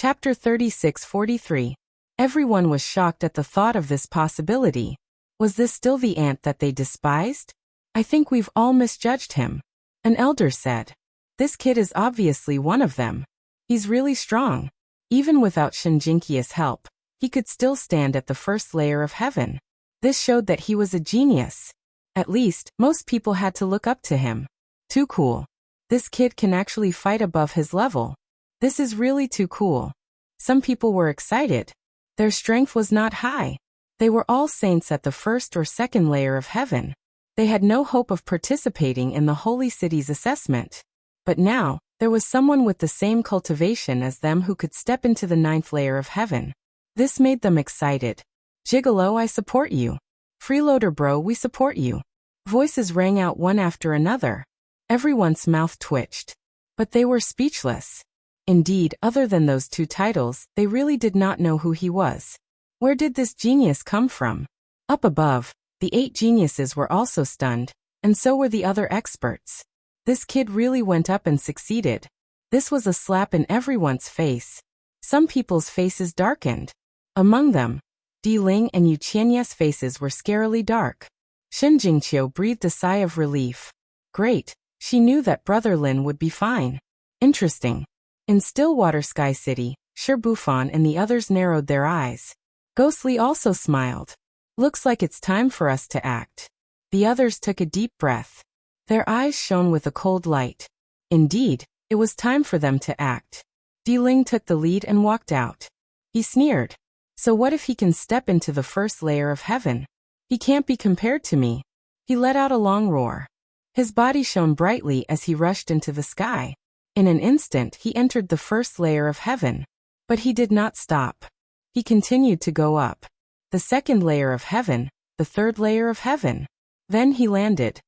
Chapter 36-43. Everyone was shocked at the thought of this possibility. Was this still the ant that they despised? I think we've all misjudged him. An elder said. This kid is obviously one of them. He's really strong. Even without Shinjinki's help, he could still stand at the first layer of heaven. This showed that he was a genius. At least, most people had to look up to him. Too cool. This kid can actually fight above his level. This is really too cool. Some people were excited. Their strength was not high. They were all saints at the first or second layer of heaven. They had no hope of participating in the holy city's assessment. But now, there was someone with the same cultivation as them who could step into the 9th layer of heaven. This made them excited. Gigolo, I support you. Freeloader bro, we support you. Voices rang out one after another. Everyone's mouth twitched. But they were speechless. Indeed, other than those two titles, they really did not know who he was. Where did this genius come from? Up above, the 8 geniuses were also stunned, and so were the other experts. This kid really went up and succeeded. This was a slap in everyone's face. Some people's faces darkened. Among them, Di Ling and Yu Qianye's faces were scarily dark. Shin Jingqiu breathed a sigh of relief. Great, she knew that Brother Lin would be fine. Interesting. In Stillwater Sky City, Shi Bufan and the others narrowed their eyes. Ghostly also smiled. Looks like it's time for us to act. The others took a deep breath. Their eyes shone with a cold light. Indeed, it was time for them to act. Di Ling took the lead and walked out. He sneered. So what if he can step into the first layer of heaven? He can't be compared to me. He let out a long roar. His body shone brightly as he rushed into the sky. In an instant he entered the first layer of heaven. But he did not stop. He continued to go up. The second layer of heaven, the third layer of heaven. Then he landed.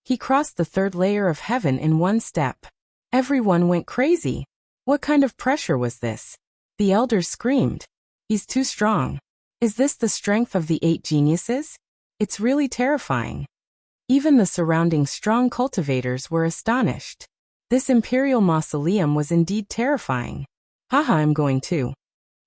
He crossed the third layer of heaven in one step. Everyone went crazy. What kind of pressure was this? The elders screamed. He's too strong. Is this the strength of the 8 geniuses? It's really terrifying. Even the surrounding strong cultivators were astonished. This imperial mausoleum was indeed terrifying. Haha, I'm going too.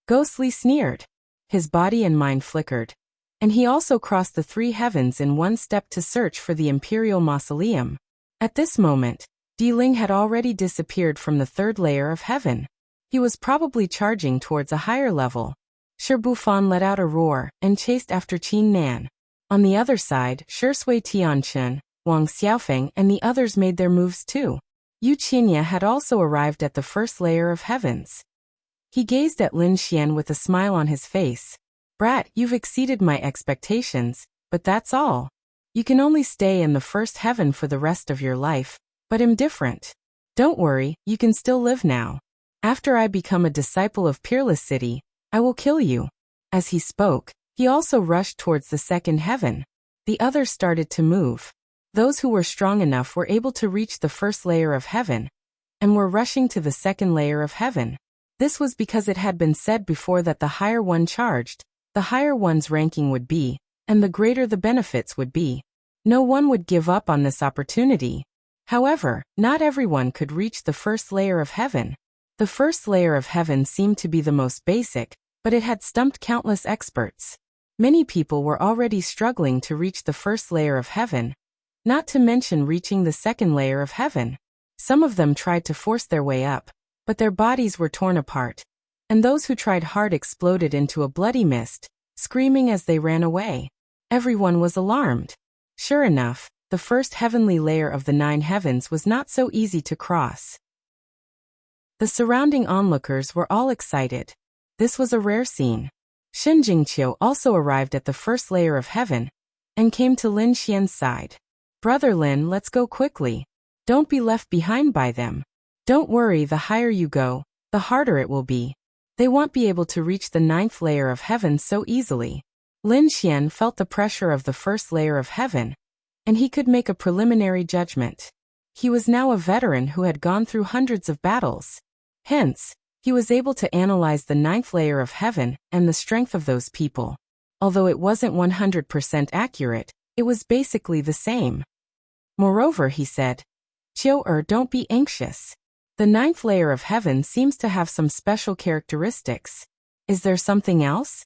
Ghostly sneered. His body and mind flickered. And he also crossed the 3 heavens in one step to search for the imperial mausoleum. At this moment, Di Ling had already disappeared from the 3rd layer of heaven. He was probably charging towards a higher level. Shi Bufan let out a roar and chased after Qin Nan. On the other side, Shui Tianchen, Wang Xiaofeng and the others made their moves too. Yu Qianye had also arrived at the first layer of heavens. He gazed at Lin Xian with a smile on his face. Brat, you've exceeded my expectations, but that's all. You can only stay in the first heaven for the rest of your life, but I'm different. Don't worry, you can still live now. After I become a disciple of Peerless City, I will kill you. As he spoke, he also rushed towards the second heaven. The others started to move. Those who were strong enough were able to reach the first layer of heaven, and were rushing to the second layer of heaven. This was because it had been said before that the higher one charged, the higher one's ranking would be, and the greater the benefits would be. No one would give up on this opportunity. However, not everyone could reach the first layer of heaven. The first layer of heaven seemed to be the most basic, but it had stumped countless experts. Many people were already struggling to reach the first layer of heaven, not to mention reaching the second layer of heaven. Some of them tried to force their way up, but their bodies were torn apart, and those who tried hard exploded into a bloody mist, screaming as they ran away. Everyone was alarmed. Sure enough, the first heavenly layer of the 9 heavens was not so easy to cross. The surrounding onlookers were all excited. This was a rare scene. Shin Jingqiu also arrived at the first layer of heaven, and came to Lin Xian's side. Brother Lin, let's go quickly. Don't be left behind by them. Don't worry, the higher you go, the harder it will be. They won't be able to reach the 9th layer of heaven so easily. Lin Xian felt the pressure of the first layer of heaven, and he could make a preliminary judgment. He was now a veteran who had gone through hundreds of battles. Hence, he was able to analyze the 9th layer of heaven and the strength of those people. Although it wasn't 100% accurate, it was basically the same. Moreover, he said, Qiu-er, don't be anxious. The ninth layer of heaven seems to have some special characteristics. Is there something else?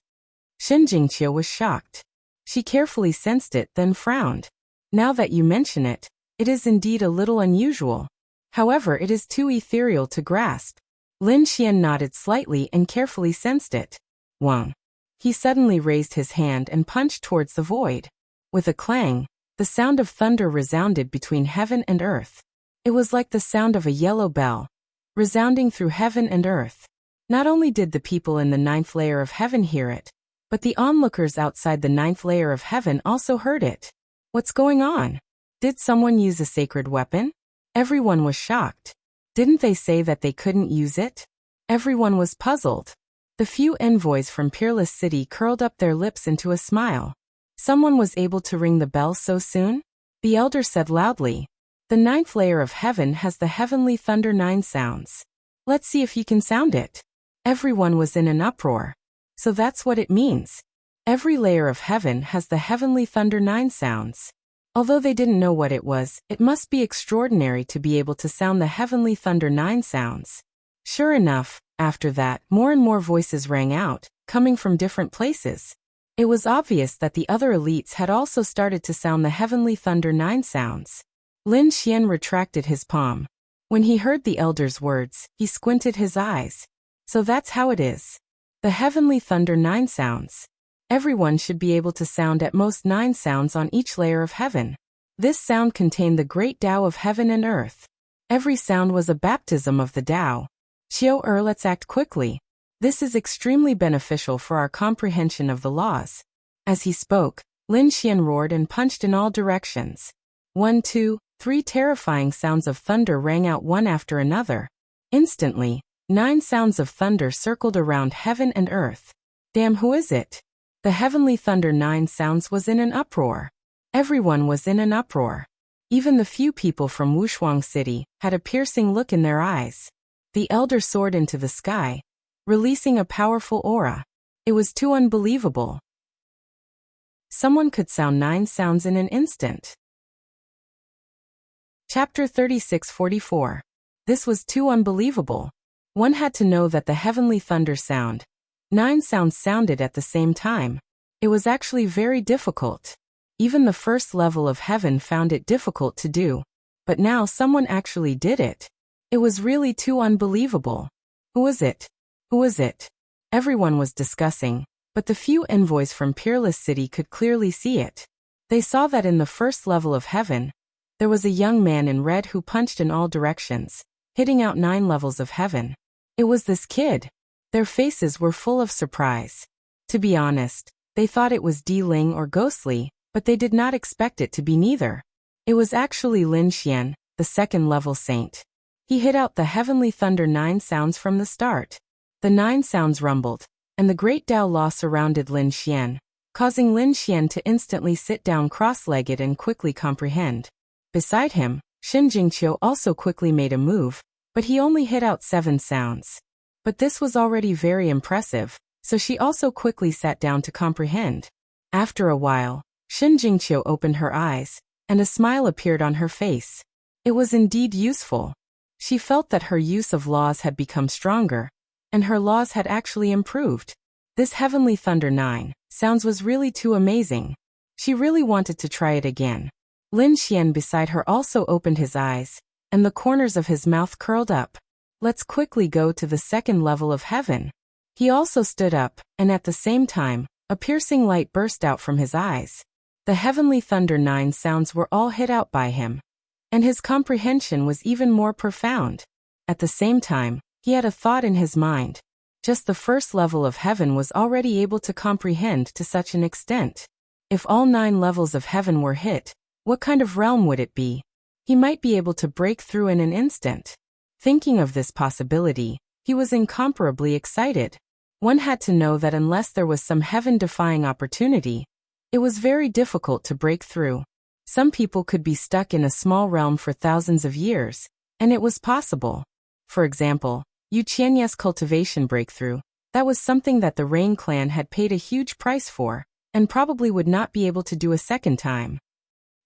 Shinjingqiu was shocked. She carefully sensed it, then frowned. Now that you mention it, it is indeed a little unusual. However, it is too ethereal to grasp. Lin Xian nodded slightly and carefully sensed it. Wang. He suddenly raised his hand and punched towards the void. With a clang, the sound of thunder resounded between heaven and earth. It was like the sound of a yellow bell, resounding through heaven and earth. Not only did the people in the ninth layer of heaven hear it, but the onlookers outside the ninth layer of heaven also heard it. What's going on? Did someone use a sacred weapon? Everyone was shocked. Didn't they say that they couldn't use it? Everyone was puzzled. The few envoys from Peerless City curled up their lips into a smile. Someone was able to ring the bell so soon? The elder said loudly. The ninth layer of heaven has the heavenly thunder 9 sounds. Let's see if you can sound it. Everyone was in an uproar. So that's what it means. Every layer of heaven has the heavenly thunder 9 sounds. Although they didn't know what it was, it must be extraordinary to be able to sound the heavenly thunder 9 sounds. Sure enough, after that, more and more voices rang out, coming from different places. It was obvious that the other elites had also started to sound the heavenly thunder 9 sounds. Lin Xian retracted his palm. When he heard the elder's words, he squinted his eyes. So that's how it is. The heavenly thunder 9 sounds. Everyone should be able to sound at most 9 sounds on each layer of heaven. This sound contained the great Tao of heaven and earth. Every sound was a baptism of the Tao. Let's act quickly. This is extremely beneficial for our comprehension of the laws. As he spoke, Lin Xian roared and punched in all directions. 1, 2, 3 terrifying sounds of thunder rang out one after another. Instantly, 9 sounds of thunder circled around heaven and earth. Damn, who is it? The heavenly thunder 9 sounds was in an uproar. Everyone was in an uproar. Even the few people from Wuxia City had a piercing look in their eyes. The elder soared into the sky, releasing a powerful aura. It was too unbelievable. Someone could sound 9 sounds in an instant. Chapter 36-44. This was too unbelievable. One had to know that the heavenly thunder sound, 9 sounds sounded at the same time. It was actually very difficult. Even the first level of heaven found it difficult to do. But now someone actually did it. It was really too unbelievable. Who is it? Who is it? Everyone was discussing, but the few envoys from Peerless City could clearly see it. They saw that in the first level of heaven, there was a young man in red who punched in all directions, hitting out 9 levels of heaven. It was this kid. Their faces were full of surprise. To be honest, they thought it was Di Ling or Ghostly, but they did not expect it to be neither. It was actually Lin Xian, the second level saint. He hit out the heavenly thunder 9 sounds from the start. The 9 sounds rumbled, and the great Tao Law surrounded Lin Xian, causing Lin Xian to instantly sit down cross-legged and quickly comprehend. Beside him, Shinjingqiu also quickly made a move, but he only hit out 7 sounds. But this was already very impressive, so she also quickly sat down to comprehend. After a while, Shinjingqiu opened her eyes, and a smile appeared on her face. It was indeed useful. She felt that her use of laws had become stronger, and her laws had actually improved. This heavenly thunder 9 sounds was really too amazing. She really wanted to try it again. Lin Xian beside her also opened his eyes, and the corners of his mouth curled up. Let's quickly go to the second level of heaven. He also stood up, and at the same time, a piercing light burst out from his eyes. The heavenly thunder 9 sounds were all hit out by him, and his comprehension was even more profound. At the same time, he had a thought in his mind. Just the first level of heaven was already able to comprehend to such an extent. If all 9 levels of heaven were hit, what kind of realm would it be? He might be able to break through in an instant. Thinking of this possibility, he was incomparably excited. One had to know that unless there was some heaven-defying opportunity, it was very difficult to break through. Some people could be stuck in a small realm for thousands of years, and it was possible. For example, Yu Qianye's cultivation breakthrough. That was something that the Rain clan had paid a huge price for, and probably would not be able to do a second time.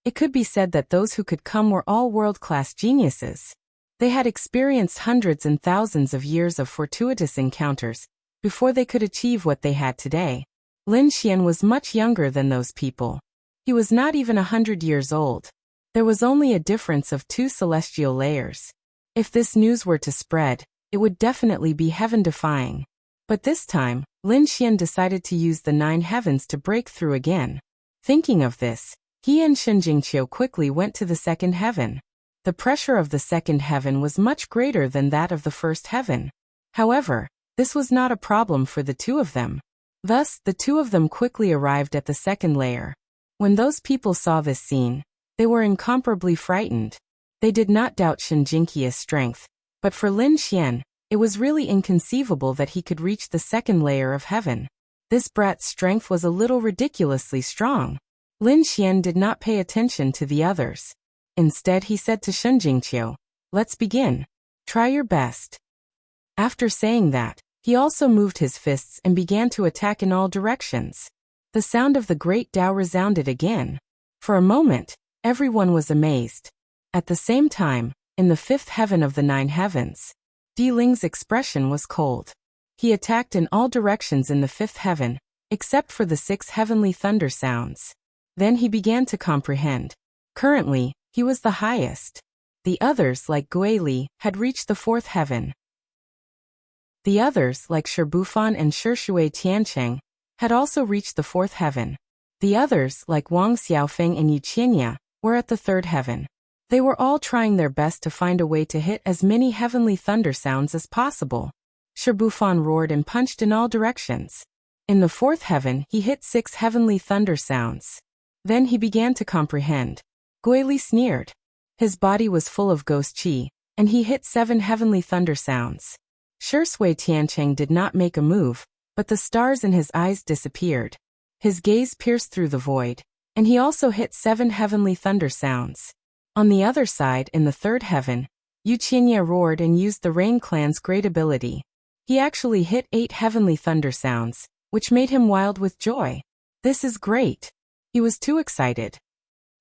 It could be said that those who could come were all world-class geniuses. They had experienced hundreds and thousands of years of fortuitous encounters before they could achieve what they had today. Lin Xian was much younger than those people. He was not even 100 years old. There was only a difference of 2 celestial layers. If this news were to spread, it would definitely be heaven-defying. But this time, Lin Xian decided to use the 9 heavens to break through again. Thinking of this, he and Shen Jingqiu quickly went to the second heaven. The pressure of the second heaven was much greater than that of the first heaven. However, this was not a problem for the two of them. Thus, the two of them quickly arrived at the second layer. When those people saw this scene, they were incomparably frightened. They did not doubt Shen Jingqiu's strength, but for Lin Xian, it was really inconceivable that he could reach the second layer of heaven. This brat's strength was a little ridiculously strong. Lin Xian did not pay attention to the others. Instead, he said to Shen Jingqiu, "Let's begin. Try your best." After saying that, he also moved his fists and began to attack in all directions. The sound of the great Tao resounded again. For a moment, everyone was amazed. At the same time, in the 5th heaven of the 9 heavens, Di Ling's expression was cold. He attacked in all directions in the 5th heaven, except for the 6 heavenly thunder sounds. Then he began to comprehend. Currently, he was the highest. The others, like Guili, had reached the 4th heaven. The others, like Shibufan and Shishui Tiancheng, had also reached the 4th heaven. The others, like Wang Xiaofeng and Yuqinya, were at the 3rd heaven. They were all trying their best to find a way to hit as many heavenly thunder sounds as possible. Shibufan roared and punched in all directions. In the 4th heaven, he hit 6 heavenly thunder sounds. Then he began to comprehend. Guili sneered. His body was full of ghost qi, and he hit 7 heavenly thunder sounds. Shishui Tiancheng did not make a move, but the stars in his eyes disappeared. His gaze pierced through the void, and he also hit 7 heavenly thunder sounds. On the other side, in the 3rd heaven, Yuqinya roared and used the Rain Clan's great ability. He actually hit 8 heavenly thunder sounds, which made him wild with joy. This is great. He was too excited.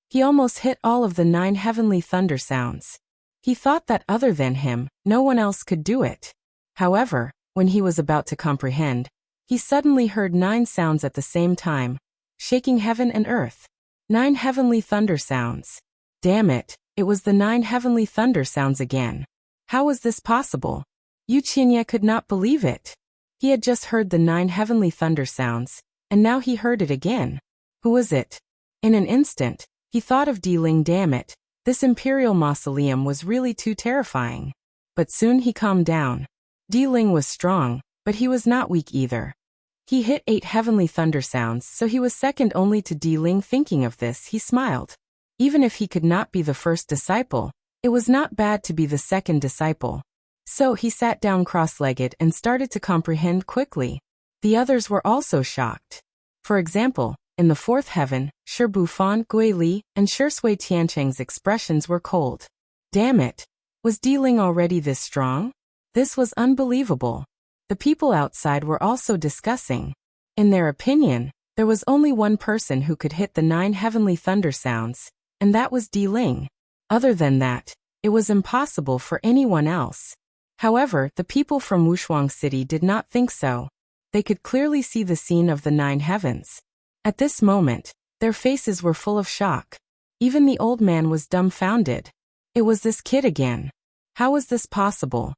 He almost hit all of the 9 heavenly thunder sounds. He thought that other than him, no one else could do it. However, when he was about to comprehend, he suddenly heard 9 sounds at the same time, shaking heaven and earth. 9 heavenly thunder sounds. Damn it, it was the 9 heavenly thunder sounds again. How was this possible? Yuqinya could not believe it. He had just heard the 9 heavenly thunder sounds, and now he heard it again. Who was it? In an instant, he thought of Di Ling. Damn it, this imperial mausoleum was really too terrifying. But soon he calmed down. Di Ling was strong, but he was not weak either. He hit 8 heavenly thunder sounds, so he was second only to Di Ling. Thinking of this, he smiled. Even if he could not be the first disciple, it was not bad to be the second disciple. So he sat down cross-legged and started to comprehend quickly. The others were also shocked. For example, in the 4th heaven, Shibufan, Guili, and Shishui Tiancheng's expressions were cold. Damn it! Was Di Ling already this strong? This was unbelievable. The people outside were also discussing. In their opinion, there was only one person who could hit the 9 heavenly thunder sounds, and that was Di Ling. Other than that, it was impossible for anyone else. However, the people from Wushuang City did not think so. They could clearly see the scene of the 9 heavens. At this moment, their faces were full of shock. Even the old man was dumbfounded. It was this kid again. How was this possible?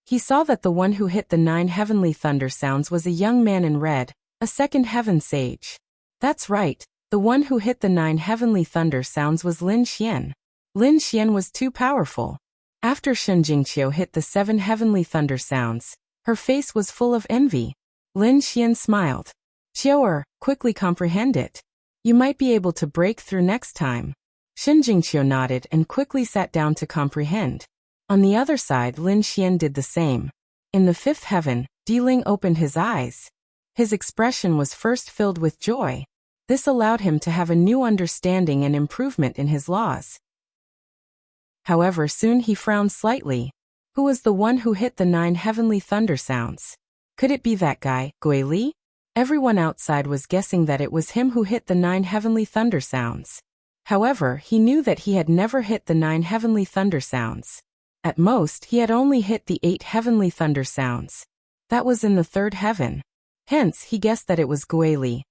He saw that the one who hit the 9 heavenly thunder sounds was a young man in red, a 2nd heaven sage. That's right, the one who hit the 9 heavenly thunder sounds was Lin Xian. Lin Xian was too powerful. After Shen Jingqiu hit the 7 heavenly thunder sounds, her face was full of envy. Lin Xian smiled. Qiu'er, quickly comprehend it. You might be able to break through next time. Shen Jingqiu nodded and quickly sat down to comprehend. On the other side, Lin Xian did the same. In the 5th heaven, Di Ling opened his eyes. His expression was first filled with joy. This allowed him to have a new understanding and improvement in his laws. However, soon he frowned slightly. Who was the one who hit the 9 heavenly thunder sounds? Could it be that guy, Guili? Everyone outside was guessing that it was him who hit the 9 heavenly thunder sounds. However, he knew that he had never hit the 9 heavenly thunder sounds. At most, he had only hit the 8 heavenly thunder sounds. That was in the 3rd heaven. Hence, he guessed that it was Guili.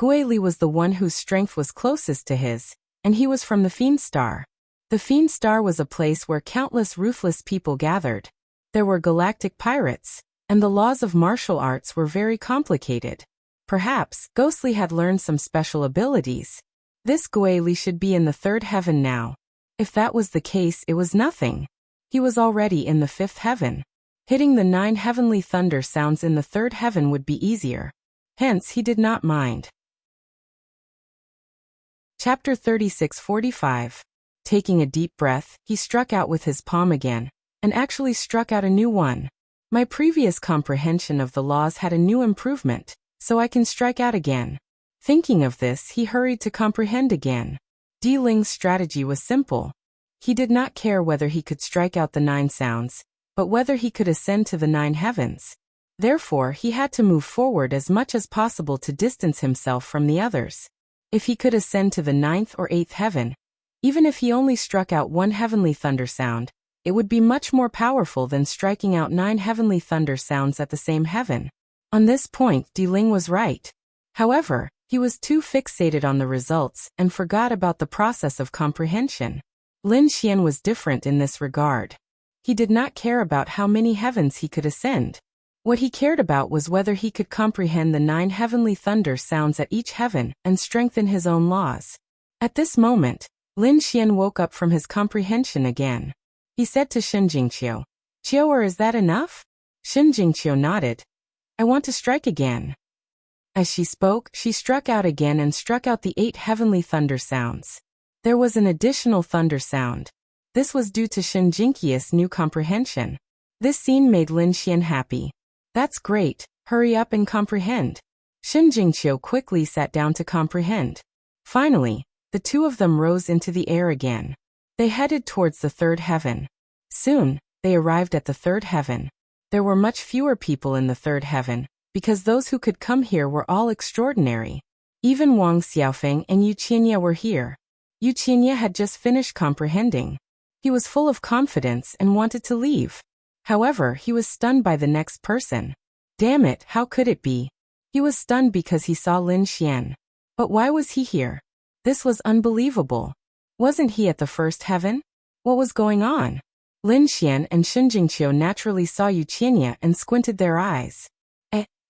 Guili was the one whose strength was closest to his, and he was from the Fiend Star. The Fiend Star was a place where countless ruthless people gathered. There were galactic pirates, and the laws of martial arts were very complicated. Perhaps, Ghostly had learned some special abilities. This Guili should be in the 3rd heaven now. If that was the case, it was nothing. He was already in the 5th heaven. Hitting the 9 heavenly thunder sounds in the 3rd heaven would be easier. Hence, he did not mind. Chapter 36:45. Taking a deep breath, he struck out with his palm again, and actually struck out a new one. My previous comprehension of the laws had a new improvement, so I can strike out again. Thinking of this, he hurried to comprehend again. Di Ling's strategy was simple. He did not care whether he could strike out the 9 sounds, but whether he could ascend to the 9 heavens. Therefore, he had to move forward as much as possible to distance himself from the others. If he could ascend to the 9th or 8th heaven, even if he only struck out 1 heavenly thunder sound, it would be much more powerful than striking out 9 heavenly thunder sounds at the same heaven. On this point, Di Ling was right. However, he was too fixated on the results and forgot about the process of comprehension. Lin Xian was different in this regard. He did not care about how many heavens he could ascend. What he cared about was whether he could comprehend the 9 heavenly thunder sounds at each heaven and strengthen his own laws. At this moment, Lin Xian woke up from his comprehension again. He said to Shinjingqiu, "Qiu, or is that enough?" Shinjingqiu nodded. "I want to strike again." As she spoke, she struck out again and struck out the 8 heavenly thunder sounds. There was an additional thunder sound. This was due to Shinjingqiu's new comprehension. This scene made Lin Xian happy. "That's great, hurry up and comprehend." Shinjingqiu quickly sat down to comprehend. Finally, the two of them rose into the air again. They headed towards the 3rd heaven. Soon, they arrived at the 3rd heaven. There were much fewer people in the 3rd heaven, because those who could come here were all extraordinary. Even Wang Xiaofeng and Yu Qianye were here. Yu Qianye had just finished comprehending. He was full of confidence and wanted to leave. However, he was stunned by the next person. Damn it, how could it be? He was stunned because he saw Lin Xian. But why was he here? This was unbelievable. Wasn't he at the 1st heaven? What was going on? Lin Xian and Shinjingqiu naturally saw Yu Qianye and squinted their eyes.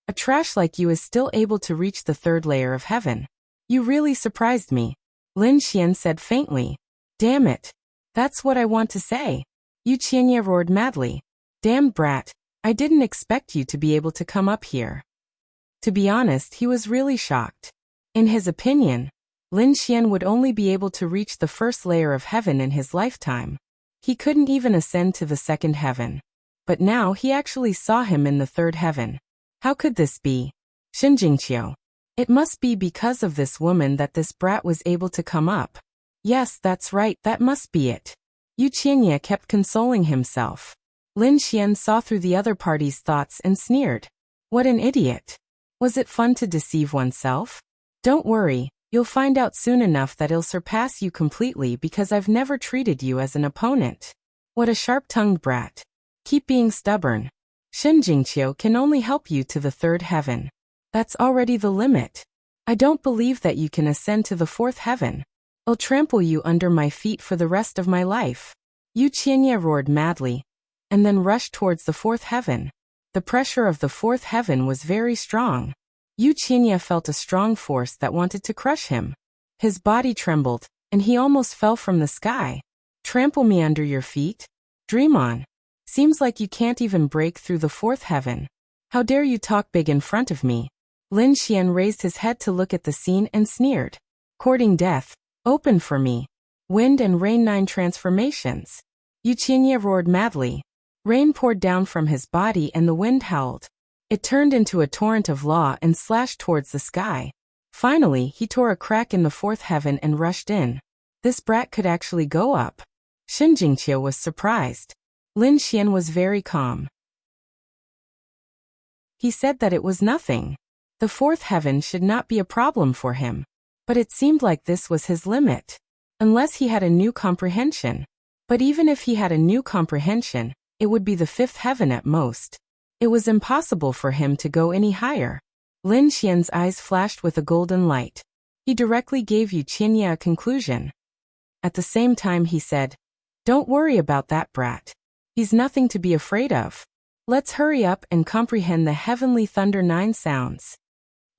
A trash like you is still able to reach the 3rd layer of heaven. You really surprised me. Lin Xian said faintly. Damn it. That's what I want to say. Yu Qianye roared madly. Damn brat, I didn't expect you to be able to come up here. To be honest, he was really shocked. In his opinion, Lin Xian would only be able to reach the 1st layer of heaven in his lifetime. He couldn't even ascend to the 2nd heaven. But now he actually saw him in the 3rd heaven. How could this be? Shinjingqiu. It must be because of this woman that this brat was able to come up. Yes, that's right, that must be it. Yu Qianye kept consoling himself. Lin Xian saw through the other party's thoughts and sneered. What an idiot. Was it fun to deceive oneself? Don't worry, you'll find out soon enough that I'll surpass you completely because I've never treated you as an opponent. What a sharp-tongued brat. Keep being stubborn. Shinjingqiu can only help you to the 3rd heaven. That's already the limit. I don't believe that you can ascend to the 4th heaven. I'll trample you under my feet for the rest of my life. Yu Qianye roared madly, and then rushed towards the 4th heaven. The pressure of the 4th heaven was very strong. Yu Qianye felt a strong force that wanted to crush him. His body trembled, and he almost fell from the sky. Trample me under your feet? Dream on. Seems like you can't even break through the 4th heaven. How dare you talk big in front of me? Lin Xian raised his head to look at the scene and sneered. Courting death. Open for me. Wind and rain 9 transformations. Yu Qianye roared madly. Rain poured down from his body and the wind howled. It turned into a torrent of law and slashed towards the sky. Finally, he tore a crack in the 4th heaven and rushed in. This brat could actually go up. Shinjingqiu was surprised. Lin Xian was very calm. He said that it was nothing. The 4th heaven should not be a problem for him. But it seemed like this was his limit. Unless he had a new comprehension. But even if he had a new comprehension, it would be the fifth heaven at most. It was impossible for him to go any higher. Lin Xian's eyes flashed with a golden light. He directly gave Yu Qinya a conclusion. At the same time he said, "Don't worry about that brat. He's nothing to be afraid of. Let's hurry up and comprehend the heavenly thunder 9 sounds."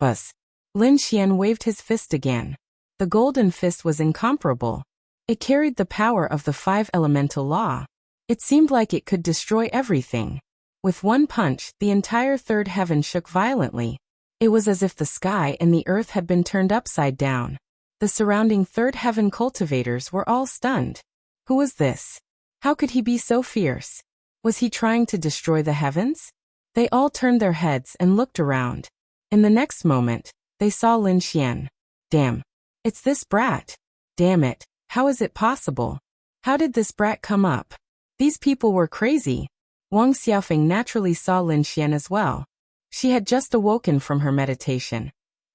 Buzz. Lin Xian waved his fist again. The golden fist was incomparable. It carried the power of the 5 elemental law. It seemed like it could destroy everything. With one punch, the entire third heaven shook violently. It was as if the sky and the earth had been turned upside down. The surrounding third heaven cultivators were all stunned. Who was this? How could he be so fierce? Was he trying to destroy the heavens? They all turned their heads and looked around. In the next moment, they saw Lin Xian. Damn. It's this brat. Damn it, how is it possible? How did this brat come up? These people were crazy. Wang Xiaofeng naturally saw Lin Xian as well. She had just awoken from her meditation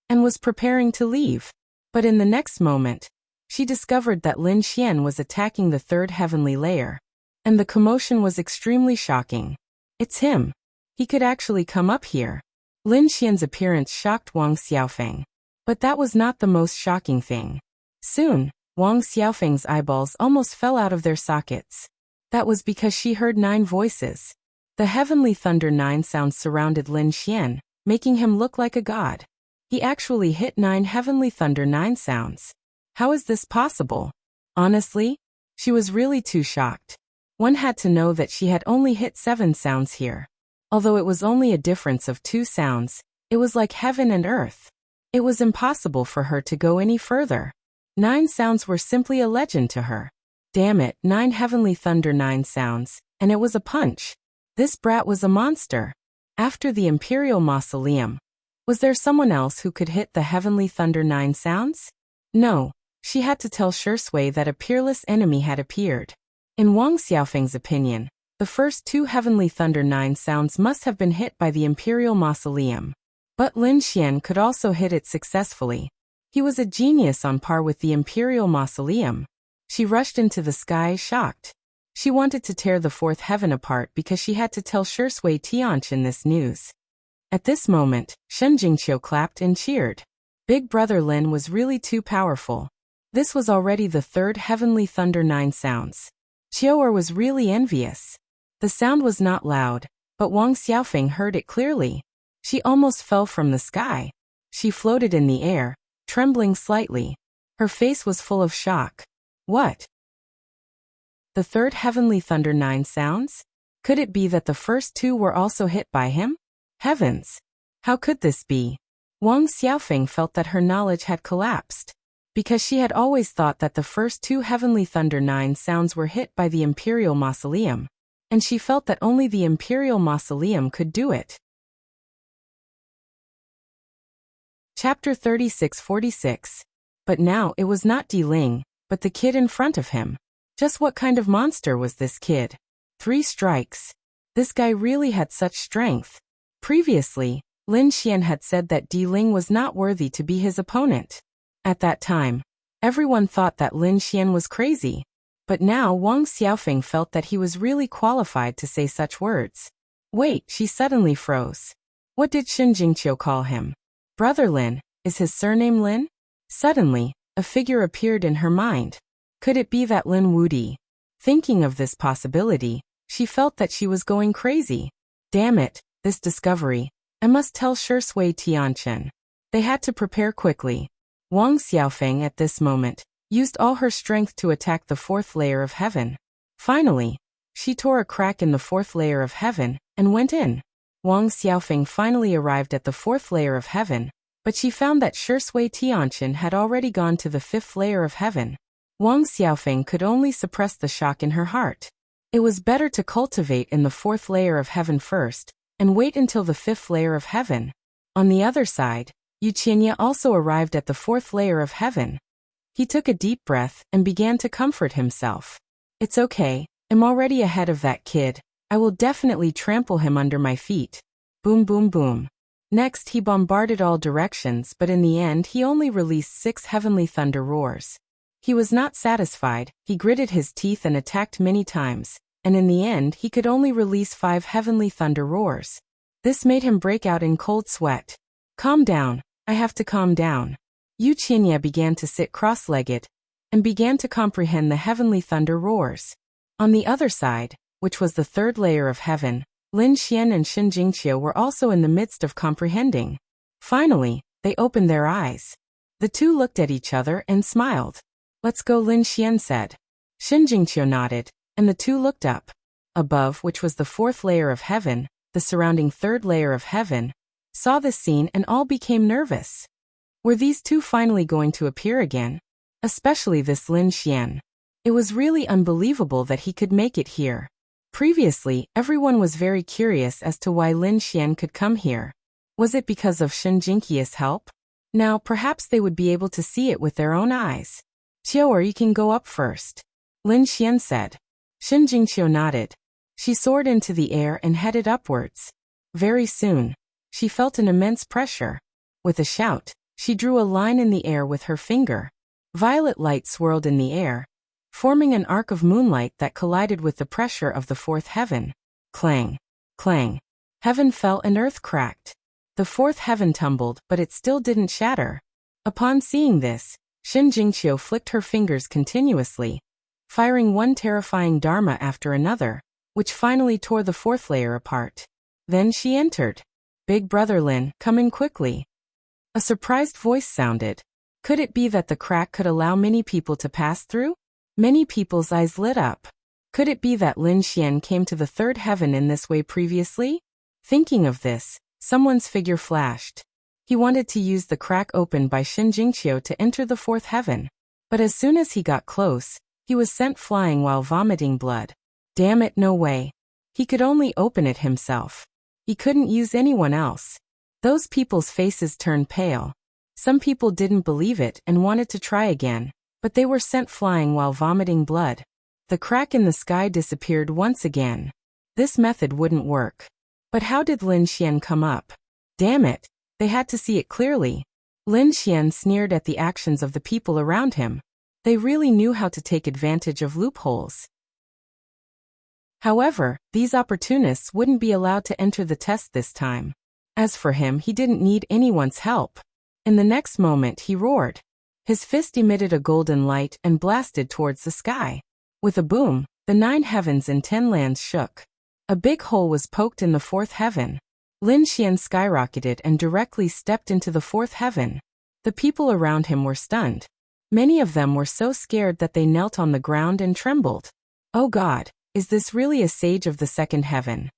and was preparing to leave. But in the next moment, she discovered that Lin Xian was attacking the third heavenly layer. And the commotion was extremely shocking. It's him. He could actually come up here. Lin Xian's appearance shocked Wang Xiaofeng. But that was not the most shocking thing. Soon, Wang Xiaofeng's eyeballs almost fell out of their sockets. That was because she heard 9 voices. The heavenly thunder 9 sounds surrounded Lin Xian, making him look like a god. He actually hit 9 heavenly thunder 9 sounds. How is this possible? Honestly, she was really too shocked. One had to know that she had only hit 7 sounds here. Although it was only a difference of 2 sounds, it was like heaven and earth. It was impossible for her to go any further. 9 sounds were simply a legend to her. Damn it, 9 heavenly thunder 9 sounds, and it was a punch. This brat was a monster. After the Imperial Mausoleum, was there someone else who could hit the heavenly thunder 9 sounds? No, she had to tell Shui that a peerless enemy had appeared. In Wang Xiaofeng's opinion, the first 2 heavenly thunder 9 sounds must have been hit by the Imperial Mausoleum. But Lin Xian could also hit it successfully. He was a genius on par with the Imperial Mausoleum. She rushed into the sky shocked. She wanted to tear the 4th heaven apart because she had to tell Shui Tianqian this news. At this moment, Shen Jingqiu clapped and cheered. Big brother Lin was really too powerful. This was already the 3rd heavenly thunder 9 sounds. Qiu'er was really envious. The sound was not loud, but Wang Xiaofeng heard it clearly. She almost fell from the sky. She floated in the air, trembling slightly. Her face was full of shock. What? The 3rd heavenly thunder 9 sounds? Could it be that the first 2 were also hit by him? Heavens! How could this be? Wang Xiaofeng felt that her knowledge had collapsed. Because she had always thought that the first 2 heavenly thunder 9 sounds were hit by the Imperial Mausoleum. And she felt that only the Imperial Mausoleum could do it. Chapter 36-46. But now it was not Di Ling, but the kid in front of him. Just what kind of monster was this kid? 3 strikes. This guy really had such strength. Previously, Lin Xian had said that Di Ling was not worthy to be his opponent. At that time, everyone thought that Lin Xian was crazy. But now Wang Xiaofeng felt that he was really qualified to say such words. Wait, she suddenly froze. What did Shen Jingqiu call him? Brother Lin, is his surname Lin? Suddenly, a figure appeared in her mind. Could it be that Lin Wudi? Thinking of this possibility, she felt that she was going crazy. Damn it, this discovery. I must tell Shui Tianqian. They had to prepare quickly. Wang Xiaofeng at this moment used all her strength to attack the 4th layer of heaven. Finally, she tore a crack in the 4th layer of heaven and went in. Wang Xiaofeng finally arrived at the 4th layer of heaven, but she found that Shui Tianqian had already gone to the 5th layer of heaven. Wang Xiaofeng could only suppress the shock in her heart. It was better to cultivate in the 4th layer of heaven first, and wait until the 5th layer of heaven. On the other side, Yu Qinya also arrived at the 4th layer of heaven. He took a deep breath and began to comfort himself. It's okay, I'm already ahead of that kid. I will definitely trample him under my feet. Boom boom boom. Next he bombarded all directions, but in the end he only released 6 heavenly thunder roars. He was not satisfied, he gritted his teeth and attacked many times, and in the end he could only release 5 heavenly thunder roars. This made him break out in cold sweat. Calm down, I have to calm down. Wuxia began to sit cross-legged, and began to comprehend the heavenly thunder roars. On the other side, which was the 3rd layer of heaven, Lin Xian and Xin Jingqiu were also in the midst of comprehending. Finally, they opened their eyes. The two looked at each other and smiled. Let's go, Lin Xian said. Xin Jingqiu nodded, and the two looked up. Above, which was the 4th layer of heaven, the surrounding 3rd layer of heaven, saw this scene and all became nervous. Were these two finally going to appear again? Especially this Lin Xian. It was really unbelievable that he could make it here. Previously, everyone was very curious as to why Lin Xian could come here. Was it because of Xin Jingqiu's help? Now perhaps they would be able to see it with their own eyes. Qiu, you can go up first, Lin Xian said. Xin Jingqiu nodded. She soared into the air and headed upwards. Very soon, she felt an immense pressure. With a shout, she drew a line in the air with her finger. Violet light swirled in the air, forming an arc of moonlight that collided with the pressure of the 4th heaven. Clang! Clang! Heaven fell and earth cracked. The 4th heaven tumbled, but it still didn't shatter. Upon seeing this, Xin Jingqiu flicked her fingers continuously, firing one terrifying dharma after another, which finally tore the 4th layer apart. Then she entered. Big brother Lin, come in quickly. A surprised voice sounded. Could it be that the crack could allow many people to pass through? Many people's eyes lit up. Could it be that Lin Xian came to the 3rd heaven in this way previously? Thinking of this, someone's figure flashed. He wanted to use the crack opened by Xin Jingqiu to enter the 4th heaven. But as soon as he got close, he was sent flying while vomiting blood. Damn it, no way. He could only open it himself. He couldn't use anyone else. Those people's faces turned pale. Some people didn't believe it and wanted to try again, but they were sent flying while vomiting blood. The crack in the sky disappeared once again. This method wouldn't work. But how did Lin Xian come up? Damn it, they had to see it clearly. Lin Xian sneered at the actions of the people around him. They really knew how to take advantage of loopholes. However, these opportunists wouldn't be allowed to enter the test this time. As for him, he didn't need anyone's help. In the next moment he roared. His fist emitted a golden light and blasted towards the sky. With a boom, the 9 heavens and 10 lands shook. A big hole was poked in the 4th heaven. Lin Xian skyrocketed and directly stepped into the 4th heaven. The people around him were stunned. Many of them were so scared that they knelt on the ground and trembled. Oh God, is this really a sage of the 2nd heaven?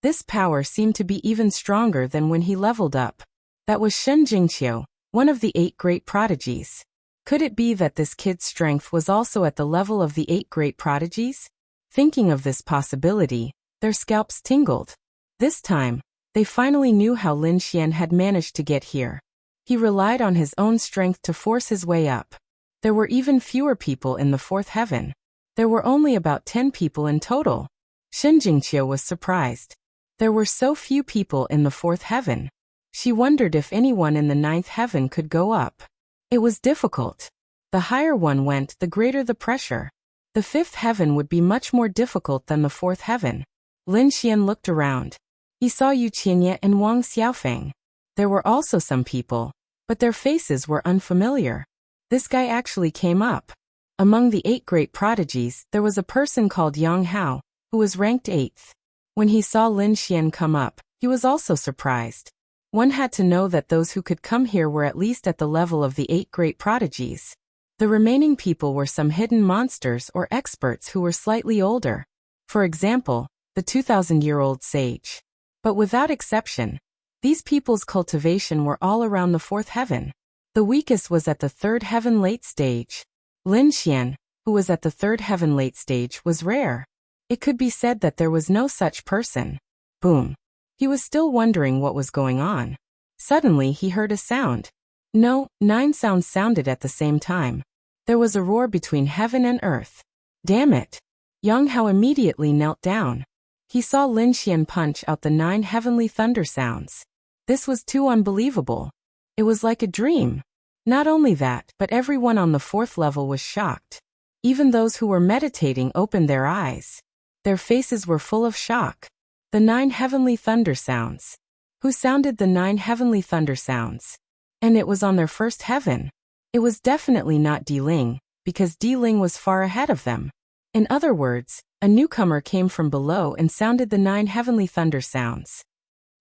This power seemed to be even stronger than when he leveled up. That was Xin Jingqiu, one of the 8 great prodigies. Could it be that this kid's strength was also at the level of the 8 great prodigies? Thinking of this possibility, their scalps tingled. This time, they finally knew how Lin Xian had managed to get here. He relied on his own strength to force his way up. There were even fewer people in the 4th heaven. There were only about 10 people in total. Xin Jingqiu was surprised. There were so few people in the 4th heaven. She wondered if anyone in the 9th heaven could go up. It was difficult. The higher one went, the greater the pressure. The 5th heaven would be much more difficult than the 4th heaven. Lin Xian looked around. He saw Wuxia and Wang Xiaofeng. There were also some people, but their faces were unfamiliar. This guy actually came up. Among the 8 great prodigies, there was a person called Yang Hao, who was ranked 8th. When he saw Lin Xian come up, he was also surprised. One had to know that those who could come here were at least at the level of the 8 great prodigies. The remaining people were some hidden monsters or experts who were slightly older. For example, the 2,000-year-old sage. But without exception, these people's cultivation were all around the 4th heaven. The weakest was at the 3rd heaven late stage. Lin Xian, who was at the 3rd heaven late stage, was rare. It could be said that there was no such person. Boom. He was still wondering what was going on. Suddenly he heard a sound. No, 9 sounds sounded at the same time. There was a roar between heaven and earth. Damn it. Yang Hao immediately knelt down. He saw Lin Xian punch out the 9 heavenly thunder sounds. This was too unbelievable. It was like a dream. Not only that, but everyone on the fourth level was shocked. Even those who were meditating opened their eyes. Their faces were full of shock. The 9 heavenly thunder sounds. Who sounded the 9 heavenly thunder sounds? And it was on their first heaven. It was definitely not Di Ling, because Di Ling was far ahead of them. In other words, a newcomer came from below and sounded the 9 heavenly thunder sounds.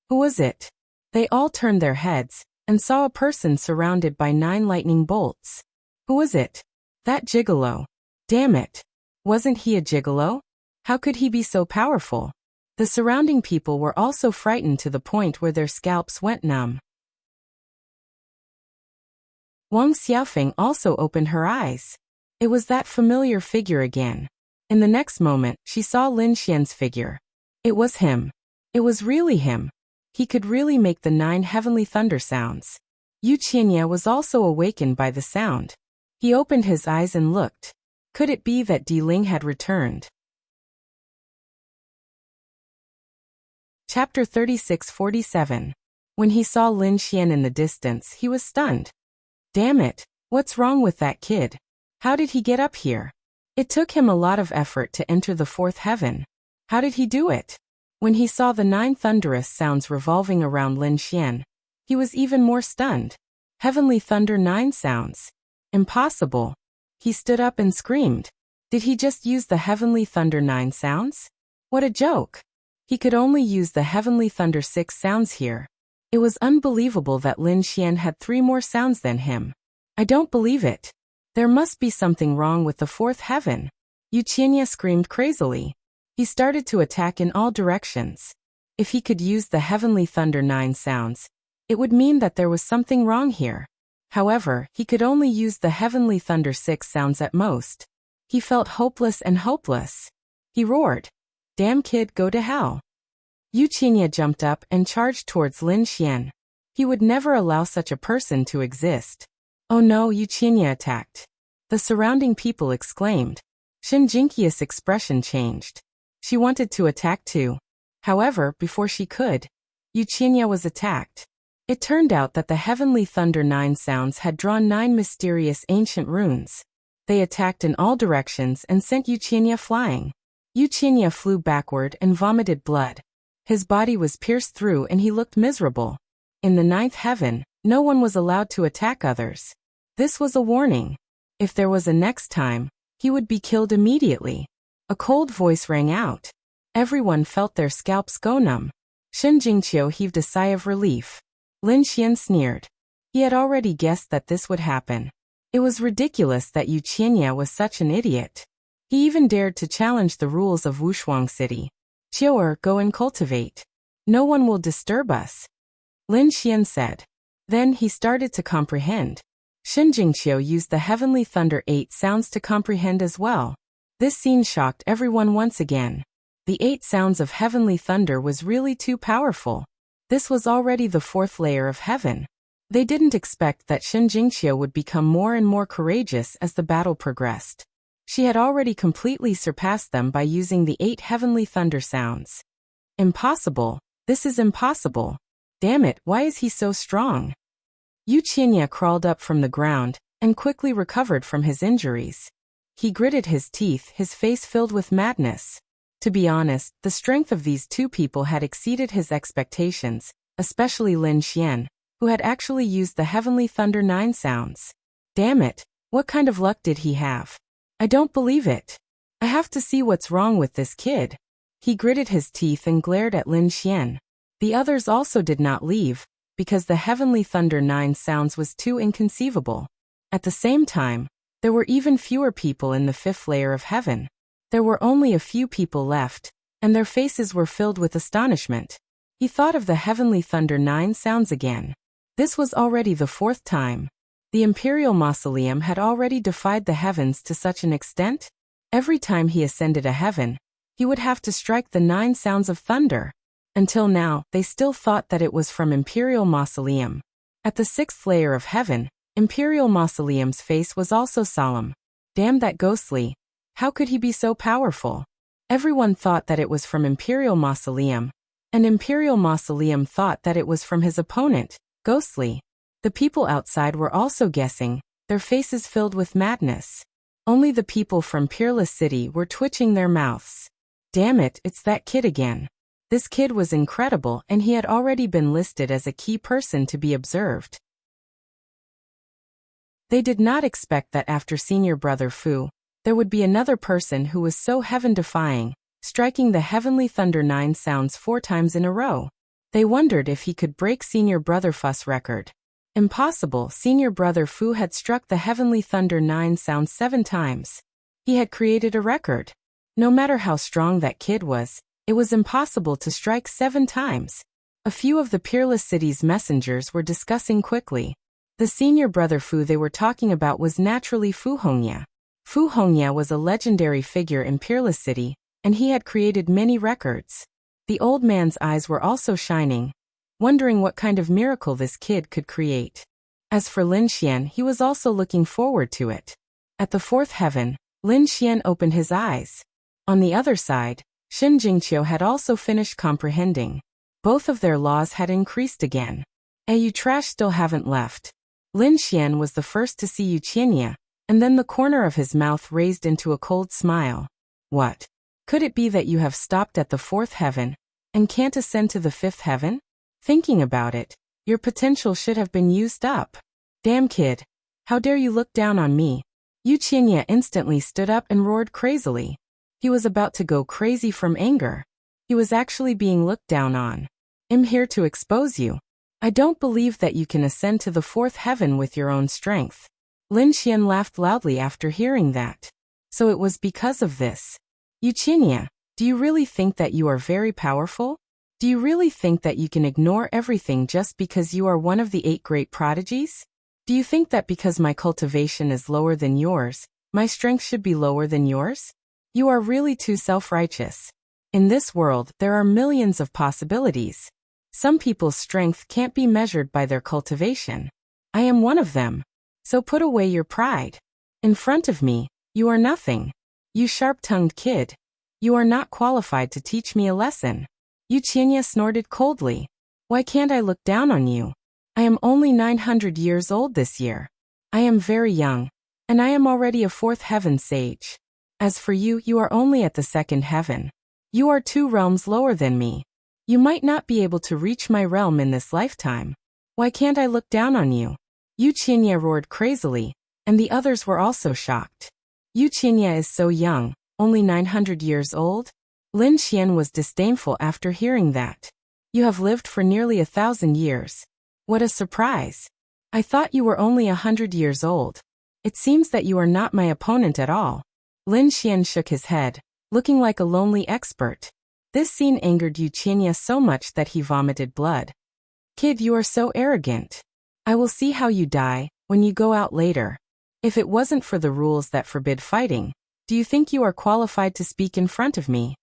Who was it? They all turned their heads and saw a person surrounded by 9 lightning bolts. Who was it? That gigolo. Damn it. Wasn't he a gigolo? How could he be so powerful? The surrounding people were also frightened to the point where their scalps went numb. Wang Xiaofeng also opened her eyes. It was that familiar figure again. In the next moment, she saw Lin Xian's figure. It was him. It was really him. He could really make the 9 heavenly thunder sounds. Yu Qianye was also awakened by the sound. He opened his eyes and looked. Could it be that Di Ling had returned? Chapter 36-47. When he saw Lin Xian in the distance, he was stunned. Damn it, what's wrong with that kid? How did he get up here? It took him a lot of effort to enter the 4th heaven. How did he do it? When he saw the 9 thunderous sounds revolving around Lin Xian, he was even more stunned. Heavenly thunder 9 sounds. Impossible. He stood up and screamed. Did he just use the heavenly thunder 9 sounds? What a joke. He could only use the heavenly thunder 6 sounds here. It was unbelievable that Lin Xian had 3 more sounds than him. I don't believe it. There must be something wrong with the 4th heaven. Yu Qianye screamed crazily. He started to attack in all directions. If he could use the heavenly thunder 9 sounds, it would mean that there was something wrong here. However, he could only use the heavenly thunder 6 sounds at most. He felt hopeless and hopeless. He roared. Damn kid, go to hell. Yu Qianye jumped up and charged towards Lin Xian. He would never allow such a person to exist. Oh no, Yu Qianye attacked. The surrounding people exclaimed. Shin Jinqia's expression changed. She wanted to attack too. However, before she could, Yu Qianye was attacked. It turned out that the heavenly thunder 9 sounds had drawn 9 mysterious ancient runes. They attacked in all directions and sent Yu Qianye flying. Yu Qianye flew backward and vomited blood. His body was pierced through and he looked miserable. In the 9th heaven, no one was allowed to attack others. This was a warning. If there was a next time, he would be killed immediately. A cold voice rang out. Everyone felt their scalps go numb. Shin Jingqiu heaved a sigh of relief. Lin Xian sneered. He had already guessed that this would happen. It was ridiculous that Yu Qianye was such an idiot. He even dared to challenge the rules of Wushuang City. Qiu'er, go and cultivate. No one will disturb us. Lin Xian said. Then he started to comprehend. Shin Jingqiu used the heavenly thunder 8 sounds to comprehend as well. This scene shocked everyone once again. The 8 sounds of heavenly thunder was really too powerful. This was already the 4th layer of heaven. They didn't expect that Shin Jingqiu would become more and more courageous as the battle progressed. She had already completely surpassed them by using the 8 heavenly thunder sounds. Impossible. This is impossible. Damn it, why is he so strong? Yu Qianye crawled up from the ground and quickly recovered from his injuries. He gritted his teeth, his face filled with madness. To be honest, the strength of these 2 people had exceeded his expectations, especially Lin Xian, who had actually used the heavenly thunder 9 sounds. Damn it, what kind of luck did he have? I don't believe it. I have to see what's wrong with this kid. He gritted his teeth and glared at Lin Xian. The others also did not leave, because the heavenly thunder 9 sounds was too inconceivable. At the same time, there were even fewer people in the 5th layer of heaven. There were only a few people left, and their faces were filled with astonishment. He thought of the heavenly thunder 9 sounds again. This was already the 4th time. The Imperial Mausoleum had already defied the heavens to such an extent. Every time he ascended a heaven, he would have to strike the 9 sounds of thunder. Until now, they still thought that it was from Imperial Mausoleum. At the 6th layer of heaven, Imperial Mausoleum's face was also solemn. Damn that ghostly. How could he be so powerful? Everyone thought that it was from Imperial Mausoleum, and Imperial Mausoleum thought that it was from his opponent, Ghostly. The people outside were also guessing, their faces filled with madness. Only the people from Peerless City were twitching their mouths. Damn it, it's that kid again. This kid was incredible, and he had already been listed as a key person to be observed. They did not expect that after Senior Brother Fu, there would be another person who was so heaven-defying, striking the heavenly thunder 9 sounds 4 times in a row. They wondered if he could break Senior Brother Fu's record. Impossible, Senior Brother Fu had struck the heavenly thunder 9 sounds 7 times. He had created a record. No matter how strong that kid was, it was impossible to strike 7 times. A few of the Peerless City's messengers were discussing quickly. The Senior Brother Fu they were talking about was naturally Fu Hongya. Fu Hongya was a legendary figure in Peerless City, and he had created many records. The old man's eyes were also shining, wondering what kind of miracle this kid could create. As for Lin Xian, he was also looking forward to it. At the 4th heaven, Lin Xian opened his eyes. On the other side, Shin Jingqiu had also finished comprehending. Both of their laws had increased again. You trash still haven't left. Lin Xian was the first to see Yuqinya, and then the corner of his mouth raised into a cold smile. What? Could it be that you have stopped at the 4th heaven, and can't ascend to the 5th heaven? Thinking about it, your potential should have been used up. Damn kid. How dare you look down on me? Yuqinya instantly stood up and roared crazily. He was about to go crazy from anger. He was actually being looked down on. I'm here to expose you. I don't believe that you can ascend to the 4th heaven with your own strength. Lin Xian laughed loudly after hearing that. So it was because of this. Yuqinya, do you really think that you are very powerful? Do you really think that you can ignore everything just because you are one of the 8 great prodigies? Do you think that because my cultivation is lower than yours, my strength should be lower than yours? You are really too self-righteous. In this world, there are millions of possibilities. Some people's strength can't be measured by their cultivation. I am one of them. So put away your pride. In front of me, you are nothing. You sharp-tongued kid. You are not qualified to teach me a lesson. Yuqinya snorted coldly. Why can't I look down on you? I am only 900 years old this year. I am very young, and I am already a 4th heaven sage. As for you, you are only at the 2nd heaven. You are 2 realms lower than me. You might not be able to reach my realm in this lifetime. Why can't I look down on you? Yuqinya roared crazily, and the others were also shocked. Yuqinya is so young, only 900 years old? Lin Xian was disdainful after hearing that. You have lived for nearly 1,000 years. What a surprise. I thought you were only 100 years old. It seems that you are not my opponent at all. Lin Xian shook his head, looking like a lonely expert. This scene angered Yuqinya so much that he vomited blood. Kid, you are so arrogant. I will see how you die, when you go out later. If it wasn't for the rules that forbid fighting, do you think you are qualified to speak in front of me?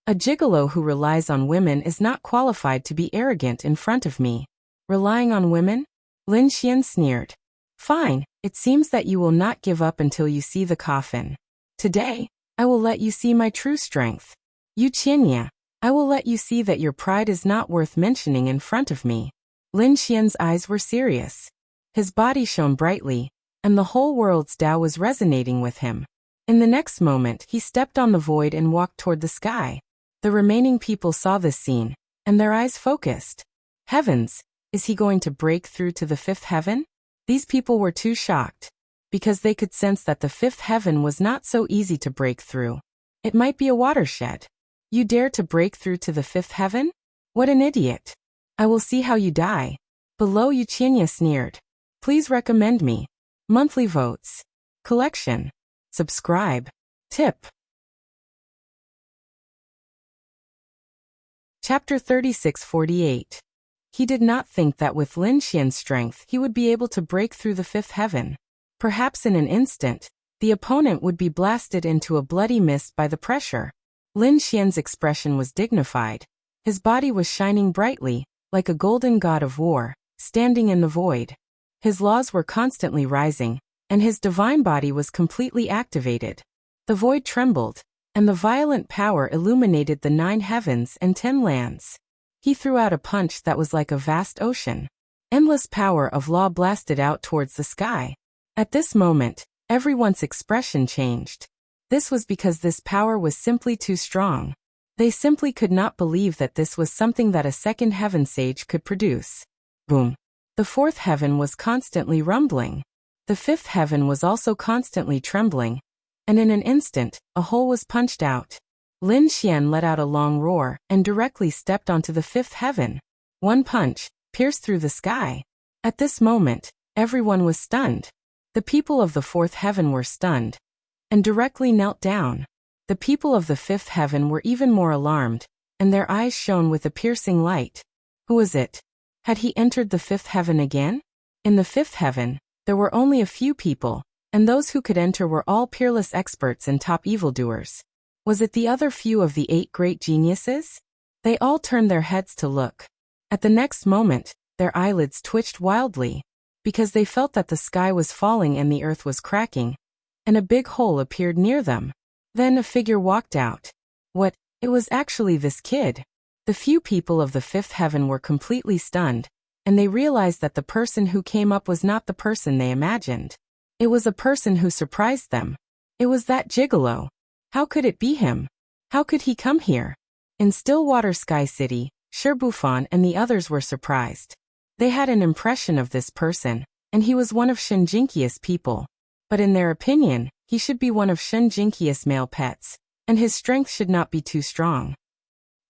A gigolo who relies on women is not qualified to be arrogant in front of me. Relying on women? Lin Xian sneered. Fine, it seems that you will not give up until you see the coffin. Today, I will let you see my true strength. Yuqinya, I will let you see that your pride is not worth mentioning in front of me. Lin Xian's eyes were serious. His body shone brightly, and the whole world's Tao was resonating with him. In the next moment, he stepped on the void and walked toward the sky. The remaining people saw this scene, and their eyes focused. Heavens, is he going to break through to the 5th heaven? These people were too shocked, because they could sense that the 5th heaven was not so easy to break through. It might be a watershed. You dare to break through to the 5th heaven? What an idiot. I will see how you die. Below, Yuqinya sneered. Please recommend me. Monthly votes. Collection. Subscribe. Tip. Chapter 3648. He did not think that with Lin Xian's strength he would be able to break through the 5th heaven. Perhaps in an instant, the opponent would be blasted into a bloody mist by the pressure. Lin Xian's expression was dignified. His body was shining brightly, like a golden god of war, standing in the void. His laws were constantly rising, and his divine body was completely activated. The void trembled, and the violent power illuminated the 9 heavens and 10 lands. He threw out a punch that was like a vast ocean. endless power of law blasted out towards the sky. At this moment, everyone's expression changed. This was because this power was simply too strong. They simply could not believe that this was something that a second heaven sage could produce. Boom. The fourth heaven was constantly rumbling. The fifth heaven was also constantly trembling. And in an instant, a hole was punched out. Lin Xian let out a long roar and directly stepped onto the fifth heaven. One punch pierced through the sky. At this moment, everyone was stunned. The people of the fourth heaven were stunned and directly knelt down. The people of the fifth heaven were even more alarmed, and their eyes shone with a piercing light. Who was it? Had he entered the fifth heaven again? In the fifth heaven, there were only a few people, and those who could enter were all peerless experts and top evildoers. Was it the other few of the 8 great geniuses? They all turned their heads to look. At the next moment, their eyelids twitched wildly, because they felt that the sky was falling and the earth was cracking, and a big hole appeared near them. Then a figure walked out. What? It was actually this kid. The few people of the fifth heaven were completely stunned, and they realized that the person who came up was not the person they imagined. It was a person who surprised them. It was that gigolo. How could it be him? How could he come here? In Stillwater Sky City, Shirbufan and the others were surprised. They had an impression of this person, and he was one of Shinjinkia's people. But in their opinion, he should be one of Shinjinkia's male pets, and his strength should not be too strong.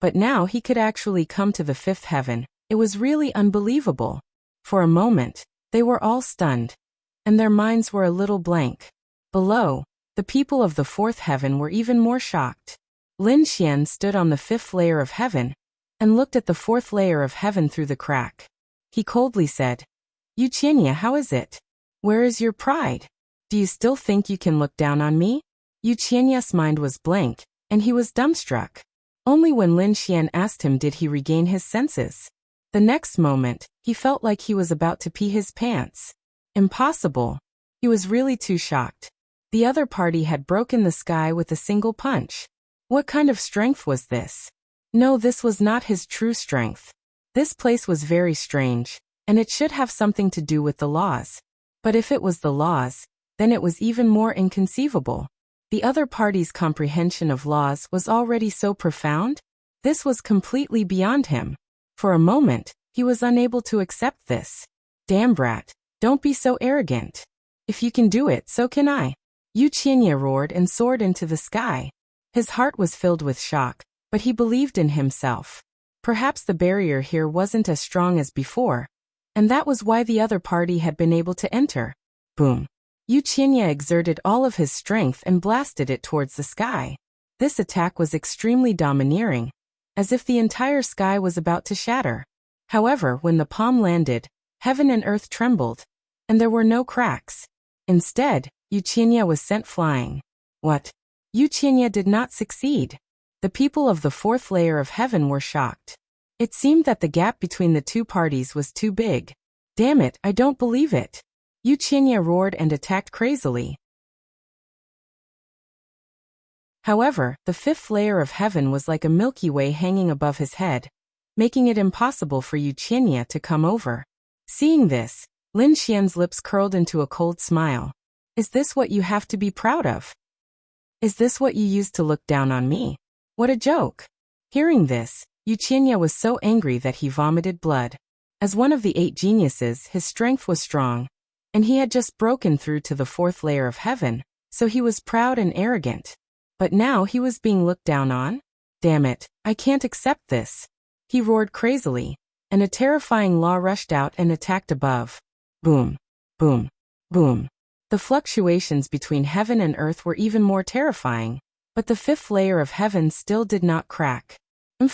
But now he could actually come to the fifth heaven. It was really unbelievable. For a moment, they were all stunned, and their minds were a little blank. Below, the people of the fourth heaven were even more shocked. Lin Xian stood on the fifth layer of heaven and looked at the fourth layer of heaven through the crack. He coldly said, "Yuqianya, how is it? Where is your pride? Do you still think you can look down on me?" Yuqianya's mind was blank, and he was dumbstruck. Only when Lin Xian asked him did he regain his senses. The next moment, he felt like he was about to pee his pants. Impossible. He was really too shocked. The other party had broken the sky with a single punch. What kind of strength was this? No, this was not his true strength. This place was very strange, and it should have something to do with the laws. But if it was the laws, then it was even more inconceivable. The other party's comprehension of laws was already so profound. This was completely beyond him. For a moment, he was unable to accept this. Damn brat, don't be so arrogant. If you can do it, so can I. Yuqianya roared and soared into the sky. His heart was filled with shock, but he believed in himself. Perhaps the barrier here wasn't as strong as before, and that was why the other party had been able to enter. Boom. Yuqianya exerted all of his strength and blasted it towards the sky. This attack was extremely domineering, as if the entire sky was about to shatter. However, when the palm landed, heaven and earth trembled, and there were no cracks. Instead, Yuqianya was sent flying. What? Yuqianya did not succeed. The people of the fourth layer of heaven were shocked. It seemed that the gap between the two parties was too big. Damn it, I don't believe it. Yuqianya roared and attacked crazily. However, the fifth layer of heaven was like a Milky Way hanging above his head, making it impossible for Yuqianya to come over. Seeing this, Lin Xian's lips curled into a cold smile. Is this what you have to be proud of? Is this what you used to look down on me? What a joke! Hearing this, Yuqianya was so angry that he vomited blood. As one of the 8 geniuses, his strength was strong, and he had just broken through to the fourth layer of heaven, so he was proud and arrogant. But now he was being looked down on? Damn it, I can't accept this. He roared crazily, and a terrifying law rushed out and attacked above. Boom, boom, boom. The fluctuations between heaven and earth were even more terrifying, but the fifth layer of heaven still did not crack.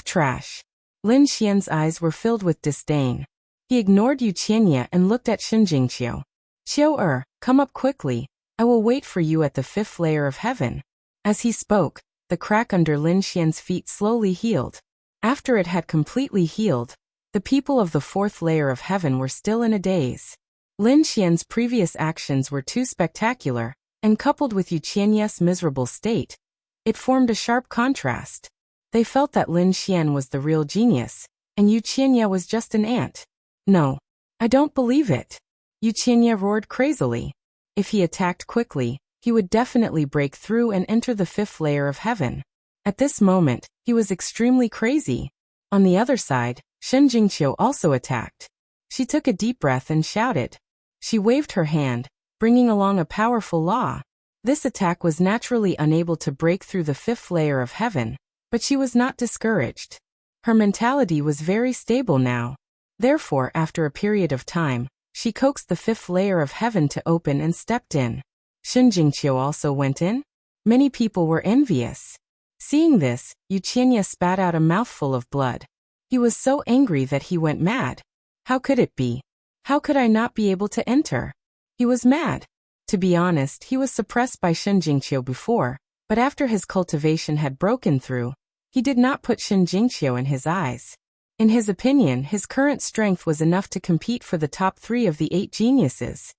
Trash. Lin Xian's eyes were filled with disdain. He ignored Yuqianya and looked at Shinjingqiu. Qiu, come up quickly. I will wait for you at the fifth layer of heaven. As he spoke, the crack under Lin Xian's feet slowly healed. After it had completely healed, the people of the fourth layer of heaven were still in a daze. Lin Xian's previous actions were too spectacular, and coupled with Yuqianya's miserable state, it formed a sharp contrast. They felt that Lin Xian was the real genius, and Yuqianya was just an ant. No, I don't believe it. Wuxia roared crazily. If he attacked quickly, he would definitely break through and enter the 5th layer of heaven. At this moment, he was extremely crazy. On the other side, Shen Jingqiu also attacked. She took a deep breath and shouted. She waved her hand, bringing along a powerful law. This attack was naturally unable to break through the 5th layer of heaven, but she was not discouraged. Her mentality was very stable now. Therefore, after a period of time, she coaxed the 5th layer of heaven to open and stepped in. Shen Jingqiu also went in. Many people were envious. Seeing this, Wuxia spat out a mouthful of blood. He was so angry that he went mad. How could it be? How could I not be able to enter? He was mad. To be honest, he was suppressed by Shen Jingqiu before, but after his cultivation had broken through, he did not put Shen Jingqiu in his eyes. In his opinion, his current strength was enough to compete for the top 3 of the 8 geniuses.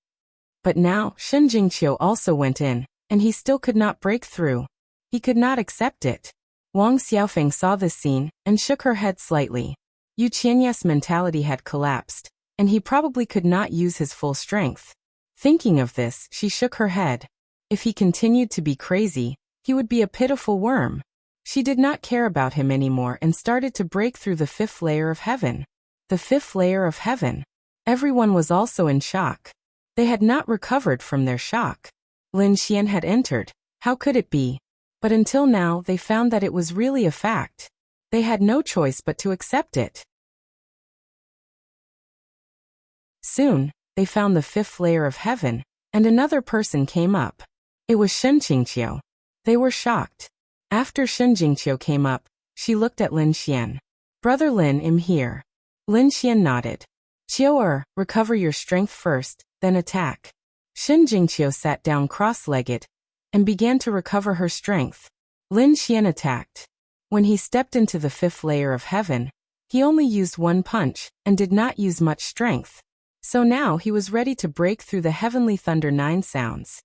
But now, Shen Jingqiu also went in, and he still could not break through. He could not accept it. Wang Xiaofeng saw this scene and shook her head slightly. Wuxia's mentality had collapsed, and he probably could not use his full strength. Thinking of this, she shook her head. If he continued to be crazy, he would be a pitiful worm. She did not care about him anymore and started to break through the 5th layer of heaven. The 5th layer of heaven. Everyone was also in shock. They had not recovered from their shock. Lin Xian had entered. How could it be? But until now, they found that it was really a fact. They had no choice but to accept it. Soon, they found the 5th layer of heaven, and another person came up. It was Shen Jingqiu. They were shocked. After Shen Jingqiu came up, she looked at Lin Xian. Brother Lin, I'm here. Lin Xian nodded. Qiu recover your strength first, then attack. Shen Jingqiu sat down cross-legged and began to recover her strength. Lin Xian attacked. When he stepped into the 5th layer of heaven, he only used 1 punch and did not use much strength. So now he was ready to break through the heavenly thunder 9 sounds.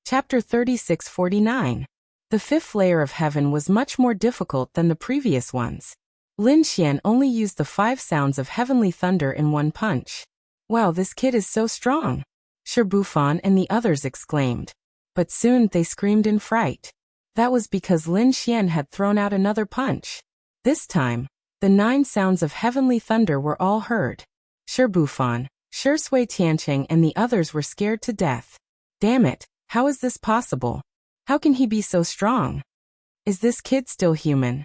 Chapter 3649. The 5th layer of heaven was much more difficult than the previous ones. Lin Xian only used the 5 sounds of heavenly thunder in 1 punch. Wow, this kid is so strong! Shi Bufan and the others exclaimed. But soon they screamed in fright. That was because Lin Xian had thrown out another punch. This time, the 9 sounds of heavenly thunder were all heard. Shi Bufan, Shi Sui Tiancheng and the others were scared to death. Damn it! How is this possible? How can he be so strong? Is this kid still human?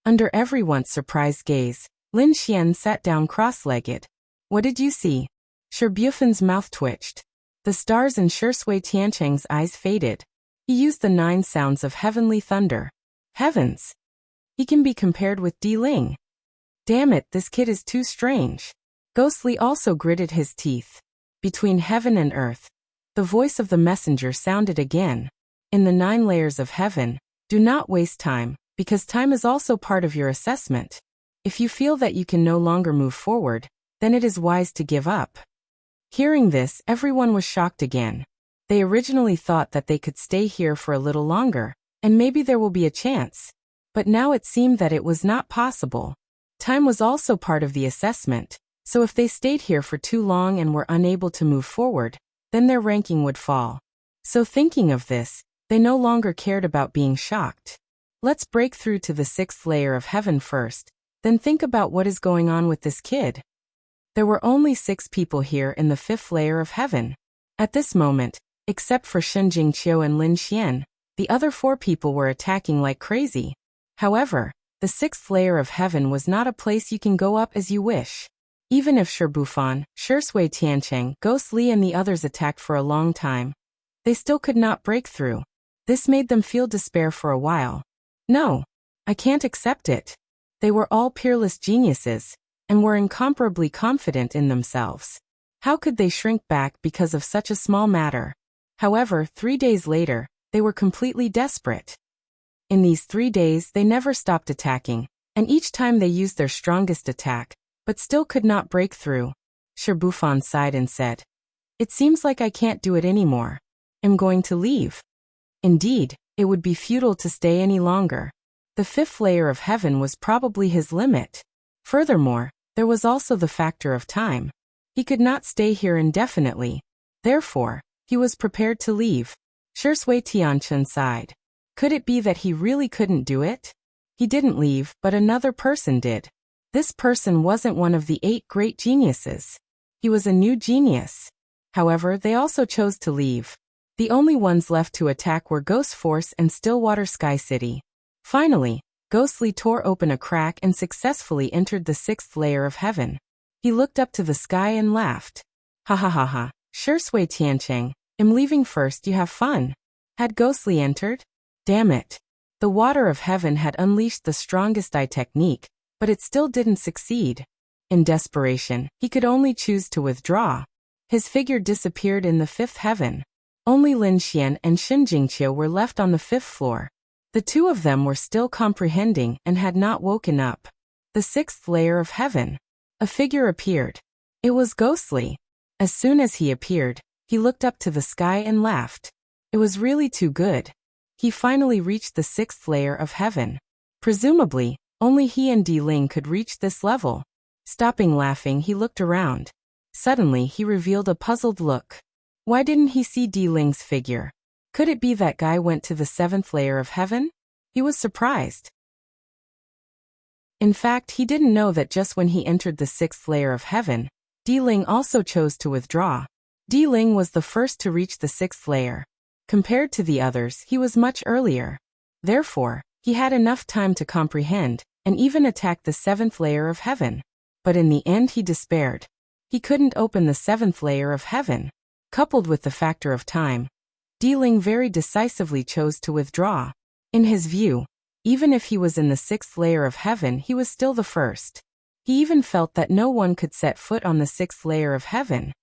Under everyone's surprised gaze, Lin Xian sat down cross-legged. What did you see? Shi Bufan's mouth twitched. The stars in Shi Sui Tiancheng's eyes faded. He used the 9 sounds of heavenly thunder. Heavens! He can be compared with Di Ling. Damn it, this kid is too strange. Ghostly also gritted his teeth. Between heaven and earth, the voice of the messenger sounded again. In the 9 layers of heaven, do not waste time, because time is also part of your assessment. If you feel that you can no longer move forward, then it is wise to give up. Hearing this, everyone was shocked again. They originally thought that they could stay here for a little longer, and maybe there will be a chance. But now it seemed that it was not possible. Time was also part of the assessment, so if they stayed here for too long and were unable to move forward, then their ranking would fall. So thinking of this, they no longer cared about being shocked. Let's break through to the 6th layer of heaven first, then think about what is going on with this kid. There were only 6 people here in the 5th layer of heaven. At this moment, except for Shen Jingqiu and Lin Xian, the other 4 people were attacking like crazy. However, the 6th layer of heaven was not a place you can go up as you wish. Even if Shi Bufan, Shi Sui Tiancheng, Ghost Li and the others attacked for a long time, they still could not break through. This made them feel despair for a while. No, I can't accept it. They were all peerless geniuses, and were incomparably confident in themselves. How could they shrink back because of such a small matter? However, 3 days later, they were completely desperate. In these 3 days they never stopped attacking, and each time they used their strongest attack, but still could not break through. Shi Bufan sighed and said, "It seems like I can't do it anymore. I'm going to leave." Indeed, it would be futile to stay any longer. The fifth layer of heaven was probably his limit. Furthermore, there was also the factor of time. He could not stay here indefinitely. Therefore, he was prepared to leave. Shui Tianchen sighed. Could it be that he really couldn't do it? He didn't leave, but another person did. This person wasn't one of the 8 great geniuses. He was a new genius. However, they also chose to leave. The only ones left to attack were Ghost Force and Stillwater Sky City. Finally, Ghostly tore open a crack and successfully entered the 6th layer of heaven. He looked up to the sky and laughed. Ha ha ha ha, Shui Tiancheng, I'm leaving first, you have fun. Had Ghostly entered? Damn it. The water of heaven had unleashed the strongest eye technique, but it still didn't succeed. In desperation, he could only choose to withdraw. His figure disappeared in the 5th heaven. Only Lin Xian and Xin Jingqiu were left on the 5th floor. The two of them were still comprehending and had not woken up. The 6th layer of heaven. A figure appeared. It was Ghostly. As soon as he appeared, he looked up to the sky and laughed. It was really too good. He finally reached the 6th layer of heaven. Presumably, only he and Di Ling could reach this level. Stopping laughing, he looked around. Suddenly, he revealed a puzzled look. Why didn't he see Di Ling's figure? Could it be that guy went to the 7th layer of heaven? He was surprised. In fact, he didn't know that just when he entered the 6th layer of heaven, Di Ling also chose to withdraw. Di Ling was the first to reach the 6th layer. Compared to the others, he was much earlier. Therefore, he had enough time to comprehend, and even attack the 7th layer of heaven. But in the end he despaired. He couldn't open the 7th layer of heaven. Coupled with the factor of time, Di Ling very decisively chose to withdraw. In his view, even if he was in the 6th layer of heaven, he was still the first. He even felt that no one could set foot on the 6th layer of heaven.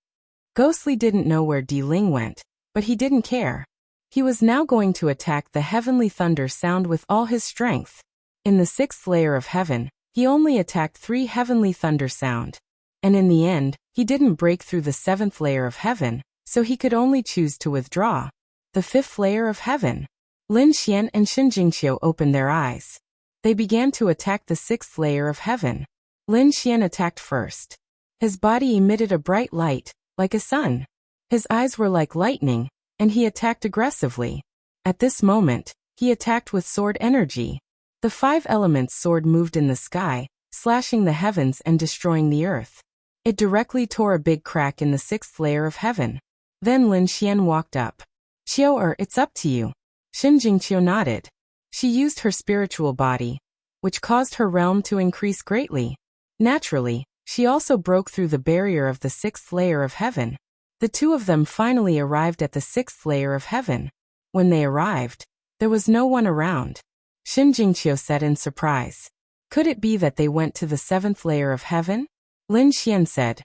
Ghostly didn't know where Di Ling went, but he didn't care. He was now going to attack the heavenly thunder sound with all his strength. In the 6th layer of heaven, he only attacked 3 heavenly thunder sound. And in the end, he didn't break through the 7th layer of heaven, so he could only choose to withdraw. The 5th layer of heaven. Lin Xian and Xin Jingqiu opened their eyes. They began to attack the 6th layer of heaven. Lin Xian attacked first. His body emitted a bright light, like a sun. His eyes were like lightning, and he attacked aggressively. At this moment, he attacked with sword energy. The 5 elements sword moved in the sky, slashing the heavens and destroying the earth. It directly tore a big crack in the 6th layer of heaven. Then Lin Xian walked up. Qiu, it's up to you. Xin Jingqiu nodded. She used her spiritual body, which caused her realm to increase greatly. Naturally, she also broke through the barrier of the 6th layer of heaven. The two of them finally arrived at the 6th layer of heaven. When they arrived, there was no one around. Xin Jingqiu said in surprise. Could it be that they went to the 7th layer of heaven? Lin Xian said.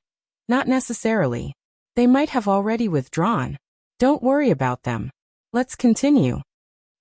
Not necessarily. They might have already withdrawn. Don't worry about them. Let's continue.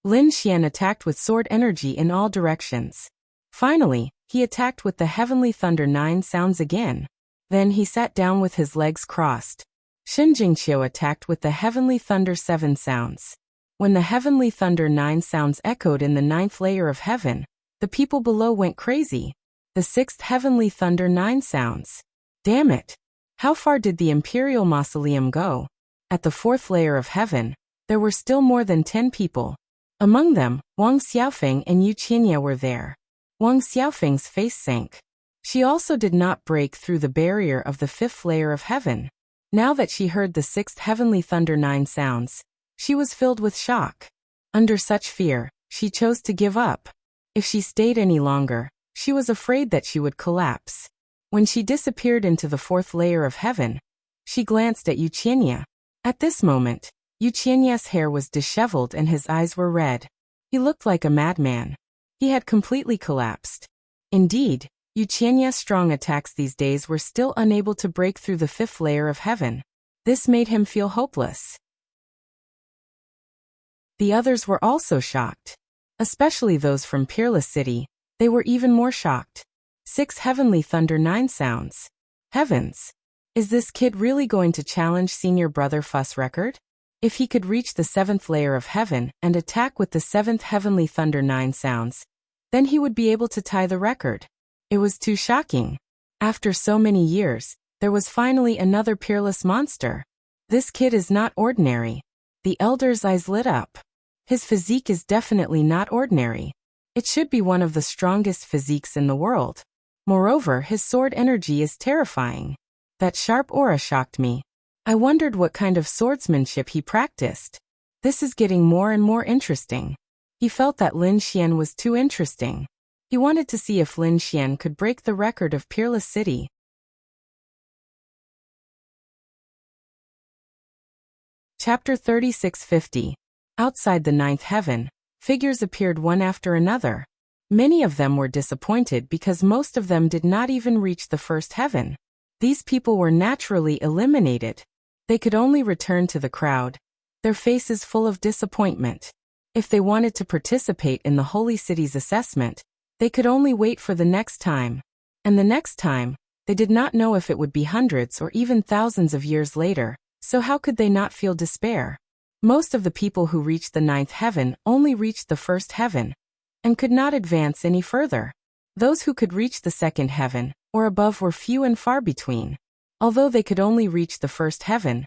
Lin Xian attacked with sword energy in all directions. Finally, he attacked with the heavenly thunder 9 sounds again. Then he sat down with his legs crossed. Xin Jingqiu attacked with the heavenly thunder 7 sounds. When the heavenly thunder 9 sounds echoed in the 9th layer of heaven, the people below went crazy. The 6th heavenly thunder 9 sounds. Damn it! How far did the Imperial Mausoleum go? At the 4th layer of heaven, there were still more than 10 people. Among them, Wang Xiaofeng and Yu Qinya were there. Wang Xiaofeng's face sank. She also did not break through the barrier of the 5th layer of heaven. Now that she heard the 6th heavenly thunder 9 sounds, she was filled with shock. Under such fear, she chose to give up. If she stayed any longer, she was afraid that she would collapse. When she disappeared into the 4th layer of heaven, she glanced at Yu Qinya. At this moment, Yu Qianya's hair was disheveled and his eyes were red. He looked like a madman. He had completely collapsed. Indeed, Yu Qianya's strong attacks these days were still unable to break through the 5th layer of heaven. This made him feel hopeless. The others were also shocked. Especially those from Peerless City, they were even more shocked. 6 heavenly thunder 9 sounds. Heavens! Is this kid really going to challenge senior brother Fuss record? If he could reach the 7th layer of heaven and attack with the 7th heavenly thunder 9 sounds, Then he would be able to tie the record. It was too shocking. After so many years, there was finally another peerless monster. This kid is not ordinary. The elder's eyes lit up. His physique is definitely not ordinary. It should be one of the strongest physiques in the world. Moreover, his sword energy is terrifying. That sharp aura shocked me. I wondered what kind of swordsmanship he practiced. This is getting more and more interesting. He felt that Lin Xian was too interesting. He wanted to see if Lin Xian could break the record of Peerless City. Chapter 3650. Outside the ninth heaven, figures appeared one after another. Many of them were disappointed because most of them did not even reach the first heaven. These people were naturally eliminated. They could only return to the crowd, their faces full of disappointment. If they wanted to participate in the Holy City's assessment, they could only wait for the next time. And the next time, they did not know if it would be hundreds or even thousands of years later, so how could they not feel despair? Most of the people who reached the ninth heaven only reached the first heaven, and could not advance any further. Those who could reach the second heaven, or above, were few and far between. Although they could only reach the first heaven,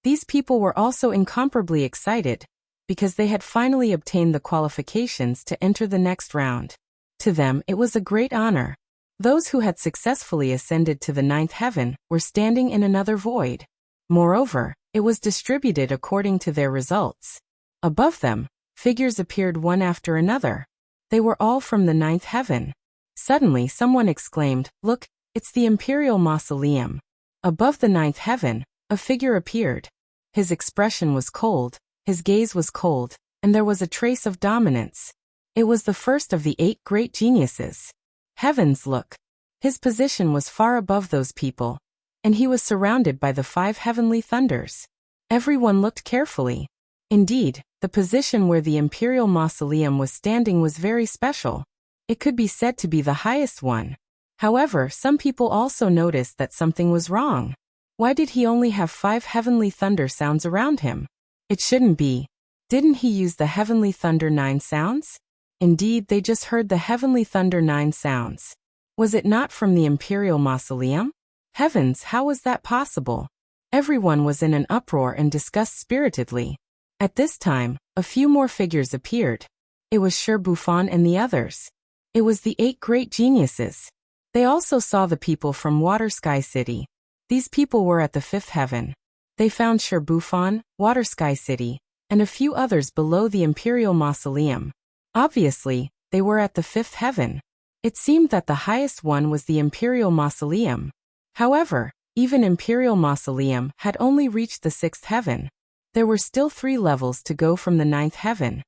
these people were also incomparably excited, because they had finally obtained the qualifications to enter the next round. To them, it was a great honor. Those who had successfully ascended to the ninth heaven were standing in another void. Moreover, it was distributed according to their results. Above them, figures appeared one after another. They were all from the ninth heaven. Suddenly someone exclaimed, "Look, it's the Imperial Mausoleum." Above the ninth heaven, a figure appeared. His expression was cold, his gaze was cold, and there was a trace of dominance. It was the first of the 8 great geniuses. Heavens, look! His position was far above those people, and he was surrounded by the 5 heavenly thunders. Everyone looked carefully. Indeed, the position where the Imperial Mausoleum was standing was very special. It could be said to be the highest one. However, some people also noticed that something was wrong. Why did he only have 5 heavenly thunder sounds around him? It shouldn't be. Didn't he use the heavenly thunder 9 sounds? Indeed, they just heard the heavenly thunder 9 sounds. Was it not from the Imperial Mausoleum? Heavens, how was that possible? Everyone was in an uproar and discussed spiritedly. At this time, a few more figures appeared. It was Sher Buffon and the others. It was the 8 great geniuses. They also saw the people from Water Sky City. These people were at the 5th heaven. They found Sher Buffon, Water Sky City, and a few others below the Imperial Mausoleum. Obviously, they were at the 5th heaven. It seemed that the highest one was the Imperial Mausoleum. However, even Imperial Mausoleum had only reached the 6th heaven. There were still 3 levels to go from the 9th heaven.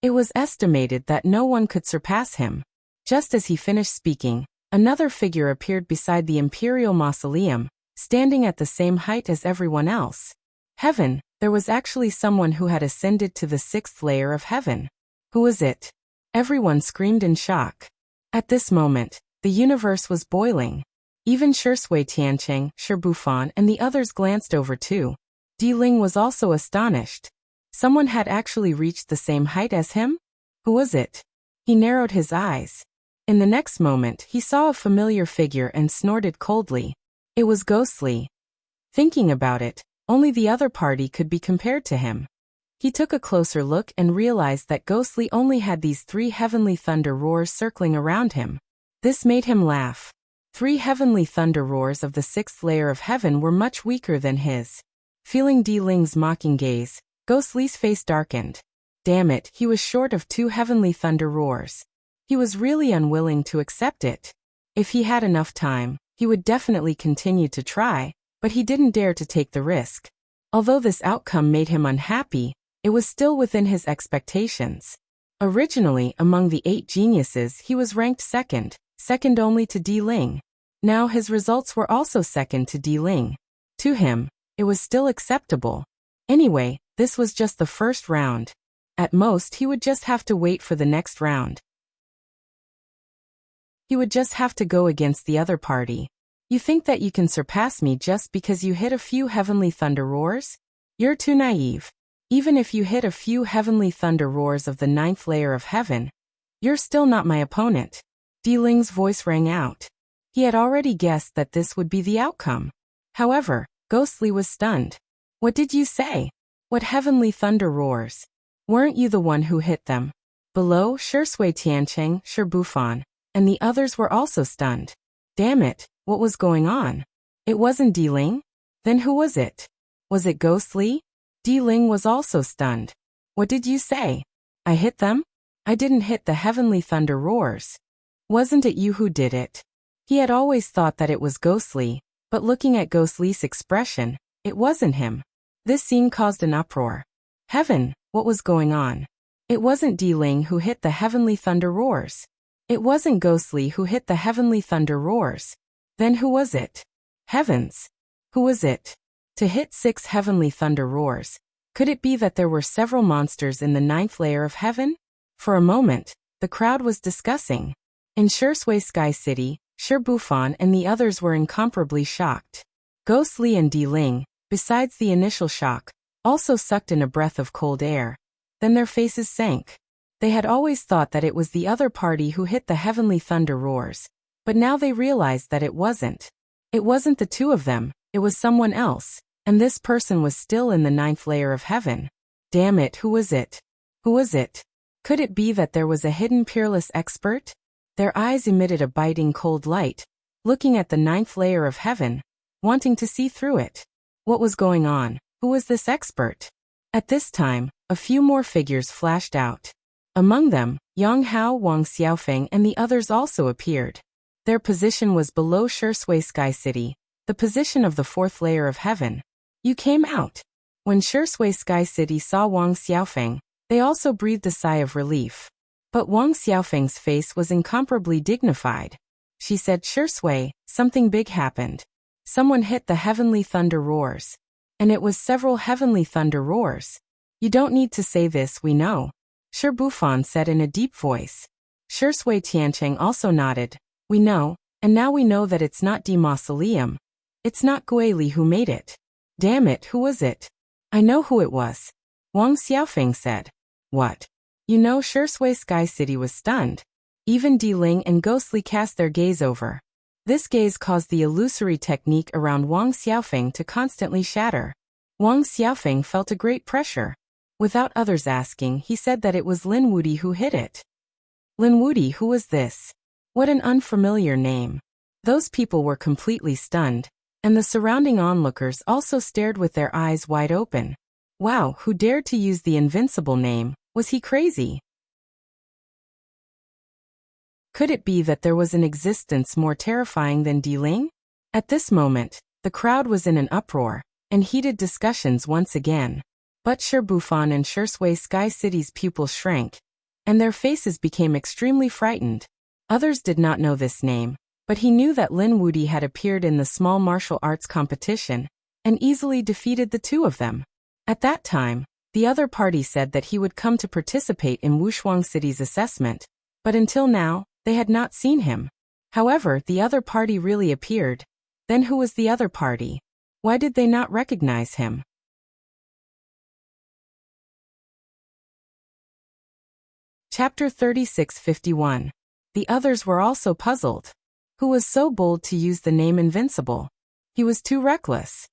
It was estimated that no one could surpass him. Just as he finished speaking, another figure appeared beside the Imperial Mausoleum, standing at the same height as everyone else. Heaven, there was actually someone who had ascended to the 6th layer of heaven. Who was it? Everyone screamed in shock. At this moment, the universe was boiling. Even Shui Tiancheng, Sher Buffon, and the others glanced over too. Di Ling was also astonished. Someone had actually reached the same height as him? Who was it? He narrowed his eyes. In the next moment, he saw a familiar figure and snorted coldly. It was ghostly. Thinking about it, only the other party could be compared to him. He took a closer look and realized that Ghostly only had these 3 heavenly thunder roars circling around him. This made him laugh. 3 heavenly thunder roars of the 6th layer of heaven were much weaker than his. Feeling Di Ling's mocking gaze, Ghostly's face darkened. Damn it, he was short of 2 heavenly thunder roars. He was really unwilling to accept it. If he had enough time, he would definitely continue to try, but he didn't dare to take the risk. Although this outcome made him unhappy, it was still within his expectations. Originally, among the 8 geniuses, he was ranked second only to Di Ling. Now his results were also second to Di Ling. To him, it was still acceptable. Anyway, this was just the first round. At most, he would just have to wait for the next round. He would just have to go against the other party. You think that you can surpass me just because you hit a few heavenly thunder roars? You're too naive. Even if you hit a few heavenly thunder roars of the 9th layer of heaven, You're still not my opponent. Di Ling's voice rang out. He had already guessed that this would be the outcome. However, Ghostly was stunned. What did you say? What heavenly thunder roars? Weren't you the one who hit them? Below, Shui Tiancheng, Bufan, and the others were also stunned. Damn it, what was going on? It wasn't Di Ling? Then who was it? Was it Ghostly? Di Ling was also stunned. What did you say? I hit them? I didn't hit the heavenly thunder roars. Wasn't it you who did it? He had always thought that it was Ghostly, but looking at Ghostly's expression, it wasn't him. This scene caused an uproar. Heaven, what was going on? It wasn't Di Ling who hit the heavenly thunder roars. It wasn't Ghostly who hit the heavenly thunder roars. Then who was it? Heavens! Who was it? To hit 6 heavenly thunder roars. Could it be that there were several monsters in the 9th layer of heaven? For a moment, the crowd was discussing. In Shui Sky City, Bufan and the others were incomparably shocked. Ghostly and Di Ling, besides the initial shock, also sucked in a breath of cold air. Then their faces sank. They had always thought that it was the other party who hit the heavenly thunder roars, but now they realized that it wasn't. It wasn't the two of them, it was someone else, and this person was still in the 9th layer of heaven. Damn it, who was it? Who was it? Could it be that there was a hidden peerless expert? Their eyes emitted a biting cold light, looking at the 9th layer of heaven, wanting to see through it. What was going on? Who was this expert? At this time, a few more figures flashed out. Among them, Yang Hao, Wang Xiaofeng and the others also appeared. Their position was below Shui Sky City, the position of the 4th layer of heaven. You came out. When Shui Sky City saw Wang Xiaofeng, they also breathed a sigh of relief. But Wang Xiaofeng's face was incomparably dignified. She said, Shui, something big happened. Someone hit the heavenly thunder roars. And it was several heavenly thunder roars. You don't need to say this, we know. Bufan said in a deep voice. Shui Tiancheng also nodded. We know, and now we know that it's not the mausoleum. It's not Guili who made it. Damn it, who was it? I know who it was. Wang Xiaofeng said. What? You know, Shui Sky City was stunned. Even Di Ling and Ghostly cast their gaze over. This gaze caused the illusory technique around Wang Xiaofeng to constantly shatter. Wang Xiaofeng felt a great pressure. Without others asking, he said that it was Lin Wudi who hit it. Lin Wudi, who was this? What an unfamiliar name. Those people were completely stunned, and the surrounding onlookers also stared with their eyes wide open. Wow, who dared to use the invincible name? Was he crazy? Could it be that there was an existence more terrifying than Di Ling? At this moment, the crowd was in an uproar, and heated discussions once again. But Bufan and Shui Sky City's pupils shrank, and their faces became extremely frightened. Others did not know this name, but he knew that Lin Wudi had appeared in the small martial arts competition, and easily defeated the two of them. At that time, the other party said that he would come to participate in Wushuang City's assessment, but until now, they had not seen him. However, the other party really appeared. Then who was the other party? Why did they not recognize him? Chapter 36:51. The others were also puzzled. Who was so bold to use the name Invincible? He was too reckless.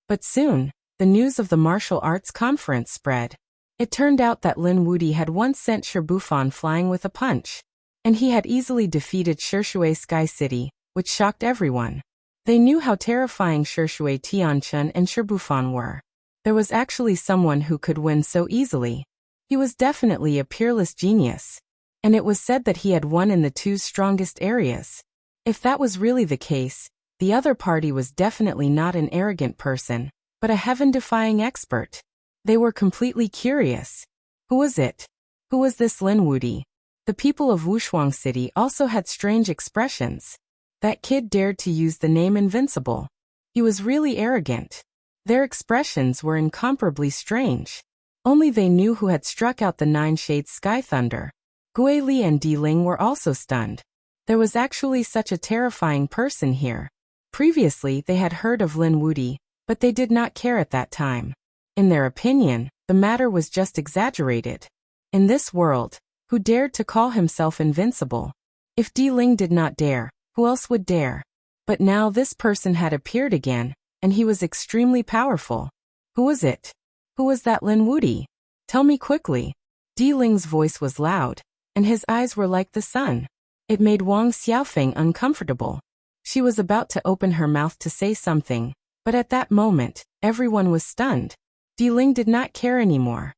But soon, the news of the martial arts conference spread. It turned out that Lin Wudi had once sent Bufan flying with a punch, and he had easily defeated Shui Sky City, which shocked everyone. They knew how terrifying Shui Tiancheng and Bufan were. There was actually someone who could win so easily. He was definitely a peerless genius, and it was said that he had won in the two strongest areas. If that was really the case, the other party was definitely not an arrogant person, but a heaven-defying expert. They were completely curious. Who was it? Who was this Lin Wudi? The people of Wushuang City also had strange expressions. That kid dared to use the name Invincible. He was really arrogant. Their expressions were incomparably strange. Only they knew who had struck out the 9 shades sky thunder. Guili and Di Ling were also stunned. There was actually such a terrifying person here. Previously they had heard of Lin Wudi, but they did not care at that time. In their opinion, the matter was just exaggerated. In this world, who dared to call himself invincible. If Di Ling did not dare, who else would dare? But now this person had appeared again, and he was extremely powerful. Who was it? Who was that Lin Wuti? Tell me quickly. Di Ling's voice was loud, and his eyes were like the sun. It made Wang Xiaofeng uncomfortable. She was about to open her mouth to say something, but at that moment, everyone was stunned. Di Ling did not care anymore.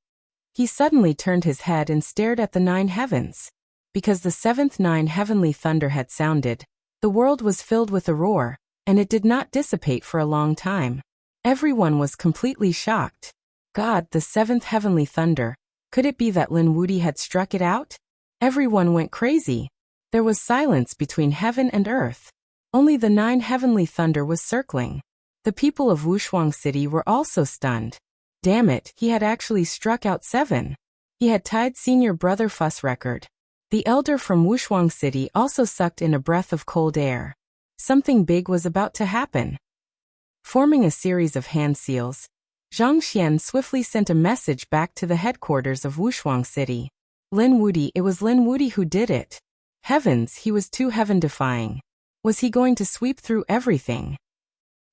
He suddenly turned his head and stared at the 9 heavens. Because the 7th 9 heavenly thunder had sounded, the world was filled with a roar, and it did not dissipate for a long time. Everyone was completely shocked. God, the 7th heavenly thunder. Could it be that Lin Wuti had struck it out? Everyone went crazy. There was silence between heaven and earth. Only the 9 heavenly thunder was circling. The people of Wuxia City were also stunned. Damn it, he had actually struck out 7. He had tied senior brother Fuss record. The elder from Wuxia City also sucked in a breath of cold air. Something big was about to happen. Forming a series of hand seals, Zhang Xian swiftly sent a message back to the headquarters of Wuxia City. Lin Wuti, it was Lin Wuti who did it. Heavens, he was too heaven-defying. Was he going to sweep through everything?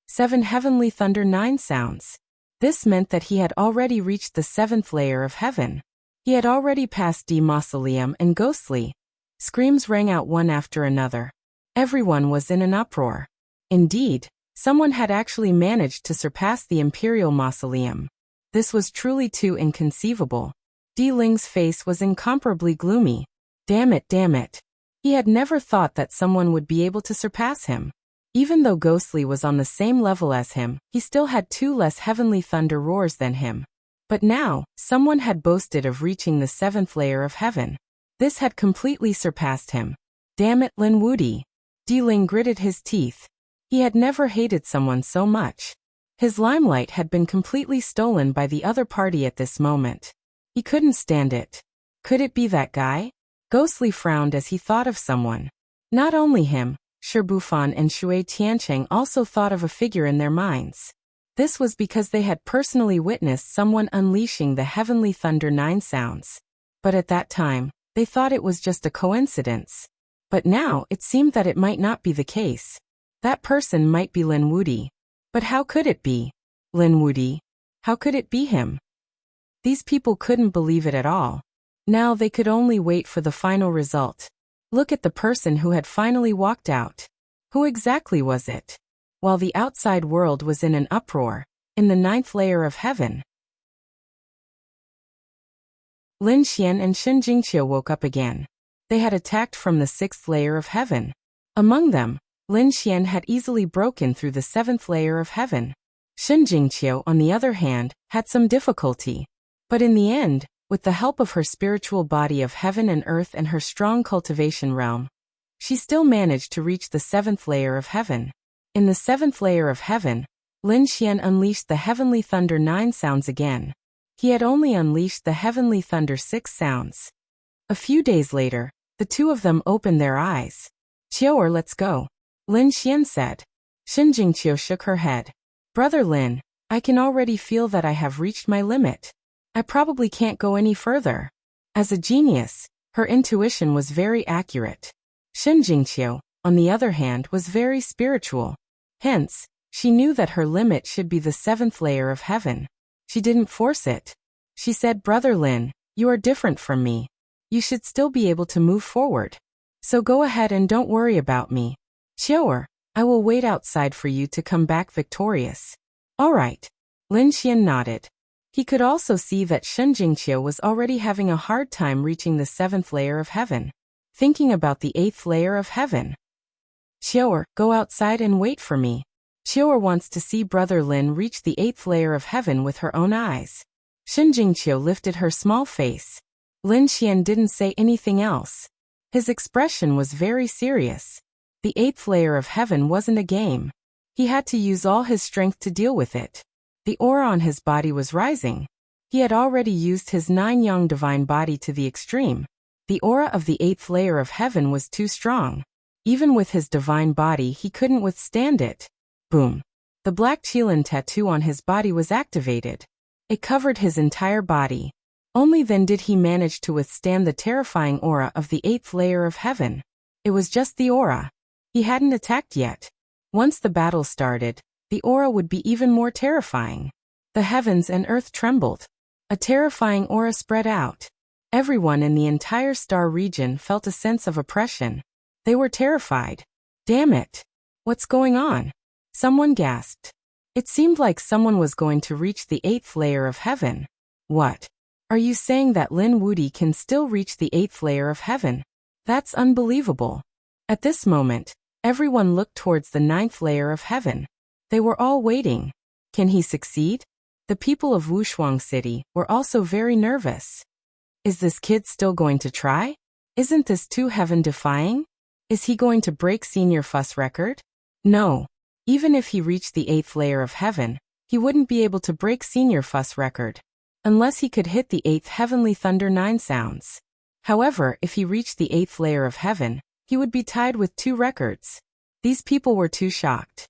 7 heavenly thunder 9 sounds. This meant that he had already reached the 7th layer of heaven. He had already passed D Mausoleum and Ghostly. Screams rang out one after another. Everyone was in an uproar. Indeed, someone had actually managed to surpass the Imperial Mausoleum. This was truly too inconceivable. Di Ling's face was incomparably gloomy. Damn it, damn it. He had never thought that someone would be able to surpass him. Even though Ghostly was on the same level as him, he still had 2 less heavenly thunder roars than him. But now, someone had boasted of reaching the 7th layer of heaven. This had completely surpassed him. Damn it, Lin Wuti. Di Ling gritted his teeth. He had never hated someone so much. His limelight had been completely stolen by the other party at this moment. He couldn't stand it. Could it be that guy? Ghostly frowned as he thought of someone. Not only him, Shi Bufan and Shui Tiancheng also thought of a figure in their minds. This was because they had personally witnessed someone unleashing the heavenly thunder 9 sounds. But at that time, they thought it was just a coincidence. But now it seemed that it might not be the case. That person might be Lin Wuti. But how could it be? Lin Wuti? How could it be him? These people couldn't believe it at all. Now they could only wait for the final result. Look at the person who had finally walked out. Who exactly was it? While the outside world was in an uproar, in the 9th layer of heaven, Lin Xian and Shen Jingqiu woke up again. They had attacked from the 6th layer of heaven. Among them, Lin Xian had easily broken through the 7th layer of heaven. Shen Jingqiu, on the other hand, had some difficulty. But in the end, with the help of her spiritual body of heaven and earth and her strong cultivation realm, she still managed to reach the 7th layer of heaven. In the 7th layer of heaven, Lin Xian unleashed the heavenly thunder 9 sounds again. He had only unleashed the heavenly thunder 6 sounds. A few days later, the two of them opened their eyes. Qiu'er, let's go, Lin Xian said. Shen Jingqiu shook her head. Brother Lin, I can already feel that I have reached my limit. I probably can't go any further. As a genius, her intuition was very accurate. Shen Jingqiu, on the other hand, was very spiritual. Hence, she knew that her limit should be the 7th layer of heaven. She didn't force it. She said, Brother Lin, you are different from me. You should still be able to move forward. So go ahead and don't worry about me. Qiu'er, I will wait outside for you to come back victorious. All right. Lin Xian nodded. He could also see that Shen Jingqiu was already having a hard time reaching the 7th layer of heaven. Thinking about the 8th layer of heaven. Qiu'er, go outside and wait for me. Qiu'er wants to see Brother Lin reach the 8th layer of heaven with her own eyes. Shen Jingqiu lifted her small face. Lin Xian didn't say anything else. His expression was very serious. The 8th layer of heaven wasn't a game. He had to use all his strength to deal with it. The aura on his body was rising. He had already used his 9 yang divine body to the extreme. The aura of the 8th layer of heaven was too strong. Even with his divine body, he couldn't withstand it. Boom. The black Qilin tattoo on his body was activated. It covered his entire body. Only then did he manage to withstand the terrifying aura of the 8th layer of heaven. It was just the aura. He hadn't attacked yet. Once the battle started, the aura would be even more terrifying. The heavens and earth trembled. A terrifying aura spread out. Everyone in the entire star region felt a sense of oppression. They were terrified. Damn it! What's going on? Someone gasped. It seemed like someone was going to reach the 8th layer of heaven. What? Are you saying that Lin Wudi can still reach the 8th layer of heaven? That's unbelievable. At this moment, everyone looked towards the 9th layer of heaven. They were all waiting. Can he succeed? The people of Wuxia City were also very nervous. Is this kid still going to try? Isn't this too heaven-defying? Is he going to break Senior Fuss record? No. Even if he reached the 8th layer of heaven, he wouldn't be able to break Senior Fuss record. Unless he could hit the 8th Heavenly Thunder 9 sounds. However, if he reached the 8th layer of heaven, he would be tied with 2 records. These people were too shocked.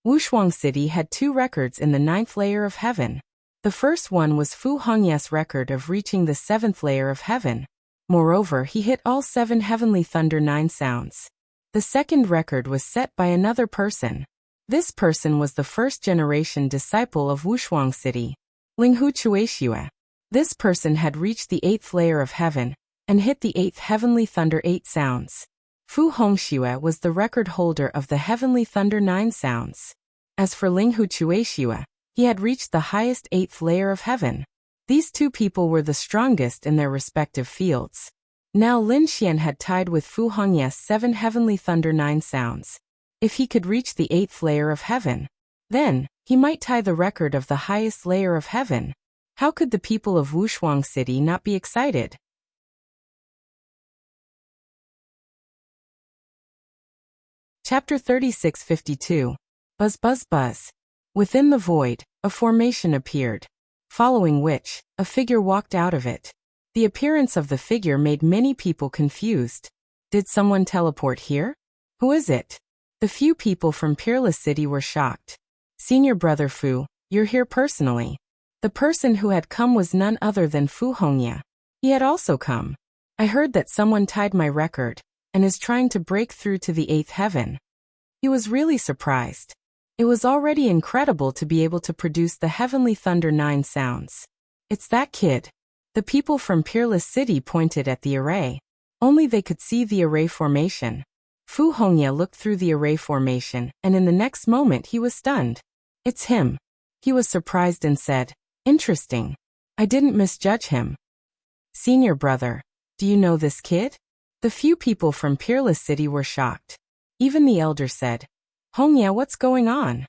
Wuxia City had 2 records in the 9th layer of heaven. The first one was Fu Hongya's record of reaching the 7th layer of heaven. Moreover, he hit all 7 Heavenly Thunder 9 sounds. The second record was set by another person. This person was the first-generation disciple of Wuxia City, Linghu Chuexue. This person had reached the 8th layer of heaven and hit the 8th Heavenly Thunder 8 sounds. Fu Hongxue was the record holder of the Heavenly Thunder 9 sounds. As for Linghu Chuexue, he had reached the highest 8th layer of heaven. These 2 people were the strongest in their respective fields. Now Lin Xian had tied with Fu Hongya's 7 Heavenly Thunder 9 sounds. If he could reach the 8th layer of heaven, then he might tie the record of the highest layer of heaven. How could the people of Wuxia City not be excited? Chapter 3652. Buzz buzz buzz. Within the void, a formation appeared, following which, a figure walked out of it. The appearance of the figure made many people confused. Did someone teleport here? Who is it? The few people from Peerless City were shocked. Senior brother Fu, you're here personally. The person who had come was none other than Fu Hongya. He had also come. I heard that someone tied my record and is trying to break through to the 8th heaven. He was really surprised. It was already incredible to be able to produce the Heavenly Thunder 9 sounds. It's that kid. The people from Peerless City pointed at the array. Only they could see the array formation. Fu Hongya looked through the array formation, and in the next moment he was stunned. It's him. He was surprised and said, interesting. I didn't misjudge him. Senior brother, do you know this kid? The few people from Peerless City were shocked. Even the elder said, Hongya, what's going on?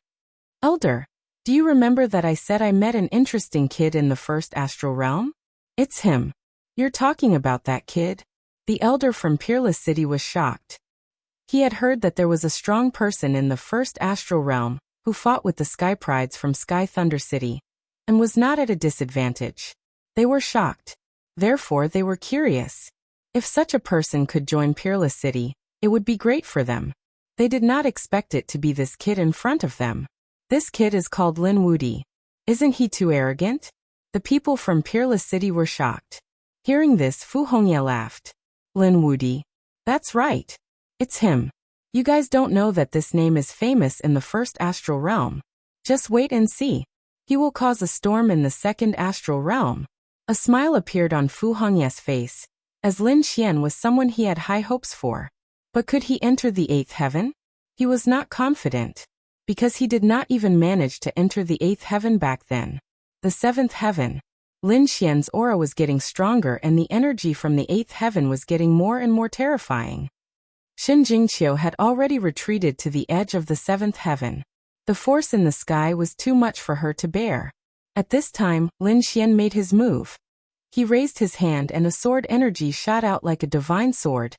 Elder, do you remember that I said I met an interesting kid in the first astral realm? It's him. You're talking about that kid? The elder from Peerless City was shocked. He had heard that there was a strong person in the first astral realm who fought with the Sky Prides from Sky Thunder City and was not at a disadvantage. They were shocked. Therefore, they were curious. If such a person could join Peerless City, it would be great for them. They did not expect it to be this kid in front of them. This kid is called Lin Wudi. Isn't he too arrogant? The people from Peerless City were shocked. Hearing this, Fu Hongya laughed. Lin Wudi. That's right. It's him. You guys don't know that this name is famous in the first astral realm. Just wait and see. He will cause a storm in the second astral realm. A smile appeared on Fu Hongya's face, as Lin Xian was someone he had high hopes for. But could he enter the 8th heaven? He was not confident, because he did not even manage to enter the 8th heaven back then. The 7th heaven. Lin Xian's aura was getting stronger and the energy from the 8th heaven was getting more and more terrifying. Xin Jingqiu had already retreated to the edge of the 7th heaven. The force in the sky was too much for her to bear. At this time, Lin Xian made his move. He raised his hand and a sword energy shot out like a divine sword,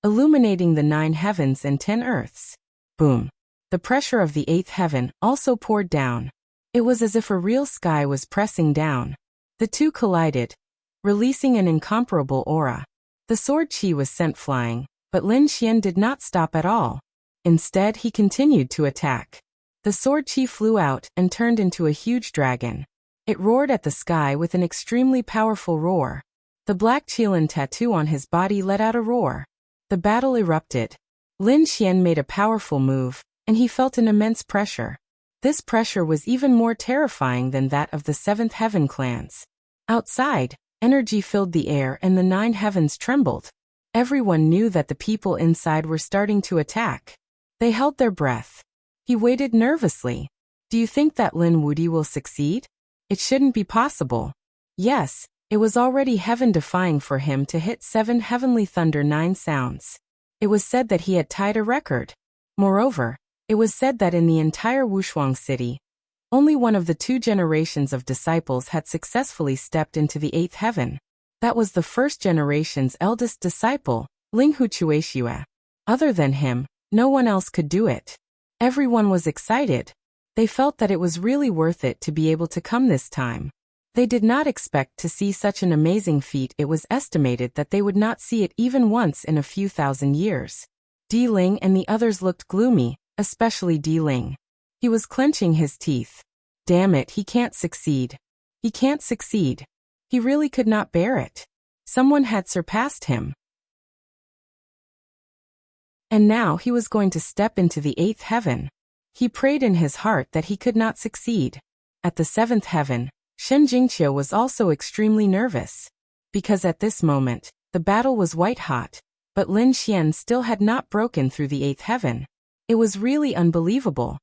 illuminating the 9 heavens and 10 earths. Boom. The pressure of the 8th heaven also poured down. It was as if a real sky was pressing down. The two collided, releasing an incomparable aura. The sword chi was sent flying, but Lin Xian did not stop at all. Instead, he continued to attack. The sword chi flew out and turned into a huge dragon. It roared at the sky with an extremely powerful roar. The black Qilin tattoo on his body let out a roar. The battle erupted. Lin Xian made a powerful move, and he felt an immense pressure. This pressure was even more terrifying than that of the seventh heaven clans. Outside, energy filled the air and the 9 heavens trembled. Everyone knew that the people inside were starting to attack. They held their breath. He waited nervously. Do you think that Lin Wudi will succeed? It shouldn't be possible. Yes, it was already heaven-defying for him to hit 7 heavenly thunder 9 sounds. It was said that he had tied a record. Moreover, it was said that in the entire Wushuang city, only one of the 2 generations of disciples had successfully stepped into the 8th heaven. That was the first generation's eldest disciple, Linghu Chuexue. Other than him, no one else could do it. Everyone was excited. They felt that it was really worth it to be able to come this time. They did not expect to see such an amazing feat. It was estimated that they would not see it even once in a few thousand years. Di Ling and the others looked gloomy, especially Di Ling. He was clenching his teeth. Damn it, he can't succeed. He can't succeed. He really could not bear it. Someone had surpassed him. And now he was going to step into the 8th heaven. He prayed in his heart that he could not succeed. At the 7th heaven, Shen Jingqiu was also extremely nervous. Because at this moment, the battle was white-hot, but Lin Xian still had not broken through the 8th heaven. It was really unbelievable.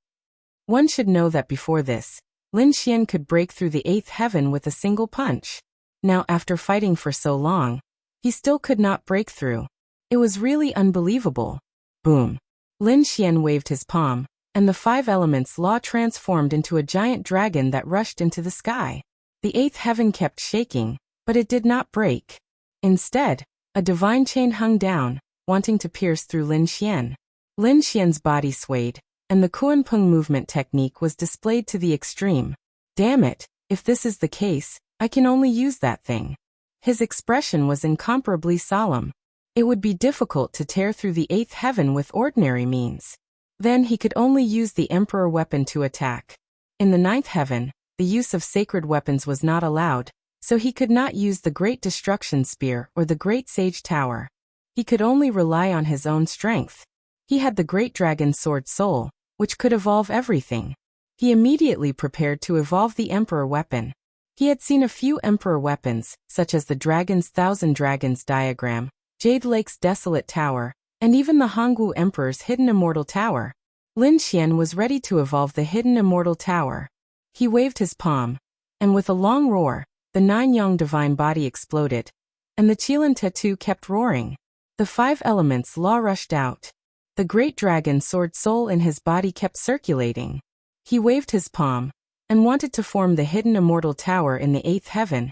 One should know that before this, Lin Xian could break through the 8th heaven with a single punch. Now after fighting for so long, he still could not break through. It was really unbelievable. Boom. Lin Xian waved his palm, and the 5 elements law transformed into a giant dragon that rushed into the sky. The 8th heaven kept shaking, but it did not break. Instead, a divine chain hung down, wanting to pierce through Lin Xian. Lin Xian's body swayed, and the Kuanpeng movement technique was displayed to the extreme. Damn it, if this is the case, I can only use that thing. His expression was incomparably solemn. It would be difficult to tear through the 8th heaven with ordinary means. Then he could only use the emperor weapon to attack. In the 9th heaven, the use of sacred weapons was not allowed, so he could not use the Great Destruction Spear or the Great Sage Tower. He could only rely on his own strength. He had the Great Dragon Sword Soul, which could evolve everything. He immediately prepared to evolve the emperor weapon. He had seen a few emperor weapons, such as the Dragon's Thousand Dragons diagram, Jade Lake's Desolate Tower, and even the Hongwu Emperor's Hidden Immortal Tower. Lin Xian was ready to evolve the Hidden Immortal Tower. He waved his palm, and with a long roar, the 9 Yang divine body exploded, and the Qilin tattoo kept roaring. The 5 elements law rushed out. The great dragon sword soul in his body kept circulating. He waved his palm, and wanted to form the Hidden Immortal Tower in the 8th heaven,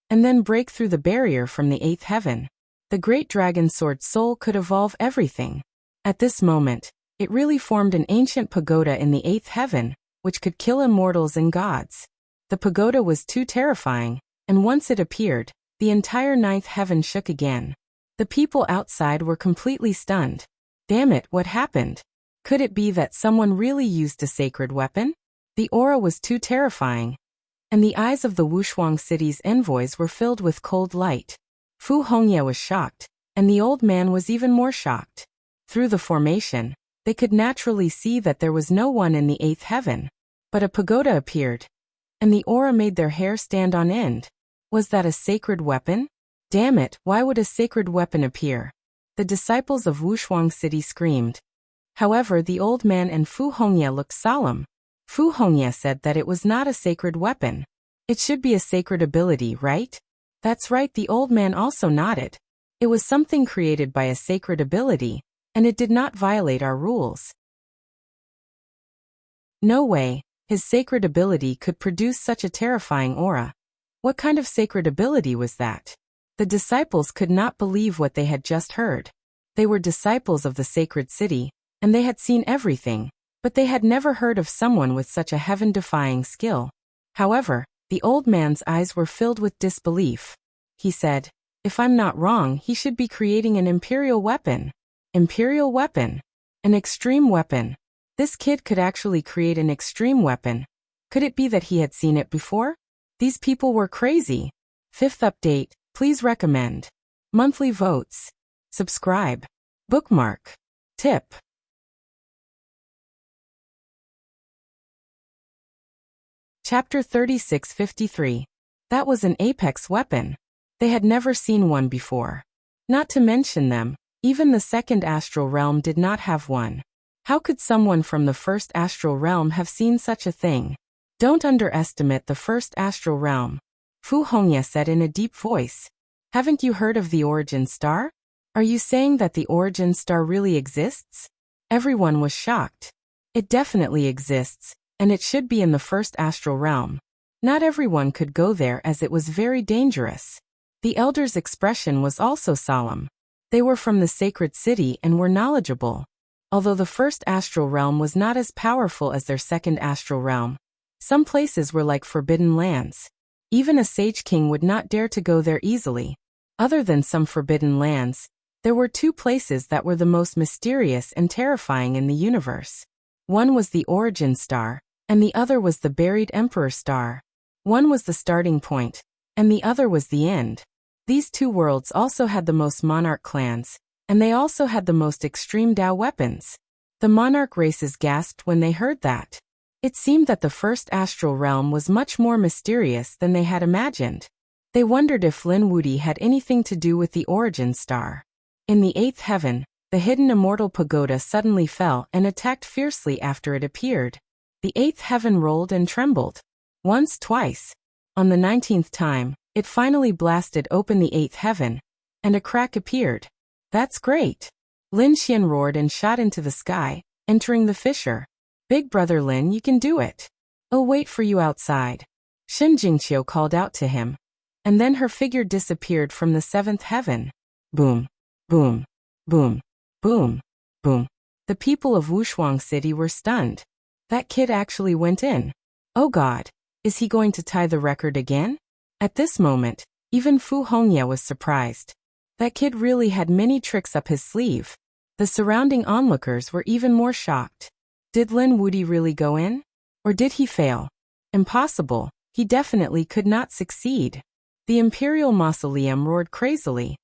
and then break through the barrier from the 8th heaven. The great dragon sword soul could evolve everything. At this moment, it really formed an ancient pagoda in the 8th heaven, which could kill immortals and gods. The pagoda was too terrifying, and once it appeared, the entire 9th heaven shook again. The people outside were completely stunned. Damn it, what happened? Could it be that someone really used a sacred weapon? The aura was too terrifying, and the eyes of the Wushuang city's envoys were filled with cold light. Fu Hongye was shocked, and the old man was even more shocked. Through the formation, they could naturally see that there was no one in the 8th heaven. But a pagoda appeared, and the aura made their hair stand on end. Was that a sacred weapon? Damn it, why would a sacred weapon appear? The disciples of Wushuang City screamed. However, the old man and Fu Hongye looked solemn. Fu Hongye said that it was not a sacred weapon. It should be a sacred ability, right? That's right, the old man also nodded. It was something created by a sacred ability, and it did not violate our rules. No way, his sacred ability could produce such a terrifying aura. What kind of sacred ability was that? The disciples could not believe what they had just heard. They were disciples of the sacred city, and they had seen everything, but they had never heard of someone with such a heaven-defying skill. However, the old man's eyes were filled with disbelief. He said, if I'm not wrong, he should be creating an imperial weapon. Imperial weapon? An extreme weapon? This kid could actually create an extreme weapon. Could it be that he had seen it before? These people were crazy. 5th update, please recommend. Monthly votes. Subscribe. Bookmark. Tip. Chapter 3653. That was an apex weapon. They had never seen one before. Not to mention them, even the second astral realm did not have one. How could someone from the first astral realm have seen such a thing? Don't underestimate the first astral realm. Fu Hongye said in a deep voice. Haven't you heard of the origin star? Are you saying that the origin star really exists? Everyone was shocked. It definitely exists, and it should be in the first astral realm. Not everyone could go there as it was very dangerous. The elders' expression was also solemn. They were from the sacred city and were knowledgeable. Although the first astral realm was not as powerful as their second astral realm, some places were like forbidden lands. Even a sage king would not dare to go there easily. Other than some forbidden lands, there were two places that were the most mysterious and terrifying in the universe. One was the origin star, and the other was the buried emperor star. One was the starting point, and the other was the end. These two worlds also had the most monarch clans, and they also had the most extreme Dao weapons. The monarch races gasped when they heard that. It seemed that the first astral realm was much more mysterious than they had imagined. They wondered if Lin Wudi had anything to do with the origin star. In the 8th heaven, the hidden immortal pagoda suddenly fell and attacked fiercely after it appeared. The 8th heaven rolled and trembled. Once, twice. On the 19th time, it finally blasted open the 8th heaven, and a crack appeared. That's great. Lin Xian roared and shot into the sky, entering the fissure. Big brother Lin, you can do it. I'll wait for you outside. Shen Jingqiu called out to him. And then her figure disappeared from the 7th heaven. Boom. Boom. Boom. Boom. Boom. The people of Wuxia City were stunned. That kid actually went in. Oh God, is he going to tie the record again? At this moment, even Fu Hongye was surprised. That kid really had many tricks up his sleeve. The surrounding onlookers were even more shocked. Did Lin Wudi really go in? Or did he fail? Impossible, he definitely could not succeed. The Imperial Mausoleum roared crazily.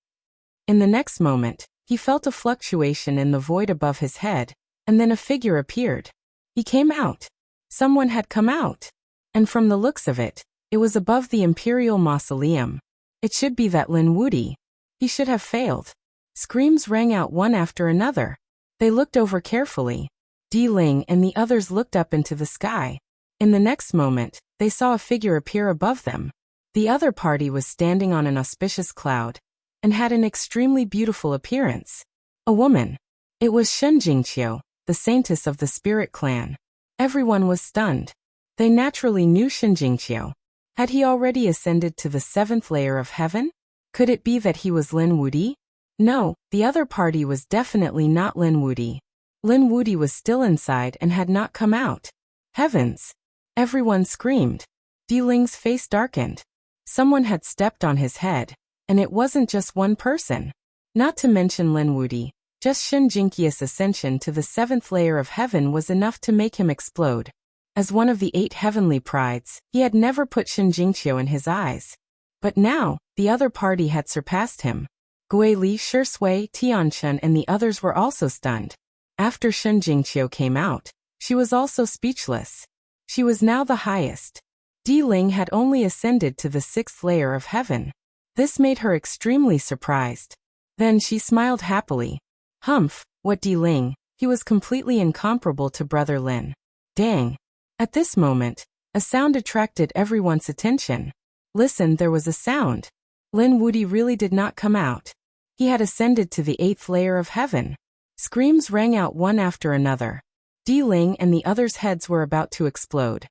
In the next moment, he felt a fluctuation in the void above his head, and then a figure appeared. He came out. Someone had come out. And from the looks of it, it was above the Imperial Mausoleum. It should be that Lin Wudi. He should have failed. Screams rang out one after another. They looked over carefully. Di Ling and the others looked up into the sky. In the next moment, they saw a figure appear above them. The other party was standing on an auspicious cloud, and had an extremely beautiful appearance. A woman. It was Shen Jingqiu, the saintess of the spirit clan. Everyone was stunned. They naturally knew Shen Jingqiu. Had he already ascended to the 7th layer of heaven? Could it be that he was Lin Wudi? No, the other party was definitely not Lin Wudi. Lin Wudi was still inside and had not come out. Heavens! Everyone screamed. Di Ling's face darkened. Someone had stepped on his head, and it wasn't just one person. Not to mention Lin Wudi, just Shen Jingqiu's ascension to the 7th layer of heaven was enough to make him explode. As one of the 8 heavenly prides, he had never put Shen Jingqiu in his eyes. But now, the other party had surpassed him. Gui Li, Shi Sui, Tianchen and the others were also stunned. After Shen Jingqiu came out, she was also speechless. She was now the highest. Di Ling had only ascended to the 6th layer of heaven. This made her extremely surprised. Then she smiled happily. Humph, what Di Ling, he was completely incomparable to brother Lin. Dang. At this moment, a sound attracted everyone's attention. Listen, there was a sound. Lin Wudi really did not come out. He had ascended to the 8th layer of heaven. Screams rang out one after another. Di Ling and the others' heads were about to explode.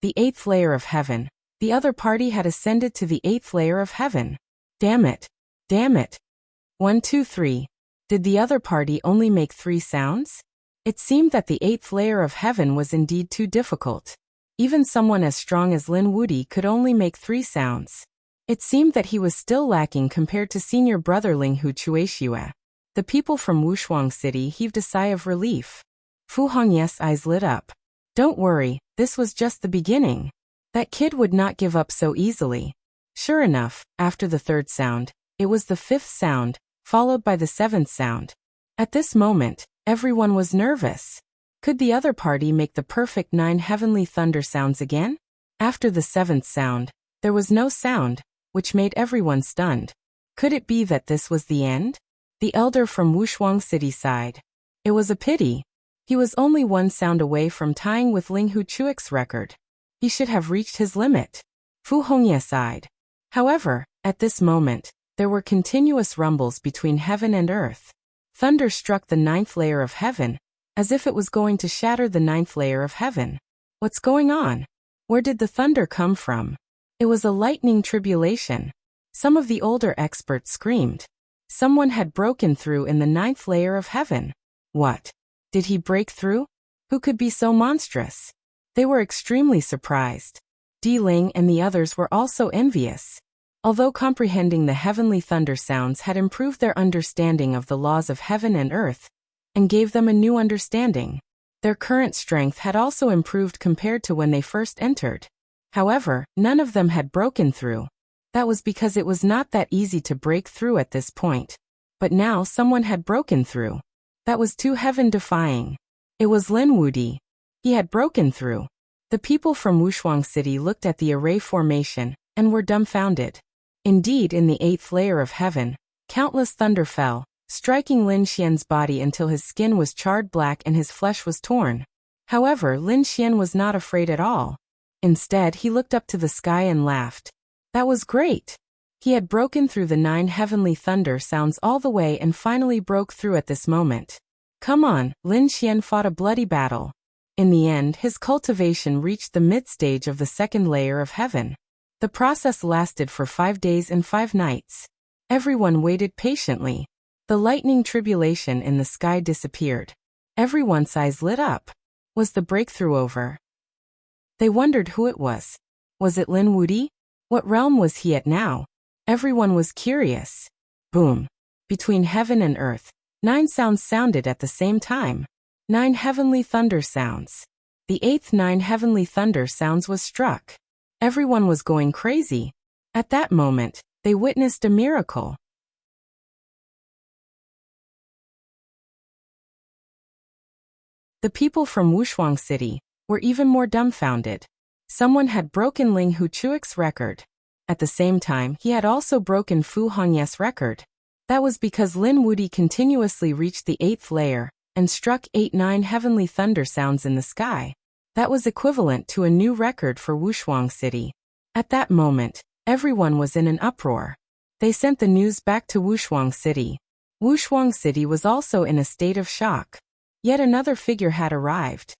The 8th layer of heaven. The other party had ascended to the 8th layer of heaven. Damn it. Damn it. 1, 2, 3. Did the other party only make 3 sounds? It seemed that the 8th layer of heaven was indeed too difficult. Even someone as strong as Lin Wudi could only make 3 sounds. It seemed that he was still lacking compared to senior brother Ling Hu Chuexue. The people from Wuxia City heaved a sigh of relief. Fu Hongye's eyes lit up. Don't worry, this was just the beginning. That kid would not give up so easily. Sure enough, after the third sound, it was the fifth sound, followed by the seventh sound. At this moment, everyone was nervous. Could the other party make the perfect 9 heavenly thunder sounds again? After the seventh sound, there was no sound, which made everyone stunned. Could it be that this was the end? The elder from Wuxia City sighed. It was a pity. He was only 1 sound away from tying with Ling Huchui's record. He should have reached his limit. Fu Hongye sighed. However, at this moment, there were continuous rumbles between heaven and earth. Thunder struck the 9th layer of heaven, as if it was going to shatter the 9th layer of heaven. What's going on? Where did the thunder come from? It was a lightning tribulation. Some of the older experts screamed. Someone had broken through in the 9th layer of heaven. What? Did he break through? Who could be so monstrous? They were extremely surprised. Di Ling and the others were also envious. Although comprehending the heavenly thunder sounds had improved their understanding of the laws of heaven and earth, and gave them a new understanding, their current strength had also improved compared to when they first entered. However, none of them had broken through. That was because it was not that easy to break through at this point. But now someone had broken through. That was too heaven-defying. It was Lin Wudi. He had broken through. The people from Wuxia City looked at the array formation and were dumbfounded. Indeed, in the 8th layer of heaven, countless thunder fell, striking Lin Xian's body until his skin was charred black and his flesh was torn. However, Lin Xian was not afraid at all. Instead, he looked up to the sky and laughed. That was great. He had broken through the 9 heavenly thunder sounds all the way and finally broke through at this moment. Come on, Lin Xian fought a bloody battle. In the end, his cultivation reached the mid-stage of the 2nd layer of heaven. The process lasted for 5 days and 5 nights. Everyone waited patiently. The lightning tribulation in the sky disappeared. Everyone's eyes lit up. Was the breakthrough over? They wondered who it was. Was it Lin Wudi? What realm was he at now? Everyone was curious. Boom. Between heaven and earth, 9 sounds sounded at the same time. 9 heavenly thunder sounds. The 8th 9 heavenly thunder sounds was struck. Everyone was going crazy. At that moment, they witnessed a miracle. The people from Wuxia City were even more dumbfounded. Someone had broken Ling Huchui's record. At the same time, he had also broken Fu Hongye's record. That was because Lin Wudi continuously reached the 8th layer and struck 8-9 heavenly thunder sounds in the sky. That was equivalent to a new record for Wuxia City. At that moment, everyone was in an uproar. They sent the news back to Wuxia City. Wuxia City was also in a state of shock. Yet another figure had arrived.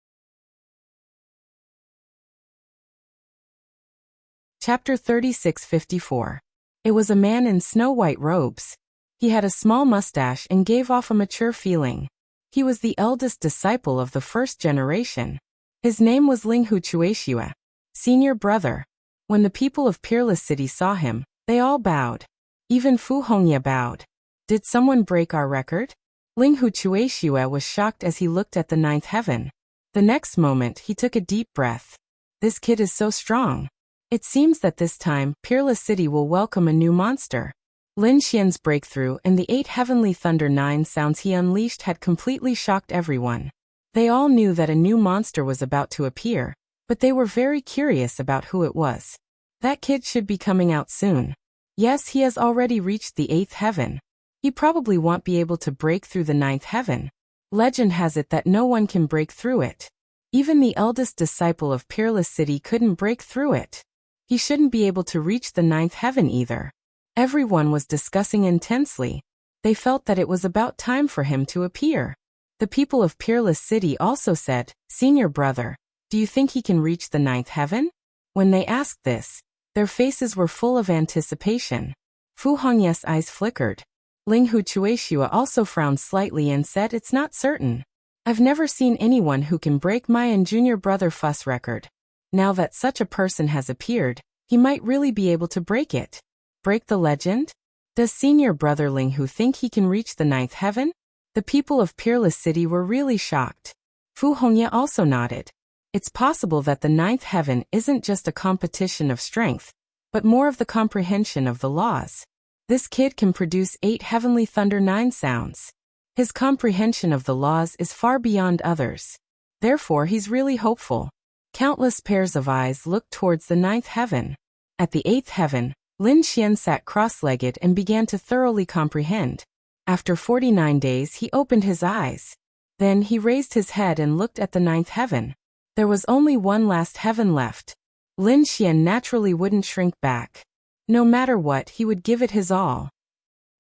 Chapter 3654. It was a man in snow-white robes. He had a small mustache and gave off a mature feeling. He was the eldest disciple of the first generation. His name was Ling Huchuishua, senior brother. When the people of Peerless City saw him, they all bowed. Even Fu Hongye bowed. Did someone break our record? Ling Huchuishua was shocked as he looked at the 9th heaven. The next moment, he took a deep breath. This kid is so strong. It seems that this time, Peerless City will welcome a new monster. Lin Xian's breakthrough and the 8 heavenly thunder 9 sounds he unleashed had completely shocked everyone. They all knew that a new monster was about to appear, but they were very curious about who it was. That kid should be coming out soon. Yes, he has already reached the 8th heaven. He probably won't be able to break through the 9th heaven. Legend has it that no one can break through it. Even the eldest disciple of Peerless City couldn't break through it. He shouldn't be able to reach the 9th heaven either. Everyone was discussing intensely. They felt that it was about time for him to appear. The people of Peerless City also said, "Senior brother, do you think he can reach the 9th heaven?" When they asked this, their faces were full of anticipation. Fu Hongye's eyes flickered. Ling Huchuishua also frowned slightly and said, "It's not certain. I've never seen anyone who can break my and junior brother Fuss record. Now that such a person has appeared, he might really be able to break it." Break the legend? Does senior brother Ling Hu think he can reach the 9th heaven? The people of Peerless City were really shocked. Fu Hongye also nodded. It's possible that the ninth heaven isn't just a competition of strength, but more of the comprehension of the laws. This kid can produce 8 heavenly thunder 9 sounds. His comprehension of the laws is far beyond others. Therefore he's really hopeful. Countless pairs of eyes looked towards the ninth heaven. At the 8th heaven, Lin Xian sat cross-legged and began to thoroughly comprehend. After 49 days he opened his eyes. Then he raised his head and looked at the ninth heaven. There was only one last heaven left. Lin Xian naturally wouldn't shrink back. No matter what, he would give it his all.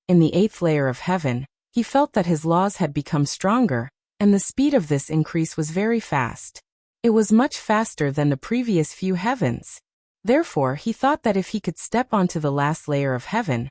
In the 8th layer of heaven, he felt that his laws had become stronger, and the speed of this increase was very fast. It was much faster than the previous few heavens. Therefore, he thought that if he could step onto the last layer of heaven,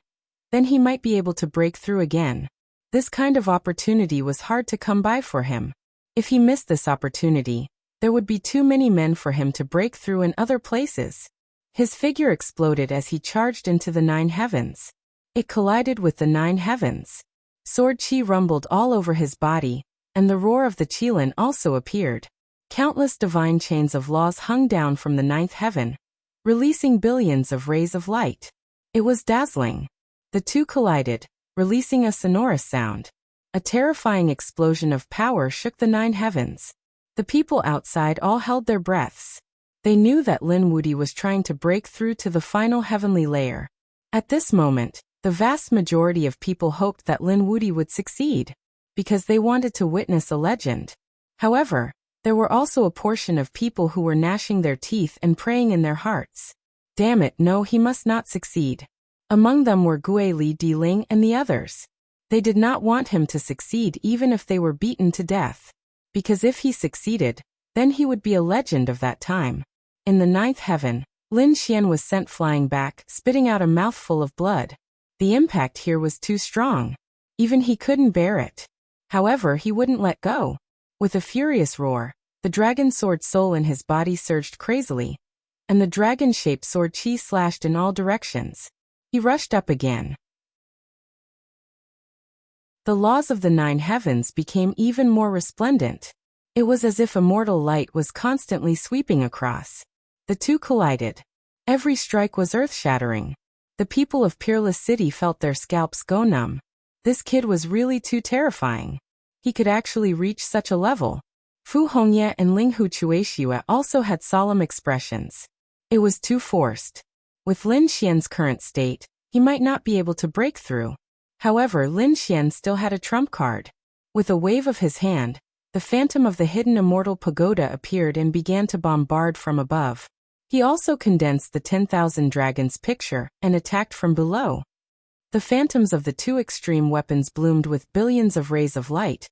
then he might be able to break through again. This kind of opportunity was hard to come by for him. If he missed this opportunity, there would be too many men for him to break through in other places. His figure exploded as he charged into the 9 heavens. It collided with the 9 heavens. Sword chi rumbled all over his body, and the roar of the Qilin also appeared. Countless divine chains of laws hung down from the 9th heaven, releasing billions of rays of light. It was dazzling. The two collided, releasing a sonorous sound. A terrifying explosion of power shook the 9 heavens. The people outside all held their breaths. They knew that Lin Wudi was trying to break through to the final heavenly layer. At this moment, the vast majority of people hoped that Lin Wudi would succeed, because they wanted to witness a legend. However, there were also a portion of people who were gnashing their teeth and praying in their hearts. Damn it, no, he must not succeed. Among them were Gue Li Diling and the others. They did not want him to succeed even if they were beaten to death. Because if he succeeded, then he would be a legend of that time. In the 9th heaven, Lin Xian was sent flying back, spitting out a mouthful of blood. The impact here was too strong. Even he couldn't bear it. However, he wouldn't let go. With a furious roar, the dragon sword soul in his body surged crazily, and the dragon-shaped sword chi slashed in all directions. He rushed up again. The laws of the 9 heavens became even more resplendent. It was as if immortal light was constantly sweeping across. The two collided. Every strike was earth-shattering. The people of Peerless City felt their scalps go numb. This kid was really too terrifying. He could actually reach such a level. Fu Hongye and Ling Hu Chuexiue also had solemn expressions. It was too forced. With Lin Xian's current state, he might not be able to break through. However, Lin Xian still had a trump card. With a wave of his hand, the phantom of the hidden immortal pagoda appeared and began to bombard from above. He also condensed the 10,000 dragons picture and attacked from below. The phantoms of the two extreme weapons bloomed with billions of rays of light,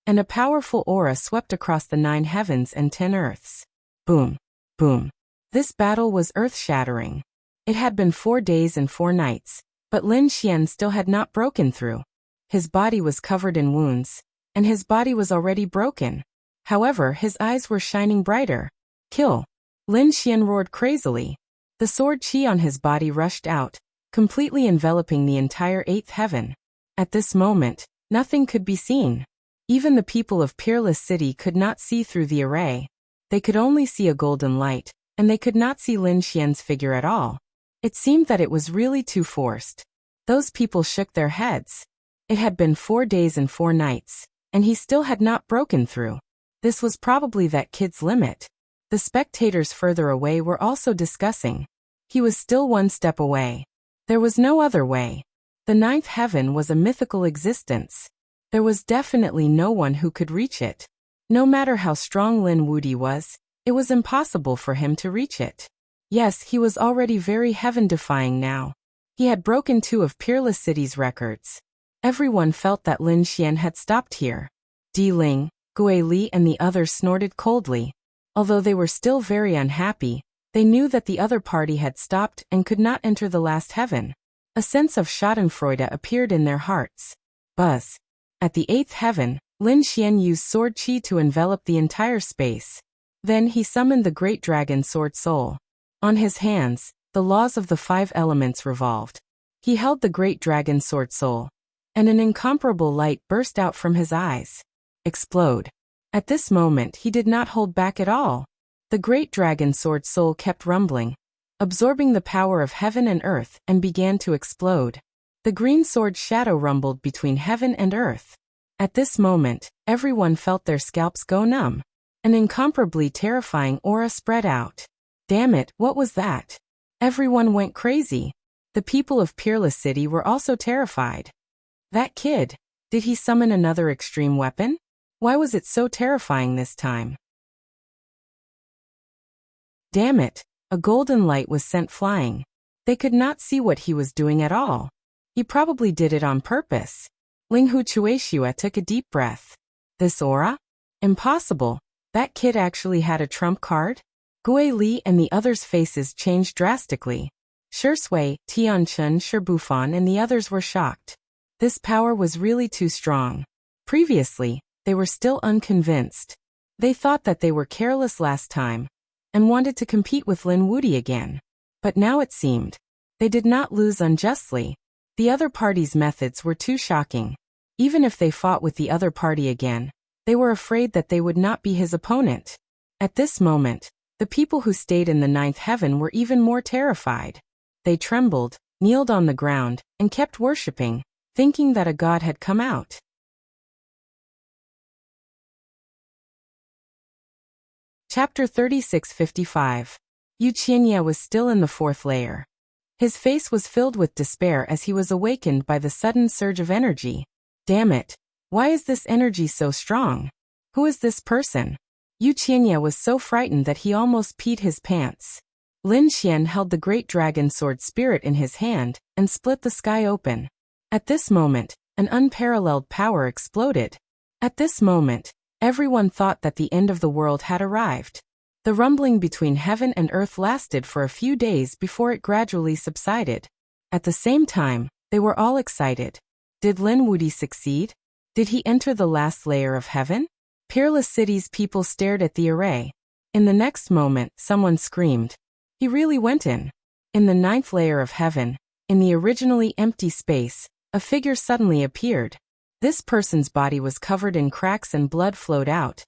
and a powerful aura swept across the 9 heavens and 10 earths. Boom. Boom. This battle was earth-shattering. It had been 4 days and 4 nights, but Lin Xian still had not broken through. His body was covered in wounds, and his body was already broken. However, his eyes were shining brighter. Kill! Lin Xian roared crazily. The sword chi on his body rushed out, completely enveloping the entire 8th heaven. At this moment, nothing could be seen. Even the people of Peerless City could not see through the array. They could only see a golden light, and they could not see Lin Xian's figure at all. It seemed that it was really too forced. Those people shook their heads. It had been 4 days and 4 nights, and he still had not broken through. This was probably that kid's limit. The spectators further away were also discussing. He was still 1 step away. There was no other way. The 9th heaven was a mythical existence. There was definitely no one who could reach it. No matter how strong Lin Wudi was, it was impossible for him to reach it. Yes, he was already very heaven-defying now. He had broken 2 of Peerless City's records. Everyone felt that Lin Xian had stopped here. Di Ling, Gue Li and the others snorted coldly. Although they were still very unhappy, they knew that the other party had stopped and could not enter the last heaven. A sense of schadenfreude appeared in their hearts. Buzz. At the 8th heaven, Lin Xian used sword chi to envelop the entire space. Then he summoned the great dragon sword soul. On his hands, the laws of the 5 elements revolved. He held the great dragon sword soul, and an incomparable light burst out from his eyes. Explode. At this moment he did not hold back at all. The great dragon sword soul kept rumbling, absorbing the power of heaven and earth, and began to explode. The green sword shadow rumbled between heaven and earth. At this moment, everyone felt their scalps go numb. An incomparably terrifying aura spread out. Damn it, what was that? Everyone went crazy. The people of Peerless City were also terrified. That kid, did he summon another extreme weapon? Why was it so terrifying this time? Damn it, a golden light was sent flying. They could not see what he was doing at all. He probably did it on purpose. Linghu Chueshua took a deep breath. This aura? Impossible. That kid actually had a trump card? Gui Li and the others' faces changed drastically. Shui, Tianchun, Bufan and the others were shocked. This power was really too strong. Previously, they were still unconvinced. They thought that they were careless last time and wanted to compete with Lin Wudi again. But now it seemed they did not lose unjustly. The other party's methods were too shocking. Even if they fought with the other party again, they were afraid that they would not be his opponent. At this moment, the people who stayed in the ninth heaven were even more terrified. They trembled, kneeled on the ground, and kept worshipping, thinking that a god had come out. Chapter 36:55. Yu Qianye was still in the fourth layer. His face was filled with despair as he was awakened by the sudden surge of energy. Damn it! Why is this energy so strong? Who is this person? Yu Qianye was so frightened that he almost peed his pants. Lin Xian held the great dragon sword spirit in his hand and split the sky open. At this moment, an unparalleled power exploded. At this moment, everyone thought that the end of the world had arrived. The rumbling between heaven and earth lasted for a few days before it gradually subsided. At the same time, they were all excited. Did Lin Wudi succeed? Did he enter the last layer of heaven? Peerless City's people stared at the array. In the next moment, someone screamed. He really went in. In the ninth layer of heaven, in the originally empty space, a figure suddenly appeared. This person's body was covered in cracks and blood flowed out.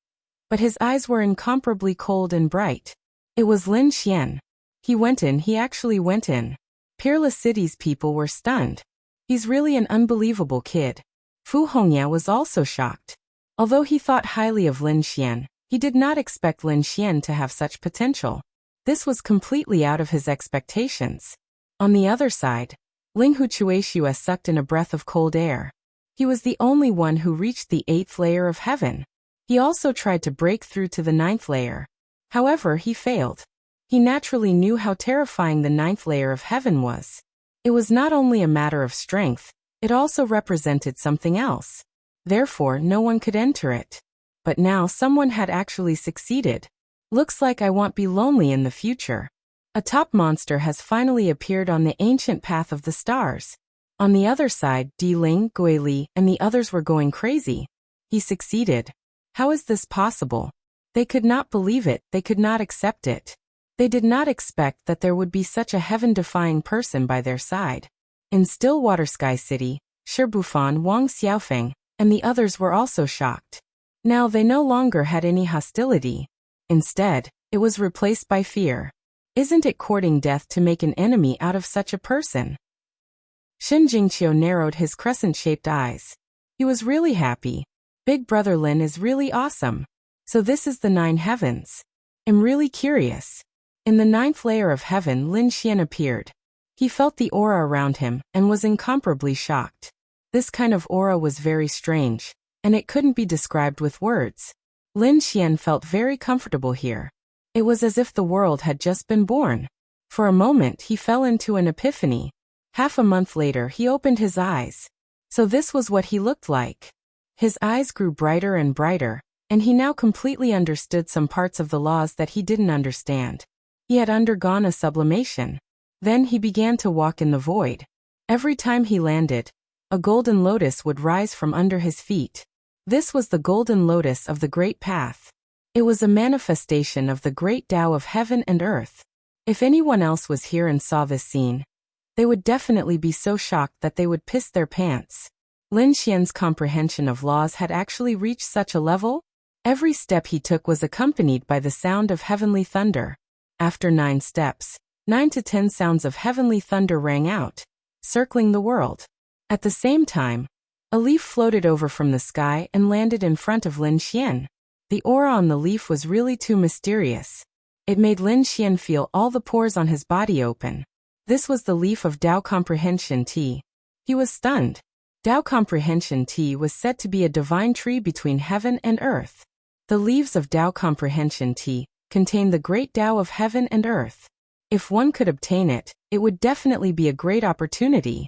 But his eyes were incomparably cold and bright. It was Lin Xian. He went in, he actually went in. Peerless City's people were stunned. He's really an unbelievable kid. Fu Hongya was also shocked. Although he thought highly of Lin Xian, he did not expect Lin Xian to have such potential. This was completely out of his expectations. On the other side, Linghu Chueshua sucked in a breath of cold air. He was the only one who reached the 8th layer of heaven. He also tried to break through to the 9th layer. However, he failed. He naturally knew how terrifying the 9th layer of heaven was. It was not only a matter of strength, it also represented something else. Therefore, no one could enter it. But now someone had actually succeeded. Looks like I won't be lonely in the future. A top monster has finally appeared on the ancient path of the stars. On the other side, Di Ling, Gui Li, and the others were going crazy. He succeeded. How is this possible? They could not believe it, they could not accept it. They did not expect that there would be such a heaven-defying person by their side. In Stillwater Sky City, Shi Bufan, Wang Xiaofeng, and the others were also shocked. Now they no longer had any hostility. Instead, it was replaced by fear. Isn't it courting death to make an enemy out of such a person? Shin Jingqiu narrowed his crescent-shaped eyes. He was really happy. Big Brother Lin is really awesome. So this is the 9 heavens. I'm really curious. In the 9th layer of heaven, Lin Xian appeared. He felt the aura around him and was incomparably shocked. This kind of aura was very strange, and it couldn't be described with words. Lin Xian felt very comfortable here. It was as if the world had just been born. For a moment he fell into an epiphany. Half a month later he opened his eyes. So this was what he looked like. His eyes grew brighter and brighter, and he now completely understood some parts of the laws that he didn't understand. He had undergone a sublimation. Then he began to walk in the void. Every time he landed, a golden lotus would rise from under his feet. This was the golden lotus of the great path. It was a manifestation of the great Tao of heaven and earth. If anyone else was here and saw this scene, they would definitely be so shocked that they would piss their pants. Lin Xian's comprehension of laws had actually reached such a level. Every step he took was accompanied by the sound of heavenly thunder. After 9 steps, 9 to 10 sounds of heavenly thunder rang out, circling the world. At the same time, a leaf floated over from the sky and landed in front of Lin Xian. The aura on the leaf was really too mysterious. It made Lin Xian feel all the pores on his body open. This was the leaf of Tao Comprehension Tea. He was stunned. Tao Comprehension Tea was said to be a divine tree between heaven and earth. The leaves of Tao Comprehension Tea contain the great Tao of heaven and earth. If one could obtain it, it would definitely be a great opportunity.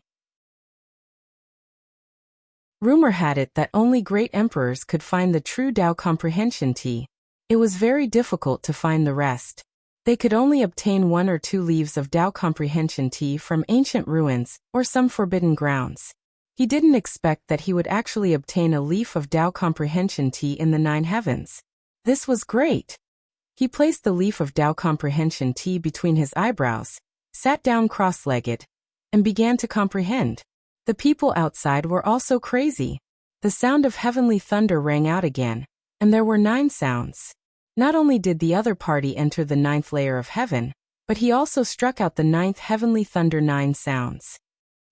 Rumor had it that only great emperors could find the true Tao Comprehension Tea. It was very difficult to find the rest. They could only obtain 1 or 2 leaves of Tao Comprehension Tea from ancient ruins or some forbidden grounds. He didn't expect that he would actually obtain a leaf of Tao Comprehension Tea in the 9 heavens. This was great. He placed the leaf of Tao Comprehension Tea between his eyebrows, sat down cross-legged, and began to comprehend. The people outside were also crazy. The sound of heavenly thunder rang out again, and there were 9 sounds. Not only did the other party enter the 9th layer of heaven, but he also struck out the 9th heavenly thunder 9 sounds.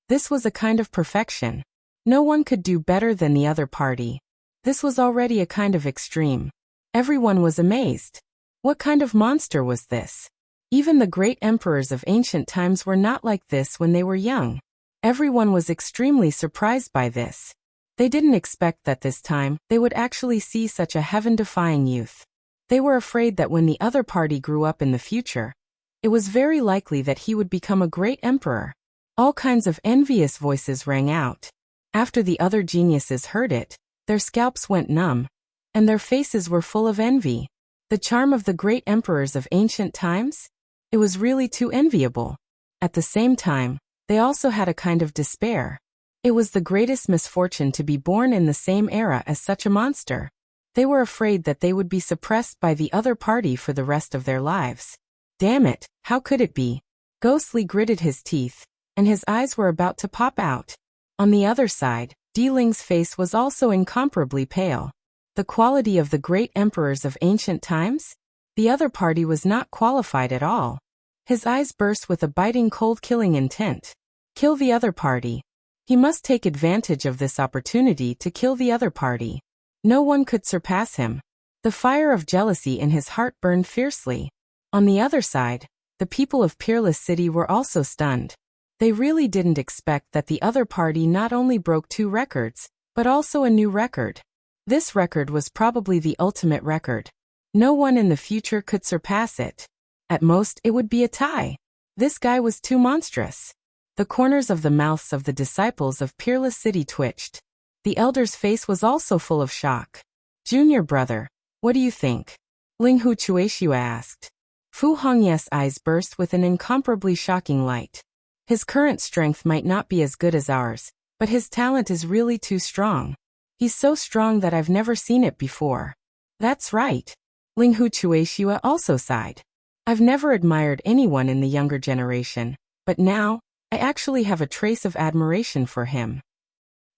This was a kind of perfection. No one could do better than the other party. This was already a kind of extreme. Everyone was amazed. What kind of monster was this? Even the great emperors of ancient times were not like this when they were young. Everyone was extremely surprised by this. They didn't expect that this time they would actually see such a heaven-defying youth. They were afraid that when the other party grew up in the future, it was very likely that he would become a great emperor. All kinds of envious voices rang out. After the other geniuses heard it, their scalps went numb, and their faces were full of envy. The charm of the great emperors of ancient times? It was really too enviable. At the same time, they also had a kind of despair. It was the greatest misfortune to be born in the same era as such a monster. They were afraid that they would be suppressed by the other party for the rest of their lives. Damn it, how could it be? Ghostly gritted his teeth, and his eyes were about to pop out. On the other side, Di Ling's face was also incomparably pale. The quality of the great emperors of ancient times? The other party was not qualified at all. His eyes burst with a biting cold killing intent. Kill the other party. He must take advantage of this opportunity to kill the other party. No one could surpass him. The fire of jealousy in his heart burned fiercely. On the other side, the people of Peerless City were also stunned. They really didn't expect that the other party not only broke 2 records, but also a new record. This record was probably the ultimate record. No one in the future could surpass it. At most, it would be a tie. This guy was too monstrous. The corners of the mouths of the disciples of Peerless City twitched. The elder's face was also full of shock. Junior brother, what do you think? Ling Hu Chueshua asked. Fu Hongye's eyes burst with an incomparably shocking light. His current strength might not be as good as ours, but his talent is really too strong. He's so strong that I've never seen it before. That's right. Ling Hu Chueshua also sighed. I've never admired anyone in the younger generation, but now, I actually have a trace of admiration for him.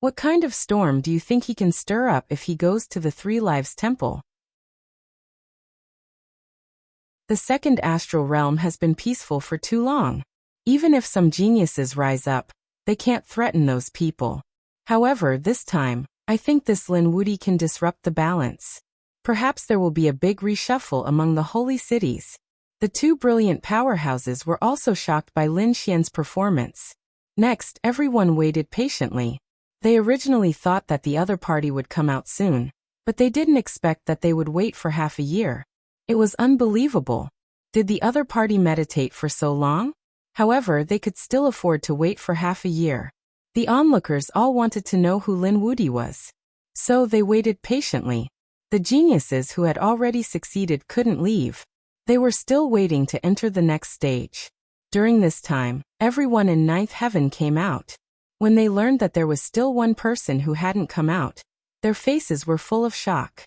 What kind of storm do you think he can stir up if he goes to the 3 Lives Temple? The second astral realm has been peaceful for too long. Even if some geniuses rise up, they can't threaten those people. However, this time, I think this Lin Wudi can disrupt the balance. Perhaps there will be a big reshuffle among the holy cities. The 2 brilliant powerhouses were also shocked by Lin Xian's performance. Next, everyone waited patiently. They originally thought that the other party would come out soon, but they didn't expect that they would wait for half a year. It was unbelievable. Did the other party meditate for so long? However, they could still afford to wait for half a year. The onlookers all wanted to know who Lin Wudi was. So they waited patiently. The geniuses who had already succeeded couldn't leave. They were still waiting to enter the next stage. During this time, everyone in 9th heaven came out. When they learned that there was still one person who hadn't come out, their faces were full of shock.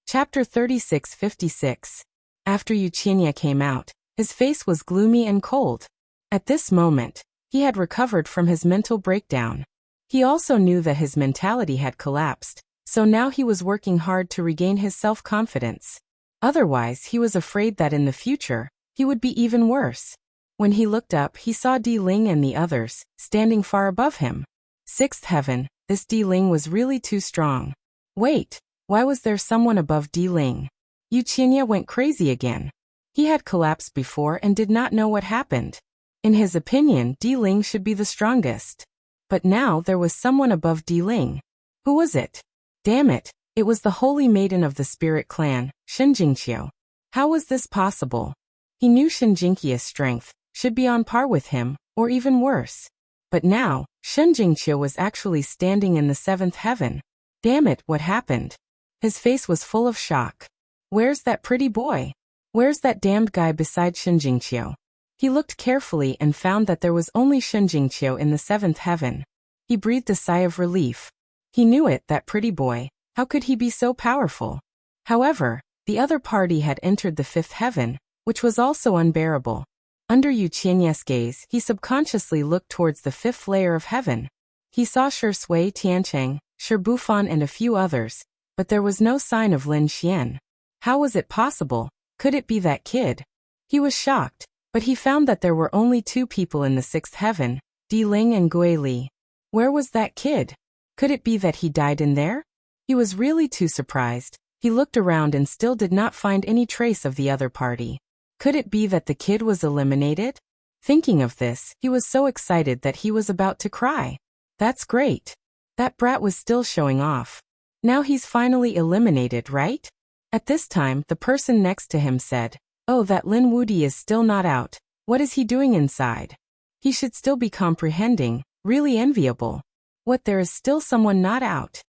Chapter 36:56. After Yuqinya came out, his face was gloomy and cold. At this moment, he had recovered from his mental breakdown. He also knew that his mentality had collapsed, so now he was working hard to regain his self-confidence. Otherwise, he was afraid that in the future, he would be even worse. When he looked up, he saw Di Ling and the others, standing far above him. Sixth heaven, this Di Ling was really too strong. Wait, why was there someone above Di Ling? Wuxia went crazy again. He had collapsed before and did not know what happened. In his opinion, Di Ling should be the strongest. But now there was someone above Di Ling. Who was it? Damn it, it was the holy maiden of the spirit clan, Shinjingqiu. How was this possible? He knew Shinjingqiu's strength should be on par with him, or even worse. But now, Shinjingqiu was actually standing in the seventh heaven. Damn it, what happened? His face was full of shock. Where's that pretty boy? Where's that damned guy beside Shinjingqiu? He looked carefully and found that there was only Shinjingqiu in the seventh heaven. He breathed a sigh of relief. He knew it, that pretty boy. How could he be so powerful? However, the other party had entered the fifth heaven, which was also unbearable. Under Wuxia's gaze, he subconsciously looked towards the fifth layer of heaven. He saw Shi Sui, Tiancheng, Shi Bufan and a few others, but there was no sign of Lin Xian. How was it possible? Could it be that kid? He was shocked, but he found that there were only two people in the sixth heaven, Di Ling and Gui Li. Where was that kid? Could it be that he died in there? He was really too surprised. He looked around and still did not find any trace of the other party. Could it be that the kid was eliminated? Thinking of this, he was so excited that he was about to cry. That's great. That brat was still showing off. Now he's finally eliminated, right? At this time, the person next to him said, "Oh, that Lin Wudi is still not out. What is he doing inside? He should still be comprehending, really enviable. What, there is still someone not out?"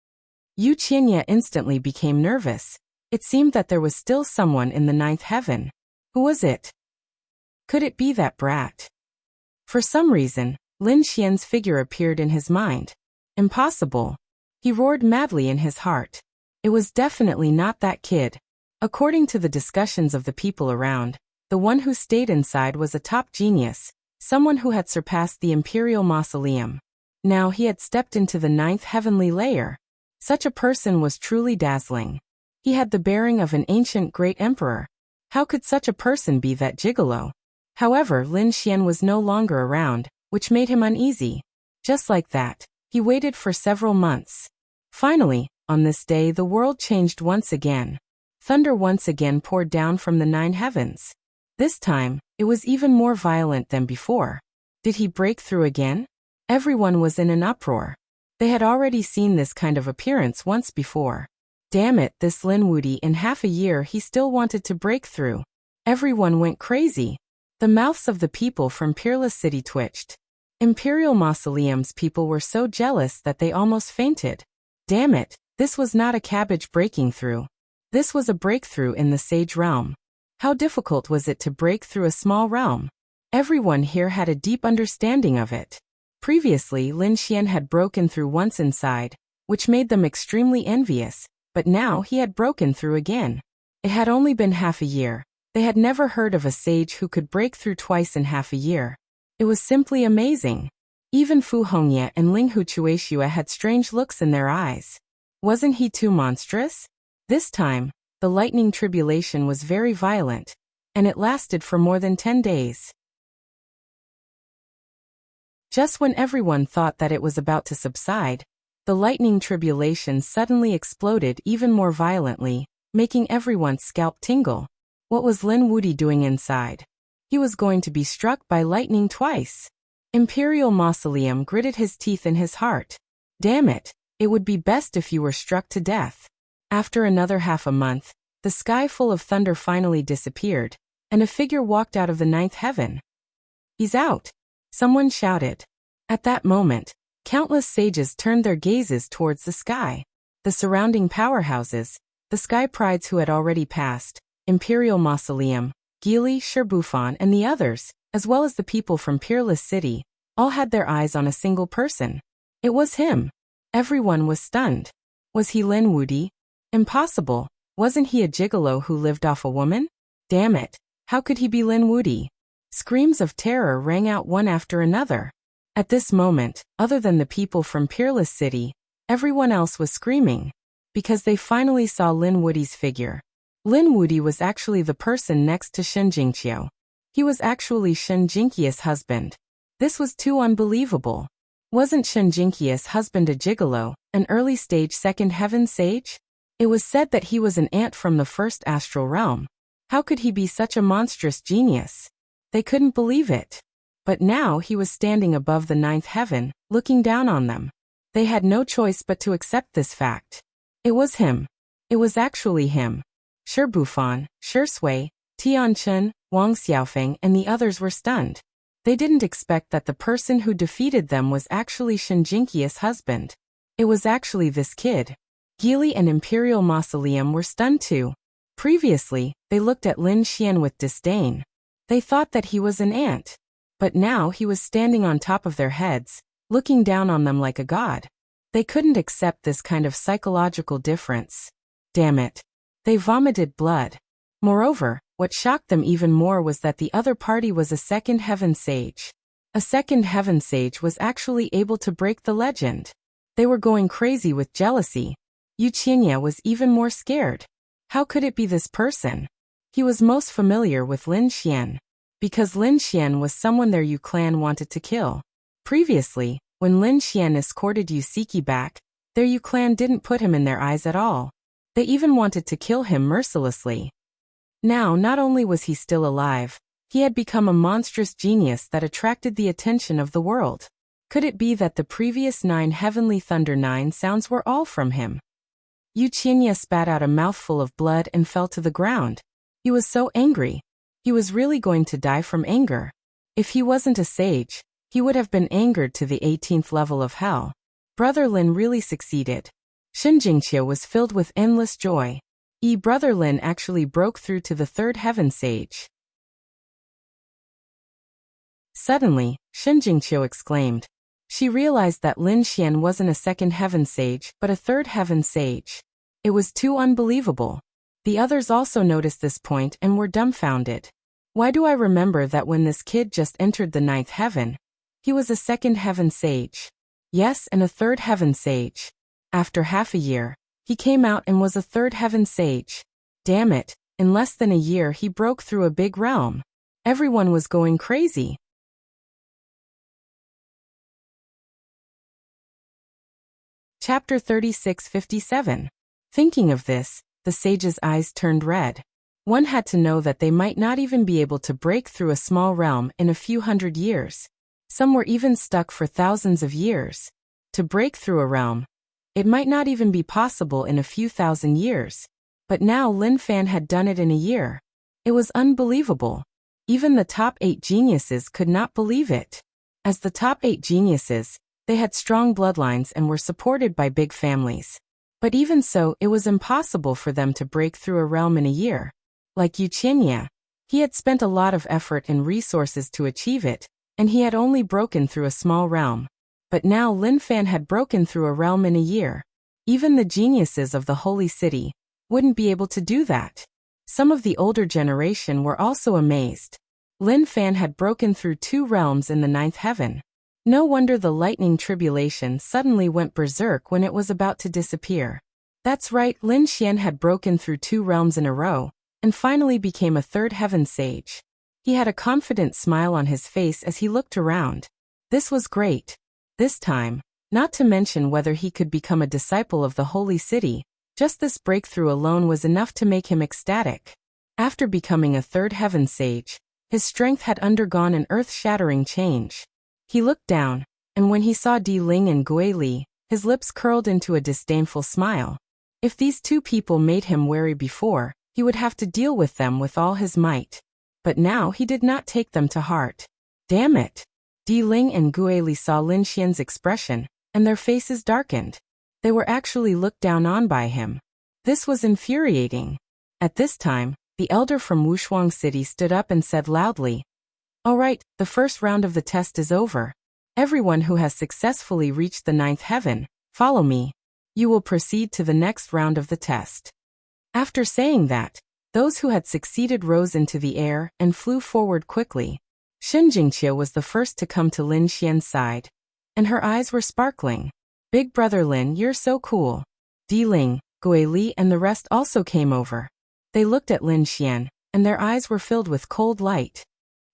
Wuxia instantly became nervous. It seemed that there was still someone in the ninth heaven. Who was it? Could it be that brat? For some reason, Lin Xian's figure appeared in his mind. Impossible. He roared madly in his heart. It was definitely not that kid. According to the discussions of the people around, the one who stayed inside was a top genius, someone who had surpassed the imperial mausoleum. Now he had stepped into the ninth heavenly layer. Such a person was truly dazzling. He had the bearing of an ancient great emperor. How could such a person be that gigolo? However, Lin Xian was no longer around, which made him uneasy. Just like that, he waited for several months. Finally, on this day the world changed once again. Thunder once again poured down from the nine heavens. This time, it was even more violent than before. Did he break through again? Everyone was in an uproar. They had already seen this kind of appearance once before. Damn it, this Lin Wudi, in half a year he still wanted to break through. Everyone went crazy. The mouths of the people from Peerless City twitched. Imperial Mausoleum's people were so jealous that they almost fainted. Damn it, this was not a cabbage breaking through. This was a breakthrough in the Sage realm. How difficult was it to break through a small realm? Everyone here had a deep understanding of it. Previously, Lin Xian had broken through once inside, which made them extremely envious, but now he had broken through again. It had only been half a year. They had never heard of a sage who could break through twice in half a year. It was simply amazing. Even Fu Hongye and Ling Huchueshua had strange looks in their eyes. Wasn't he too monstrous? This time, the lightning tribulation was very violent, and it lasted for more than 10 days. Just when everyone thought that it was about to subside, the lightning tribulation suddenly exploded even more violently, making everyone's scalp tingle. What was Lin Wudi doing inside? He was going to be struck by lightning twice. Imperial Mausoleum gritted his teeth in his heart. Damn it, it would be best if you were struck to death. After another half a month, the sky full of thunder finally disappeared, and a figure walked out of the ninth heaven. "He's out!" someone shouted. At that moment, countless sages turned their gazes towards the sky. The surrounding powerhouses, the sky prides who had already passed, Imperial Mausoleum, Gili, Shirbufan and the others, as well as the people from Peerless City, all had their eyes on a single person. It was him. Everyone was stunned. Was he Lin Wudi? Impossible. Wasn't he a gigolo who lived off a woman? Damn it. How could he be Lin Wudi? Screams of terror rang out one after another. At this moment, other than the people from Peerless City, everyone else was screaming, because they finally saw Lin Wudi's figure. Lin Wudi was actually the person next to Shen Jingqiu. He was actually Shen Jingqiu's husband. This was too unbelievable. Wasn't Shen Jingqiu's husband a gigolo, an early-stage second heaven sage? It was said that he was an ant from the first astral realm. How could he be such a monstrous genius? They couldn't believe it. But now he was standing above the ninth heaven, looking down on them. They had no choice but to accept this fact. It was him. It was actually him. Shi Bufan, Shi Sui, Tian Chen, Wang Xiaofeng and the others were stunned. They didn't expect that the person who defeated them was actually Shen Jingqiu's husband. It was actually this kid. Geely and Imperial Mausoleum were stunned too. Previously, they looked at Lin Xian with disdain. They thought that he was an ant. But now he was standing on top of their heads, looking down on them like a god. They couldn't accept this kind of psychological difference. Damn it. They vomited blood. Moreover, what shocked them even more was that the other party was a second heaven sage. A second heaven sage was actually able to break the legend. They were going crazy with jealousy. Yu Qinya was even more scared. How could it be this person? He was most familiar with Lin Xian. Because Lin Xian was someone their Yu clan wanted to kill. Previously, when Lin Xian escorted Yu Siki back, their Yu clan didn't put him in their eyes at all. They even wanted to kill him mercilessly. Now not only was he still alive, he had become a monstrous genius that attracted the attention of the world. Could it be that the previous 9 heavenly thunder 9 sounds were all from him? Yu Qinya spat out a mouthful of blood and fell to the ground. He was so angry. He was really going to die from anger. If he wasn't a sage, he would have been angered to the 18th level of hell. Brother Lin really succeeded. Shen Jingqiu was filled with endless joy. Brother Lin actually broke through to the third heaven sage. Suddenly, Shen Jingqiu exclaimed. She realized that Lin Xian wasn't a second heaven sage, but a third heaven sage. It was too unbelievable. The others also noticed this point and were dumbfounded. Why do I remember that when this kid just entered the ninth heaven, he was a second heaven sage? Yes, and a third heaven sage. After half a year, he came out and was a third heaven sage. Damn it, in less than a year he broke through a big realm. Everyone was going crazy. Chapter 3657. Thinking of this, the sage's eyes turned red. One had to know that they might not even be able to break through a small realm in a few hundred years. Some were even stuck for thousands of years. To break through a realm, it might not even be possible in a few thousand years. But now Lin Fan had done it in a year. It was unbelievable. Even the top 8 geniuses could not believe it. As the top 8 geniuses, they had strong bloodlines and were supported by big families. But even so, it was impossible for them to break through a realm in a year. Like Yu Qinya, he had spent a lot of effort and resources to achieve it, and he had only broken through a small realm. But now Lin Fan had broken through a realm in a year. Even the geniuses of the Holy City wouldn't be able to do that. Some of the older generation were also amazed. Lin Fan had broken through 2 realms in the 9th heaven. No wonder the lightning tribulation suddenly went berserk when it was about to disappear. That's right, Lin Xian had broken through 2 realms in a row, and finally became a third heaven sage. He had a confident smile on his face as he looked around. This was great. This time, not to mention whether he could become a disciple of the Holy City, just this breakthrough alone was enough to make him ecstatic. After becoming a third heaven sage, his strength had undergone an earth-shattering change. He looked down, and when he saw Di Ling and Gui Li, his lips curled into a disdainful smile. If these 2 people made him wary before, he would have to deal with them with all his might. But now he did not take them to heart. Damn it! Di Ling and Gui Li saw Lin Xian's expression, and their faces darkened. They were actually looked down on by him. This was infuriating. At this time, the elder from Wushuang City stood up and said loudly, "All right, the first round of the test is over. Everyone who has successfully reached the 9th heaven, follow me. You will proceed to the next round of the test." After saying that, those who had succeeded rose into the air and flew forward quickly. Xun Jingqie was the first to come to Lin Xian's side, and her eyes were sparkling. Big brother Lin, you're so cool. Di Ling, Gui Li and the rest also came over. They looked at Lin Xian, and their eyes were filled with cold light.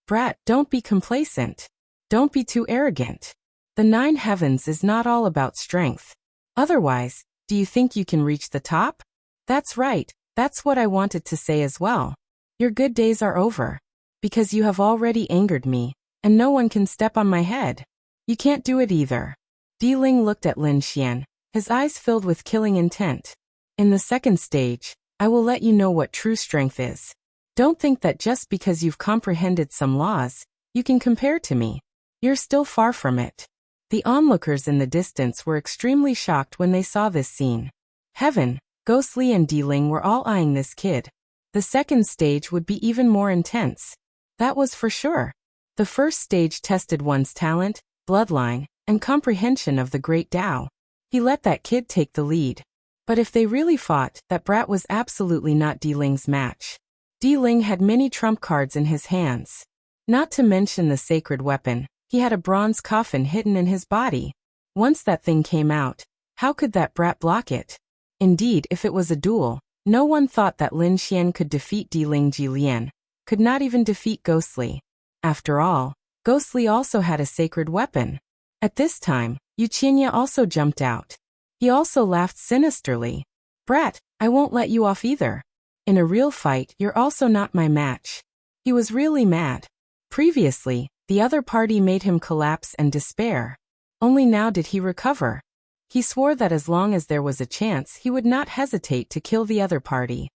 Brat, don't be complacent. Don't be too arrogant. The 9 heavens is not all about strength. Otherwise, do you think you can reach the top? That's right, that's what I wanted to say as well. Your good days are over. Because you have already angered me, and no one can step on my head. You can't do it either. Di Ling looked at Lin Xian, his eyes filled with killing intent. In the second stage, I will let you know what true strength is. Don't think that just because you've comprehended some laws, you can compare to me. You're still far from it. The onlookers in the distance were extremely shocked when they saw this scene. Heaven, Ghost Li and Di Ling were all eyeing this kid. The second stage would be even more intense. That was for sure. The first stage tested one's talent, bloodline, and comprehension of the great Tao. He let that kid take the lead. But if they really fought, that brat was absolutely not Di Ling's match. Di Ling had many trump cards in his hands. Not to mention the sacred weapon, he had a bronze coffin hidden in his body. Once that thing came out, how could that brat block it? Indeed, if it was a duel, no one thought that Lin Xian could defeat Di Ling Jilian. Could not even defeat Ghost Li. After all, Ghost Li also had a sacred weapon. At this time, Yu Qinya also jumped out. He also laughed sinisterly. Brat, I won't let you off either. In a real fight, you're also not my match. He was really mad. Previously, the other party made him collapse and despair. Only now did he recover. He swore that as long as there was a chance, he would not hesitate to kill the other party.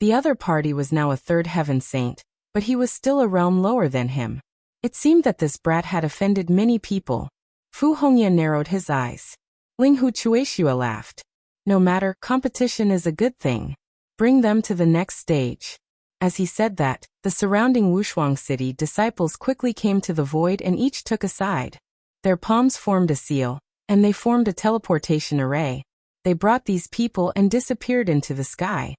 The other party was now a 3rd heaven saint, but he was still a realm lower than him. It seemed that this brat had offended many people. Fu Hongya narrowed his eyes. Ling Hu Chueshua laughed. No matter, competition is a good thing. Bring them to the next stage. As he said that, the surrounding Wushuang city disciples quickly came to the void and each took a side. Their palms formed a seal, and they formed a teleportation array. They brought these people and disappeared into the sky.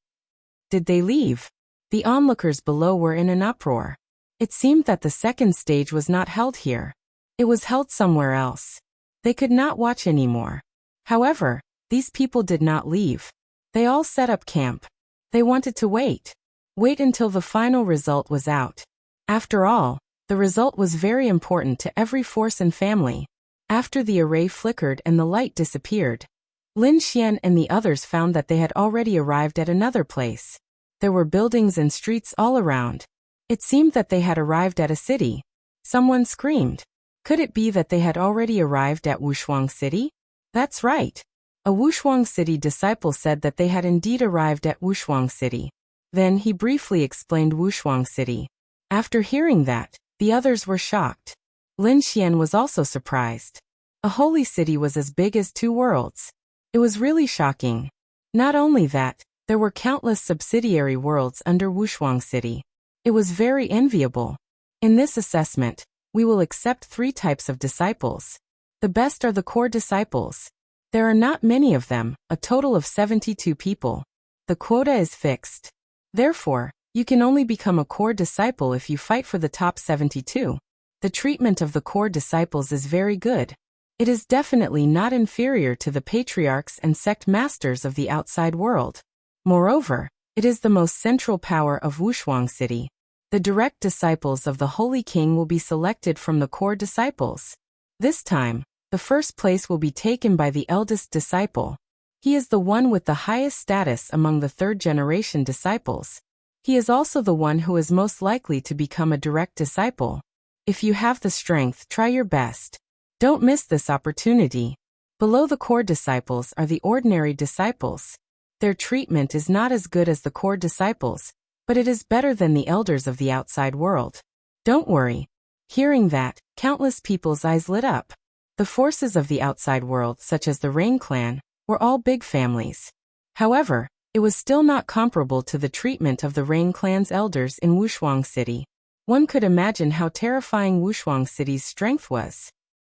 Did they leave? The onlookers below were in an uproar. It seemed that the second stage was not held here. It was held somewhere else. They could not watch anymore. However, these people did not leave. They all set up camp. They wanted to wait. Wait until the final result was out. After all, the result was very important to every force and family. After the array flickered and the light disappeared, Lin Xian and the others found that they had already arrived at another place. There were buildings and streets all around. It seemed that they had arrived at a city. Someone screamed. Could it be that they had already arrived at Wushuang City? That's right. A Wushuang City disciple said that they had indeed arrived at Wushuang City. Then he briefly explained Wushuang City. After hearing that, the others were shocked. Lin Xian was also surprised. A holy city was as big as 2 worlds. It was really shocking. Not only that, there were countless subsidiary worlds under Wushuang City. It was very enviable. In this assessment, we will accept 3 types of disciples. The best are the core disciples. There are not many of them, a total of 72 people. The quota is fixed. Therefore, you can only become a core disciple if you fight for the top 72. The treatment of the core disciples is very good. It is definitely not inferior to the patriarchs and sect masters of the outside world. Moreover, it is the most central power of Wushuang City. The direct disciples of the Holy King will be selected from the core disciples. This time, the first place will be taken by the eldest disciple. He is the one with the highest status among the 3rd-generation disciples. He is also the one who is most likely to become a direct disciple. If you have the strength, try your best. Don't miss this opportunity. Below the core disciples are the ordinary disciples. Their treatment is not as good as the core disciples, but it is better than the elders of the outside world. Don't worry. Hearing that, countless people's eyes lit up. The forces of the outside world, such as the Rain Clan, were all big families. However, it was still not comparable to the treatment of the Rain Clan's elders in Wushuang City. One could imagine how terrifying Wushuang City's strength was.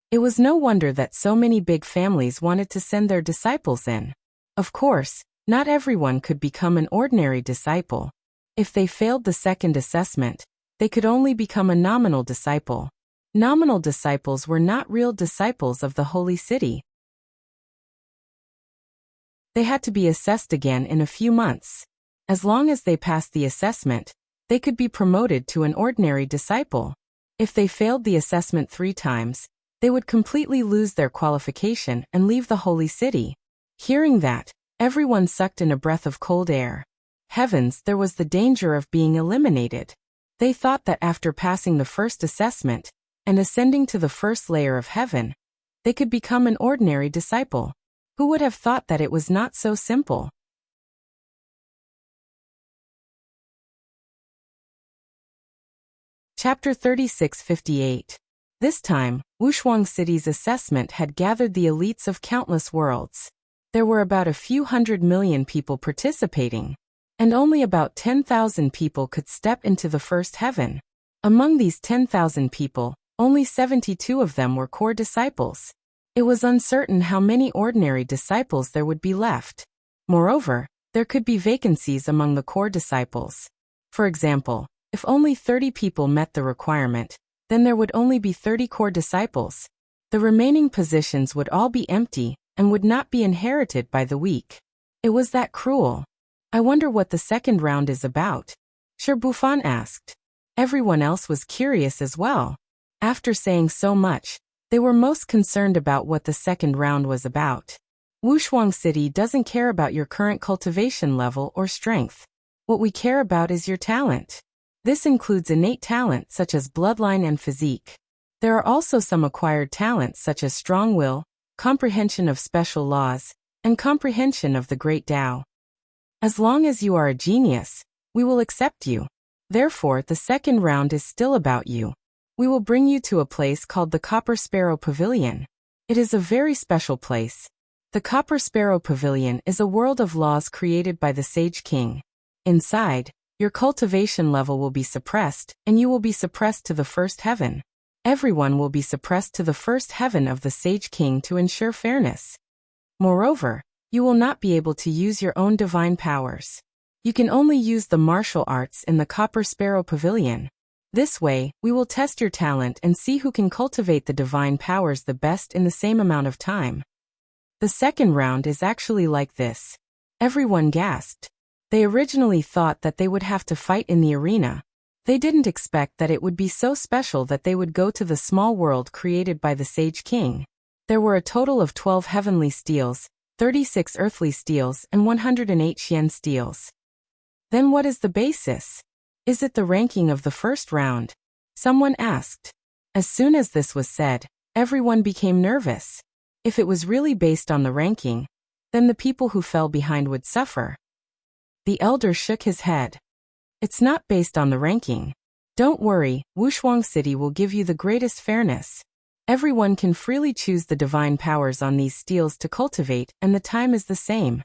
It was no wonder that so many big families wanted to send their disciples in. Of course, not everyone could become an ordinary disciple. If they failed the second assessment, they could only become a nominal disciple. Nominal disciples were not real disciples of the holy city. They had to be assessed again in a few months. As long as they passed the assessment, they could be promoted to an ordinary disciple. If they failed the assessment 3 times, they would completely lose their qualification and leave the holy city. Hearing that, everyone sucked in a breath of cold air. Heavens, there was the danger of being eliminated. They thought that after passing the first assessment and ascending to the first layer of heaven, they could become an ordinary disciple. Who would have thought that it was not so simple? Chapter 36:58. This time, Wuxia City's assessment had gathered the elites of countless worlds. There were about a few 100 million people participating, and only about 10,000 people could step into the first heaven. Among these 10,000 people, only 72 of them were core disciples. It was uncertain how many ordinary disciples there would be left. Moreover, there could be vacancies among the core disciples. For example, if only 30 people met the requirement, then there would only be 30 core disciples. The remaining positions would all be empty and would not be inherited by the weak. It was that cruel. I wonder what the second round is about? Sherbufan asked. Everyone else was curious as well. After saying so much, they were most concerned about what the second round was about. Wuxia City doesn't care about your current cultivation level or strength. What we care about is your talent. This includes innate talent such as bloodline and physique. There are also some acquired talents such as strong will, comprehension of special laws, and comprehension of the great Tao. As long as you are a genius, we will accept you. Therefore, the second round is still about you. We will bring you to a place called the Copper Sparrow Pavilion. It is a very special place. The Copper Sparrow Pavilion is a world of laws created by the Sage King. Inside, your cultivation level will be suppressed, and you will be suppressed to the first heaven. Everyone will be suppressed to the first heaven of the Sage King to ensure fairness. Moreover, you will not be able to use your own divine powers. You can only use the martial arts in the Copper Sparrow Pavilion. This way, we will test your talent and see who can cultivate the divine powers the best in the same amount of time. The second round is actually like this. Everyone gasped. They originally thought that they would have to fight in the arena. They didn't expect that it would be so special that they would go to the small world created by the Sage King. There were a total of 12 heavenly steels, 36 earthly steels, and 108 Xian steels. Then what is the basis? Is it the ranking of the first round? Someone asked. As soon as this was said, everyone became nervous. If it was really based on the ranking, then the people who fell behind would suffer. The elder shook his head. It's not based on the ranking. Don't worry, Wuxia City will give you the greatest fairness. Everyone can freely choose the divine powers on these steels to cultivate, and the time is the same.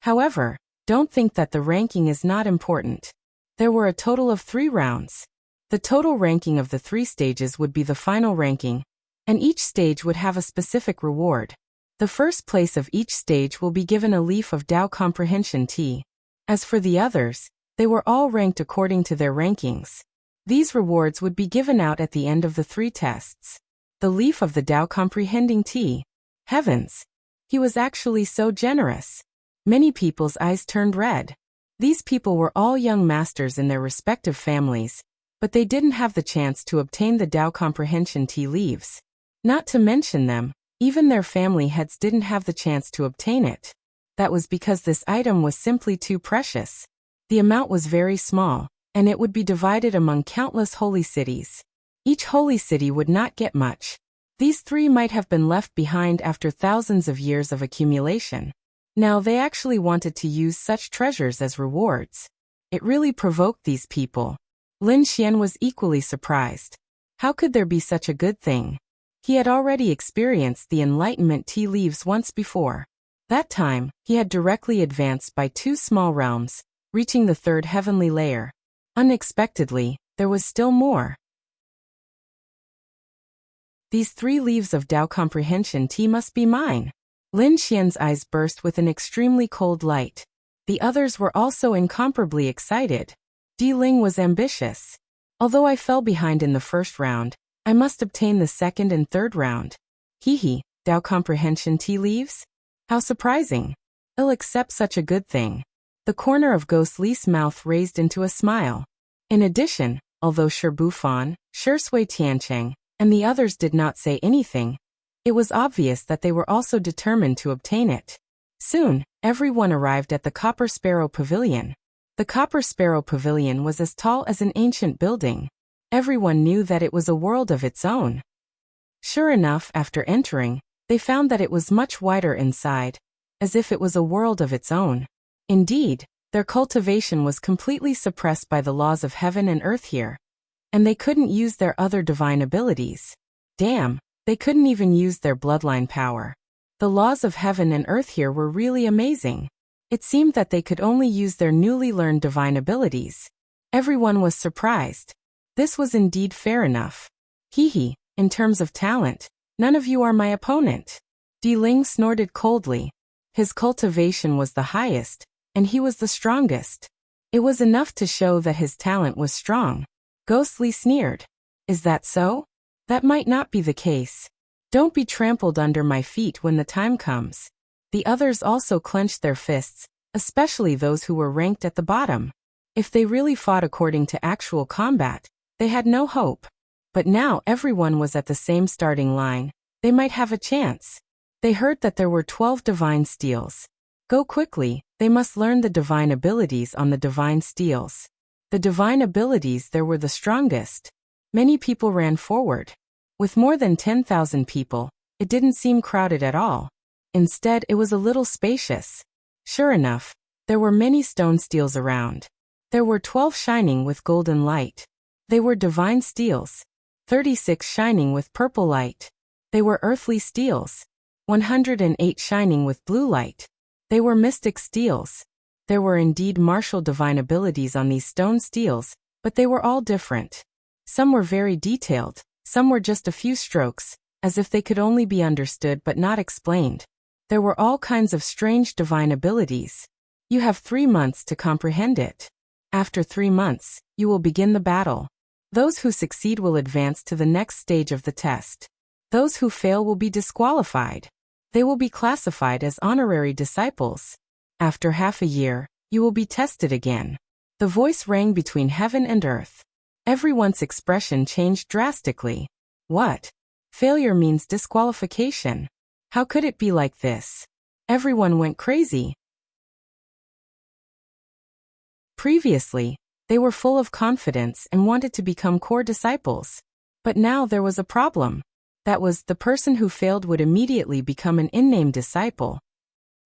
However, don't think that the ranking is not important. There were a total of 3 rounds. The total ranking of the 3 stages would be the final ranking, and each stage would have a specific reward. The first place of each stage will be given a leaf of Tao Comprehension tea. As for the others, they were all ranked according to their rankings. These rewards would be given out at the end of the 3 tests. The leaf of the Tao Comprehending tea. Heavens! He was actually so generous. Many people's eyes turned red. These people were all young masters in their respective families, but they didn't have the chance to obtain the Tao Comprehension tea leaves. Not to mention them, even their family heads didn't have the chance to obtain it. That was because this item was simply too precious. The amount was very small, and it would be divided among countless holy cities. Each holy city would not get much. These 3 might have been left behind after thousands of years of accumulation. Now they actually wanted to use such treasures as rewards. It really provoked these people. Lin Xian was equally surprised. How could there be such a good thing? He had already experienced the Enlightenment tea leaves once before. That time, he had directly advanced by 2 small realms, reaching the 3rd heavenly layer. Unexpectedly, there was still more. These 3 leaves of Tao Comprehension tea must be mine. Lin Xian's eyes burst with an extremely cold light. The others were also incomparably excited. Di Ling was ambitious. Although I fell behind in the first round, I must obtain the second and third round. Hee, Dao comprehension tea leaves? How surprising. I'll accept such a good thing. The corner of Ghost Li's mouth raised into a smile. In addition, although Shi Bufan, Shi Sui Tiancheng, and the others did not say anything, it was obvious that they were also determined to obtain it. Soon, everyone arrived at the Copper Sparrow Pavilion. The Copper Sparrow Pavilion was as tall as an ancient building. Everyone knew that it was a world of its own. Sure enough, after entering, they found that it was much wider inside, as if it was a world of its own. Indeed, their cultivation was completely suppressed by the laws of heaven and earth here, and they couldn't use their other divine abilities. Damn, they couldn't even use their bloodline power. The laws of heaven and earth here were really amazing. It seemed that they could only use their newly learned divine abilities. Everyone was surprised. This was indeed fair enough. Hee, in terms of talent, none of you are my opponent. Di Ling snorted coldly. His cultivation was the highest, and he was the strongest. It was enough to show that his talent was strong. Ghost Li sneered. Is that so? That might not be the case. Don't be trampled under my feet when the time comes. The others also clenched their fists, especially those who were ranked at the bottom. If they really fought according to actual combat, they had no hope. But now everyone was at the same starting line. They might have a chance. They heard that there were 12 divine steels. Go quickly, they must learn the divine abilities on the divine steels. The divine abilities there were the strongest. Many people ran forward. With more than 10,000 people, it didn't seem crowded at all. Instead, it was a little spacious. Sure enough, there were many stone steels around. There were 12 shining with golden light. They were divine steels. 36 shining with purple light. They were earthly steels. 108 shining with blue light. They were mystic steels. There were indeed martial divine abilities on these stone steels, but they were all different. Some were very detailed, some were just a few strokes, as if they could only be understood but not explained. There were all kinds of strange divine abilities. You have 3 months to comprehend it. After 3 months, you will begin the battle. Those who succeed will advance to the next stage of the test. Those who fail will be disqualified. They will be classified as honorary disciples. After half a year, you will be tested again. The voice rang between heaven and earth. Everyone's expression changed drastically. What? Failure means disqualification. How could it be like this? Everyone went crazy. Previously, they were full of confidence and wanted to become core disciples. But now there was a problem. That was, the person who failed would immediately become an in-name disciple.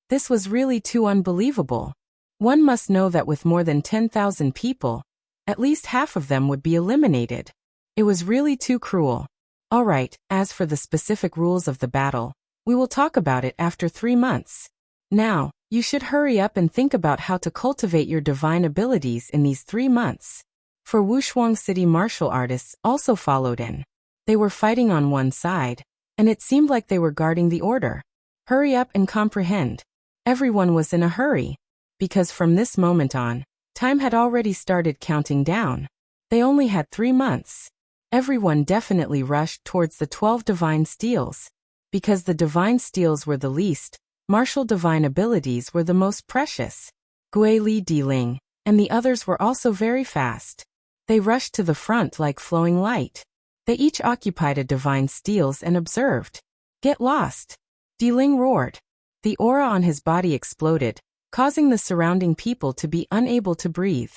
This was really too unbelievable. One must know that with more than 10,000 people, at least half of them would be eliminated. It was really too cruel. Alright, as for the specific rules of the battle, we will talk about it after 3 months. Now, you should hurry up and think about how to cultivate your divine abilities in these 3 months. For Wushuang City martial artists also followed in. They were fighting on one side, and it seemed like they were guarding the order. Hurry up and comprehend. Everyone was in a hurry, because from this moment on, time had already started counting down. They only had 3 months. Everyone definitely rushed towards the 12 divine steels. Because the divine steels were the least, martial divine abilities were the most precious. Gui Li Di Ling and the others were also very fast. They rushed to the front like flowing light. They each occupied a divine steels and observed. Get lost! Di Ling roared. The aura on his body exploded, causing the surrounding people to be unable to breathe.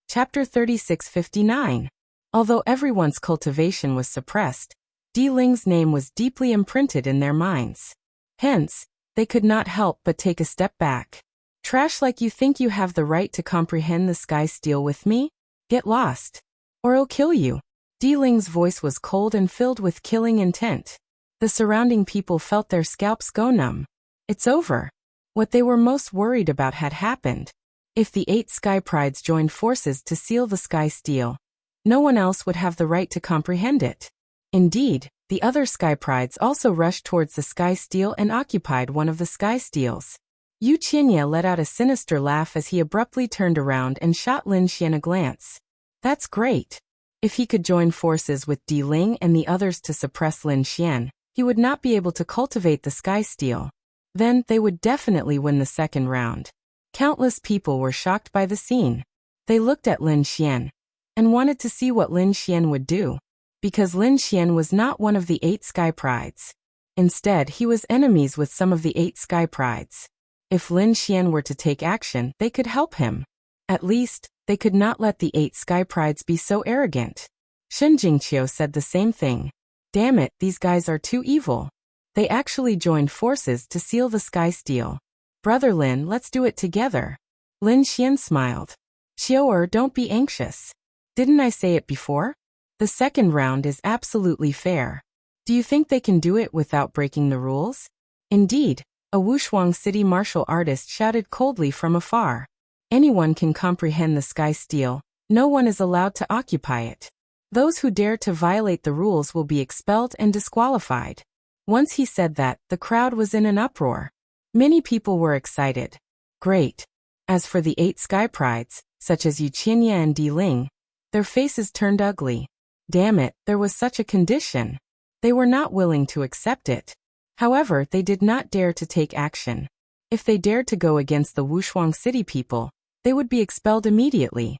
Chapter 3659. Although everyone's cultivation was suppressed, Di Ling's name was deeply imprinted in their minds. Hence, they could not help but take a step back. Trash, like you think you have the right to comprehend the sky steel with me? Get lost. Or I'll kill you. Di Ling's voice was cold and filled with killing intent. The surrounding people felt their scalps go numb. It's over. What they were most worried about had happened. If the 8 Sky Prides joined forces to seal the sky steel, no one else would have the right to comprehend it. Indeed, The other sky prides also rushed towards the sky steel and occupied one of the sky steels. Yu Qianye let out a sinister laugh as he abruptly turned around and shot Lin Xian a glance. That's great. If he could join forces with Di Ling and the others to suppress Lin Xian, he would not be able to cultivate the sky steel. Then, they would definitely win the second round. Countless people were shocked by the scene. They looked at Lin Xian and wanted to see what Lin Xian would do. Because Lin Xian was not one of the 8 sky prides. Instead, he was enemies with some of the 8 sky prides. If Lin Xian were to take action, they could help him. At least, they could not let the 8 sky prides be so arrogant. Shen Jingqiu said the same thing. Damn it, these guys are too evil. They actually joined forces to seal the sky steel. Brother Lin, let's do it together. Lin Xian smiled. Xiao, don't be anxious. Didn't I say it before? The second round is absolutely fair. Do you think they can do it without breaking the rules? Indeed, a Wushuang city martial artist shouted coldly from afar. Anyone can comprehend the sky steel, no one is allowed to occupy it. Those who dare to violate the rules will be expelled and disqualified. Once he said that, the crowd was in an uproar. Many people were excited. Great. As for the 8 sky prides, such as Yu Qianye and Di Ling, their faces turned ugly. Damn it, there was such a condition. They were not willing to accept it. However, they did not dare to take action. If they dared to go against the Wushuang city people, they would be expelled immediately.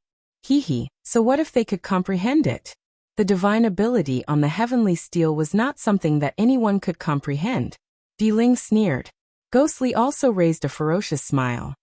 So what if they could comprehend it? The divine ability on the heavenly steel was not something that anyone could comprehend. Di Ling sneered. Ghostly also raised a ferocious smile.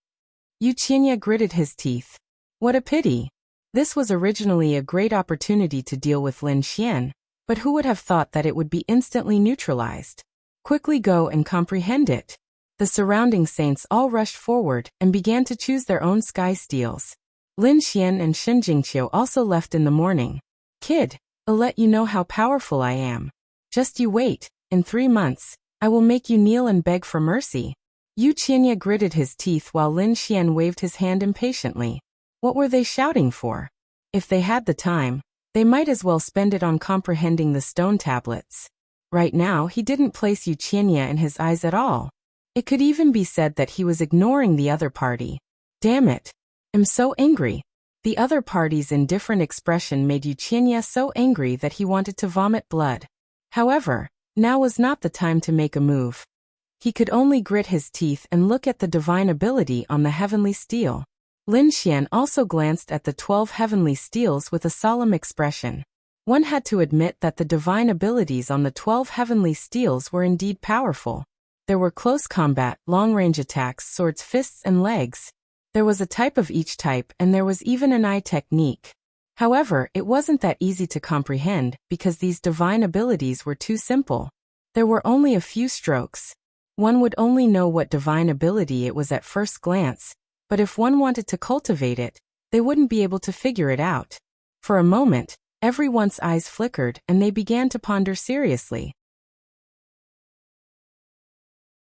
Yu Qianye gritted his teeth. What a pity. This was originally a great opportunity to deal with Lin Xian, but who would have thought that it would be instantly neutralized? Quickly go and comprehend it. The surrounding saints all rushed forward and began to choose their own sky steels. Lin Xian and Shen Jingqiu also left in the morning. Kid, I'll let you know how powerful I am. Just you wait, in 3 months, I will make you kneel and beg for mercy. Yu Qianye gritted his teeth while Lin Xian waved his hand impatiently. What were they shouting for? If they had the time, they might as well spend it on comprehending the stone tablets. Right now, he didn't place Yu Qianye in his eyes at all. It could even be said that he was ignoring the other party. Damn it. I'm so angry. The other party's indifferent expression made Yu Qianye so angry that he wanted to vomit blood. However, now was not the time to make a move. He could only grit his teeth and look at the divine ability on the heavenly steel. Lin Xian also glanced at the 12 heavenly steels with a solemn expression. One had to admit that the divine abilities on the 12 heavenly steels were indeed powerful. There were close combat, long-range attacks, swords, fists, and legs. There was a type of each type, and there was even an eye technique. However, it wasn't that easy to comprehend because these divine abilities were too simple. There were only a few strokes. One would only know what divine ability it was at first glance, but if one wanted to cultivate it, they wouldn't be able to figure it out. For a moment, everyone's eyes flickered and they began to ponder seriously.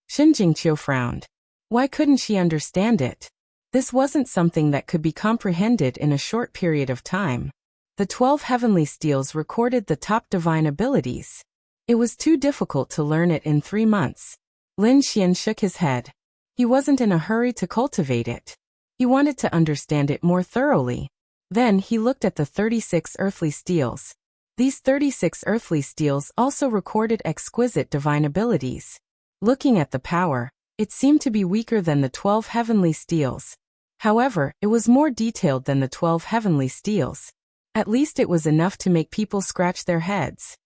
Shen Jingqiu frowned. Why couldn't she understand it? This wasn't something that could be comprehended in a short period of time. The 12 heavenly steels recorded the top divine abilities. It was too difficult to learn it in 3 months. Lin Xian shook his head. He wasn't in a hurry to cultivate it. He wanted to understand it more thoroughly. Then he looked at the 36 earthly steels. These 36 earthly steels also recorded exquisite divine abilities. Looking at the power, it seemed to be weaker than the 12 heavenly steels. However, it was more detailed than the 12 heavenly steels. At least it was enough to make people scratch their heads.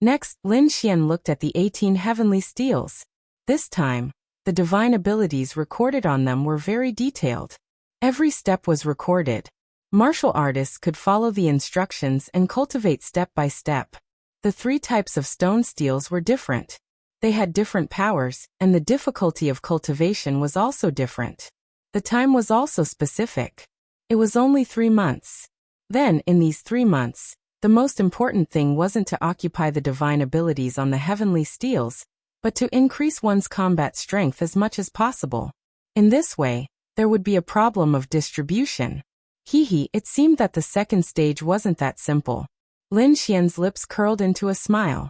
Next, Lin Xian looked at the 18 heavenly steels. This time, the divine abilities recorded on them were very detailed. Every step was recorded. Martial artists could follow the instructions and cultivate step by step. The 3 types of stone steels were different. They had different powers, and the difficulty of cultivation was also different. The time was also specific. It was only 3 months. Then, in these 3 months, the most important thing wasn't to occupy the divine abilities on the heavenly steels, but to increase one's combat strength as much as possible. In this way, there would be a problem of distribution. It seemed that the second stage wasn't that simple. Lin Xian's lips curled into a smile.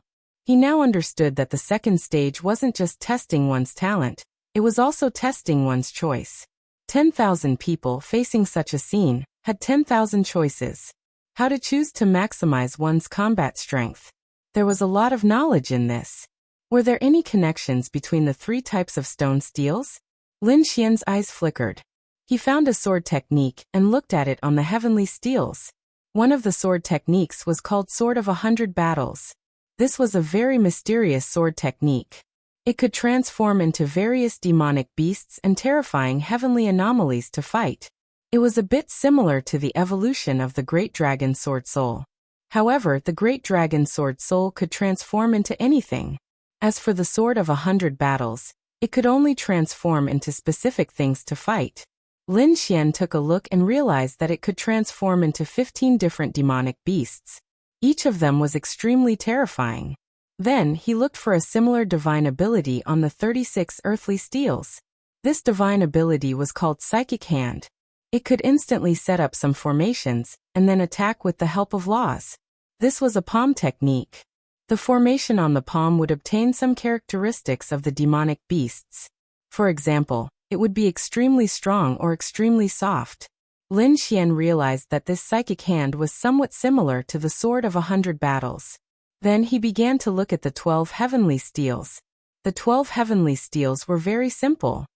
He now understood that the second stage wasn't just testing one's talent, it was also testing one's choice. 10,000 people facing such a scene had 10,000 choices. How to choose to maximize one's combat strength. There was a lot of knowledge in this. Were there any connections between the three types of stone steels? Lin Xian's eyes flickered. He found a sword technique and looked at it on the heavenly steels. One of the sword techniques was called Sword of 100 Battles. This was a very mysterious sword technique. It could transform into various demonic beasts and terrifying heavenly anomalies to fight. It was a bit similar to the evolution of the Great Dragon Sword Soul. However, the Great Dragon Sword Soul could transform into anything. As for the Sword of 100 Battles, it could only transform into specific things to fight. Lin Xian took a look and realized that it could transform into 15 different demonic beasts. Each of them was extremely terrifying. Then, he looked for a similar divine ability on the 36 earthly steels. This divine ability was called Psychic Hand. It could instantly set up some formations, and then attack with the help of laws. This was a palm technique. The formation on the palm would obtain some characteristics of the demonic beasts. For example, it would be extremely strong or extremely soft. Lin Xian realized that this psychic hand was somewhat similar to the Sword of 100 Battles. Then he began to look at the 12 heavenly steels. The 12 heavenly steels were very simple.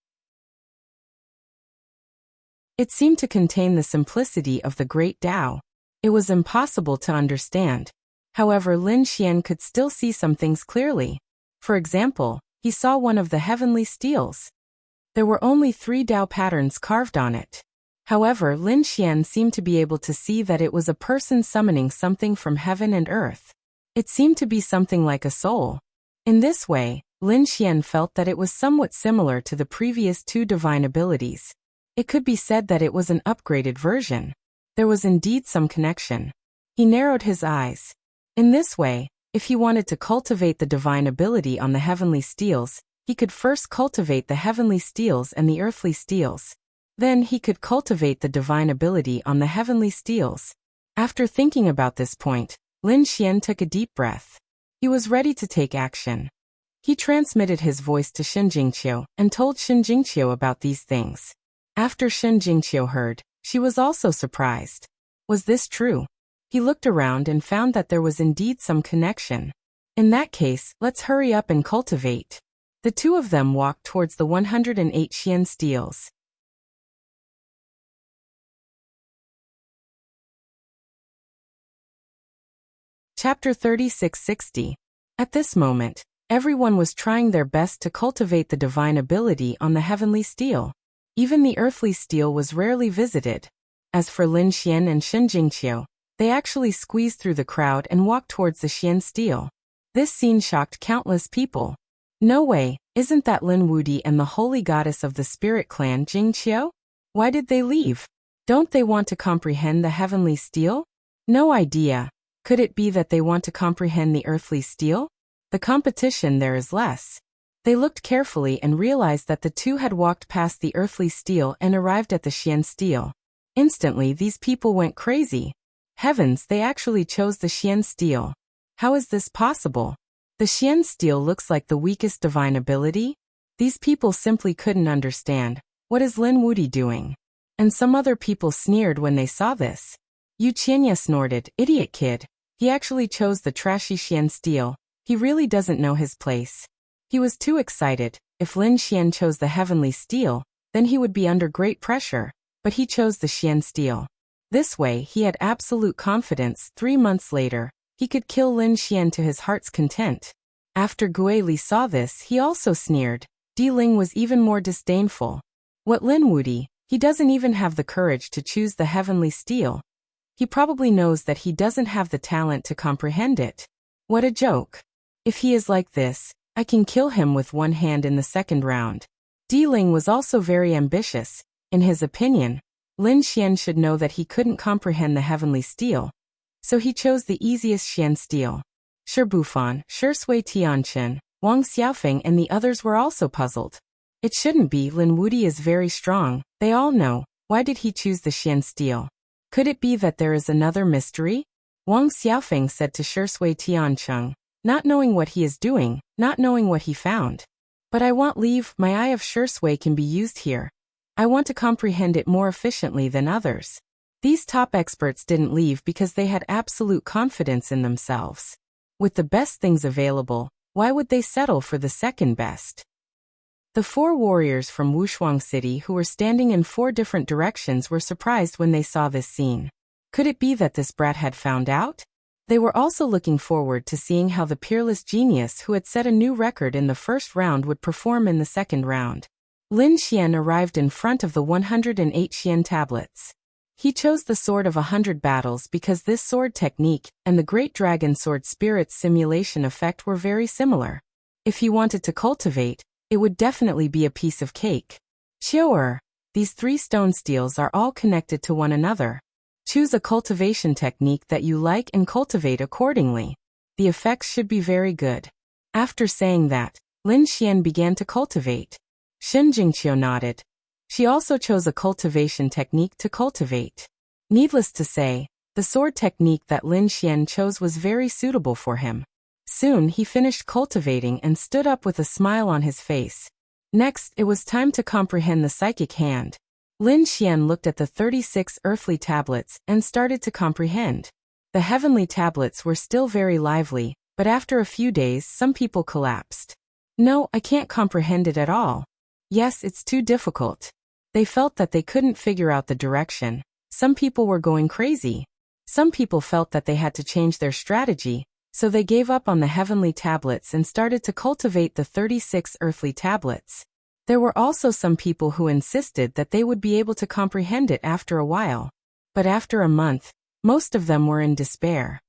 It seemed to contain the simplicity of the Great Tao. It was impossible to understand. However, Lin Xian could still see some things clearly. For example, he saw one of the heavenly steels. There were only 3 Tao patterns carved on it. However, Lin Xian seemed to be able to see that it was a person summoning something from heaven and earth. It seemed to be something like a soul. In this way, Lin Xian felt that it was somewhat similar to the previous 2 divine abilities. It could be said that it was an upgraded version. There was indeed some connection. He narrowed his eyes. In this way, if he wanted to cultivate the divine ability on the heavenly steels, he could first cultivate the heavenly steels and the earthly steels. Then he could cultivate the divine ability on the heavenly steels. After thinking about this point, Lin Xian took a deep breath. He was ready to take action. He transmitted his voice to Shen Jingqiu and told Shen Jingqiu about these things. After Shen Jingqiu heard, she was also surprised. Was this true? He looked around and found that there was indeed some connection. In that case, let's hurry up and cultivate. The two of them walked towards the 108 Xian steels. Chapter 3660. At this moment, everyone was trying their best to cultivate the divine ability on the heavenly steel. Even the earthly steel was rarely visited. As for Lin Xian and Shen Jingqiu, they actually squeezed through the crowd and walked towards the Xian steel. This scene shocked countless people. No way, isn't that Lin Wudi and the holy goddess of the spirit clan Jingqiu? Why did they leave? Don't they want to comprehend the heavenly steel? No idea. Could it be that they want to comprehend the earthly steel? The competition there is less. They looked carefully and realized that the two had walked past the earthly steel and arrived at the Xian steel. Instantly, these people went crazy. Heavens, they actually chose the Xian steel. How is this possible? The Xian steel looks like the weakest divine ability? These people simply couldn't understand. What is Lin Wudi doing? And some other people sneered when they saw this. Yu Qianya snorted, idiot kid. He actually chose the trashy Xian steel. He really doesn't know his place. He was too excited. If Lin Xian chose the heavenly steel, then he would be under great pressure, but he chose the Xian steel. This way, he had absolute confidence. 3 months later, he could kill Lin Xian to his heart's content. After Gui Li saw this, he also sneered. Di Ling was even more disdainful. What Lin Wudi? He doesn't even have the courage to choose the heavenly steel. He probably knows that he doesn't have the talent to comprehend it. What a joke. If he is like this, I can kill him with one hand in the second round. Di Ling was also very ambitious. In his opinion, Lin Xian should know that he couldn't comprehend the heavenly steel. So he chose the easiest Xian steel. Shi Bufan, Shi Sui Tianchen, Wang Xiaofeng and the others were also puzzled. It shouldn't be. Lin Wudi is very strong, they all know. Why did he choose the Xian steel? Could it be that there is another mystery? Wang Xiaofeng said to Shi Sui Tiancheng. not knowing what he is doing, not knowing what he found. But I want leave, my eye of Shursui can be used here. I want to comprehend it more efficiently than others. These top experts didn't leave because they had absolute confidence in themselves. With the best things available, why would they settle for the second best? The 4 warriors from Wuxia City who were standing in 4 different directions were surprised when they saw this scene. Could it be that this brat had found out? They were also looking forward to seeing how the peerless genius who had set a new record in the first round would perform in the second round. Lin Xian arrived in front of the 108 Xian tablets. He chose the Sword of 100 Battles because this sword technique and the Great Dragon Sword Spirit's simulation effect were very similar. If he wanted to cultivate, it would definitely be a piece of cake. Qiu'er, these 3 stone steels are all connected to one another. Choose a cultivation technique that you like and cultivate accordingly. The effects should be very good. After saying that, Lin Xian began to cultivate. Shen Jingqiu nodded. She also chose a cultivation technique to cultivate. Needless to say, the sword technique that Lin Xian chose was very suitable for him. Soon he finished cultivating and stood up with a smile on his face. Next, it was time to comprehend the psychic hand. Lin Xian looked at the 36 earthly tablets and started to comprehend. The heavenly tablets were still very lively, but after a few days some people collapsed. No, I can't comprehend it at all. Yes, it's too difficult. They felt that they couldn't figure out the direction. Some people were going crazy. Some people felt that they had to change their strategy, so they gave up on the heavenly tablets and started to cultivate the 36 earthly tablets. There were also some people who insisted that they would be able to comprehend it after a while. But after a month, most of them were in despair.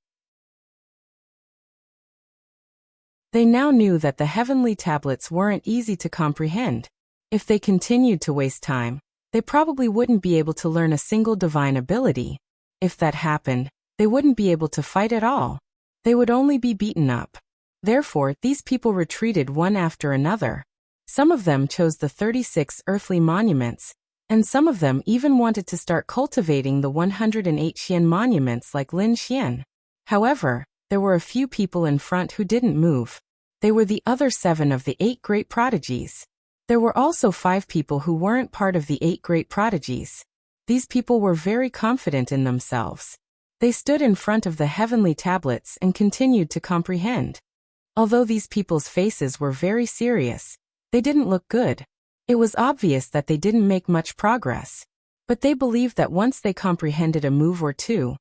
They now knew that the heavenly tablets weren't easy to comprehend. If they continued to waste time, they probably wouldn't be able to learn a single divine ability. If that happened, they wouldn't be able to fight at all. They would only be beaten up. Therefore, these people retreated one after another. Some of them chose the 36 earthly monuments, and some of them even wanted to start cultivating the 108 Xian monuments like Lin Xian. However, there were a few people in front who didn't move. They were the other 7 of the 8 great prodigies. There were also 5 people who weren't part of the 8 great prodigies. These people were very confident in themselves. They stood in front of the heavenly tablets and continued to comprehend. Although these people's faces were very serious, they didn't look good. It was obvious that they didn't make much progress. But they believed that once they comprehended a move or two,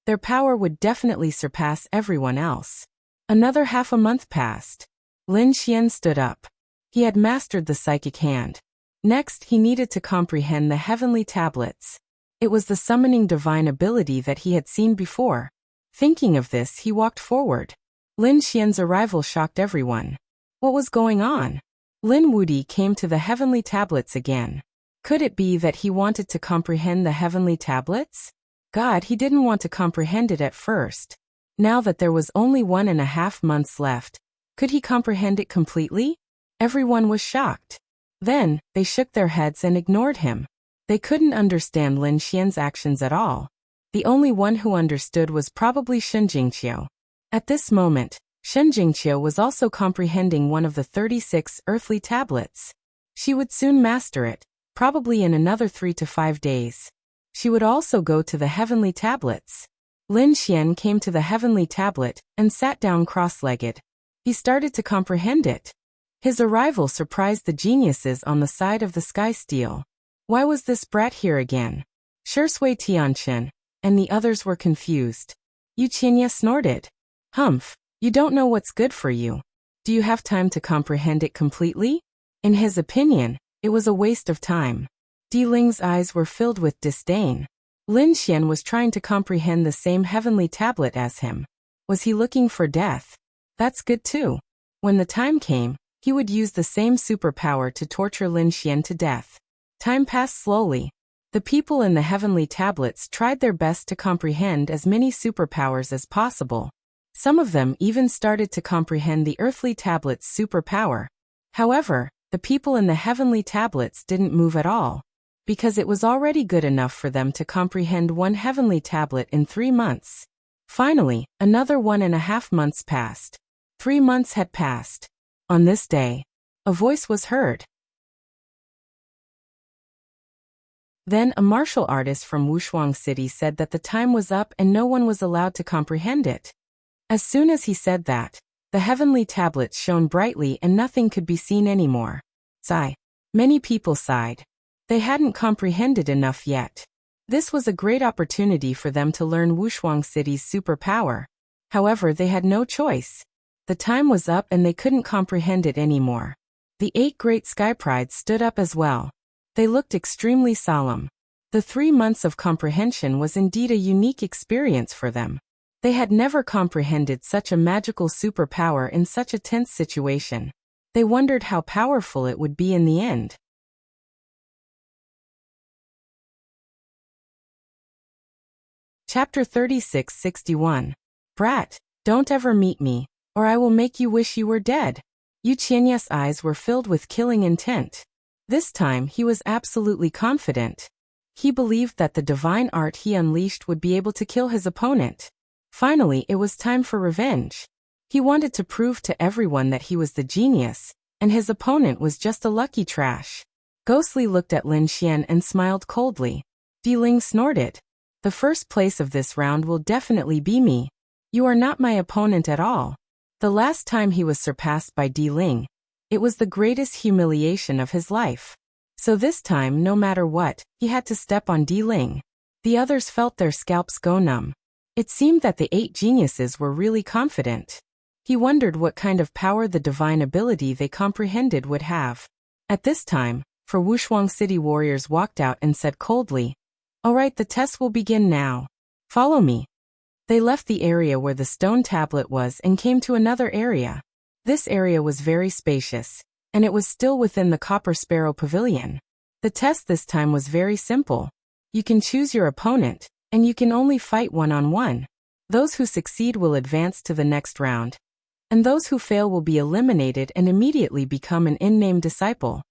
their power would definitely surpass everyone else. Another half a month passed. Lin Xian stood up. He had mastered the psychic hand. Next, he needed to comprehend the heavenly tablets. It was the summoning divine ability that he had seen before. Thinking of this, he walked forward. Lin Xian's arrival shocked everyone. What was going on? Lin Wudi came to the heavenly tablets again. Could it be that he wanted to comprehend the heavenly tablets? God, he didn't want to comprehend it at first. Now that there was only 1.5 months left, could he comprehend it completely? Everyone was shocked. Then, they shook their heads and ignored him. They couldn't understand Lin Xian's actions at all. The only one who understood was probably Shen Jingqiu. At this moment, Shen Jingqiu was also comprehending one of the 36 earthly tablets. She would soon master it, probably in another 3 to 5 days. She would also go to the heavenly tablets. Lin Xian came to the heavenly tablet and sat down cross-legged. He started to comprehend it. His arrival surprised the geniuses on the side of the sky steel. Why was this brat here again? Shursui Tianchen and the others were confused. Yu Qinya snorted. Humph, you don't know what's good for you. Do you have time to comprehend it completely? In his opinion, it was a waste of time. Di Ling's eyes were filled with disdain. Lin Xian was trying to comprehend the same heavenly tablet as him. Was he looking for death? That's good too. When the time came, he would use the same superpower to torture Lin Xian to death. Time passed slowly. The people in the heavenly tablets tried their best to comprehend as many superpowers as possible. Some of them even started to comprehend the earthly tablet's superpower. However, the people in the heavenly tablets didn't move at all, because it was already good enough for them to comprehend one heavenly tablet in 3 months. Finally, another 1.5 months passed. 3 months had passed. On this day, a voice was heard. Then a martial artist from Wuxia City said that the time was up and no one was allowed to comprehend it. As soon as he said that, the heavenly tablets shone brightly and nothing could be seen anymore. Sigh. Many people sighed. They hadn't comprehended enough yet. This was a great opportunity for them to learn Wuxia City's superpower. However, they had no choice. The time was up and they couldn't comprehend it anymore. The 8 great sky prides stood up as well. They looked extremely solemn. The 3 months of comprehension was indeed a unique experience for them. They had never comprehended such a magical superpower in such a tense situation. They wondered how powerful it would be in the end. Chapter 36-61. Brat, don't ever meet me, or I will make you wish you were dead. Wuxia's eyes were filled with killing intent. This time he was absolutely confident. He believed that the divine art he unleashed would be able to kill his opponent. Finally, it was time for revenge. He wanted to prove to everyone that he was the genius, and his opponent was just a lucky trash. Ghostly looked at Lin Xian and smiled coldly. Di Ling snorted. The first place of this round will definitely be me. You are not my opponent at all. The last time he was surpassed by Di Ling, it was the greatest humiliation of his life. So this time, no matter what, he had to step on Di Ling. The others felt their scalps go numb. It seemed that the 8 geniuses were really confident. He wondered what kind of power the divine ability they comprehended would have. At this time, for Wuxia City warriors walked out and said coldly, "All right, the test will begin now. Follow me." They left the area where the stone tablet was and came to another area. This area was very spacious, and it was still within the Copper Sparrow Pavilion. The test this time was very simple. You can choose your opponent, and you can only fight one-on-one. Those who succeed will advance to the next round, and those who fail will be eliminated and immediately become an in-name disciple.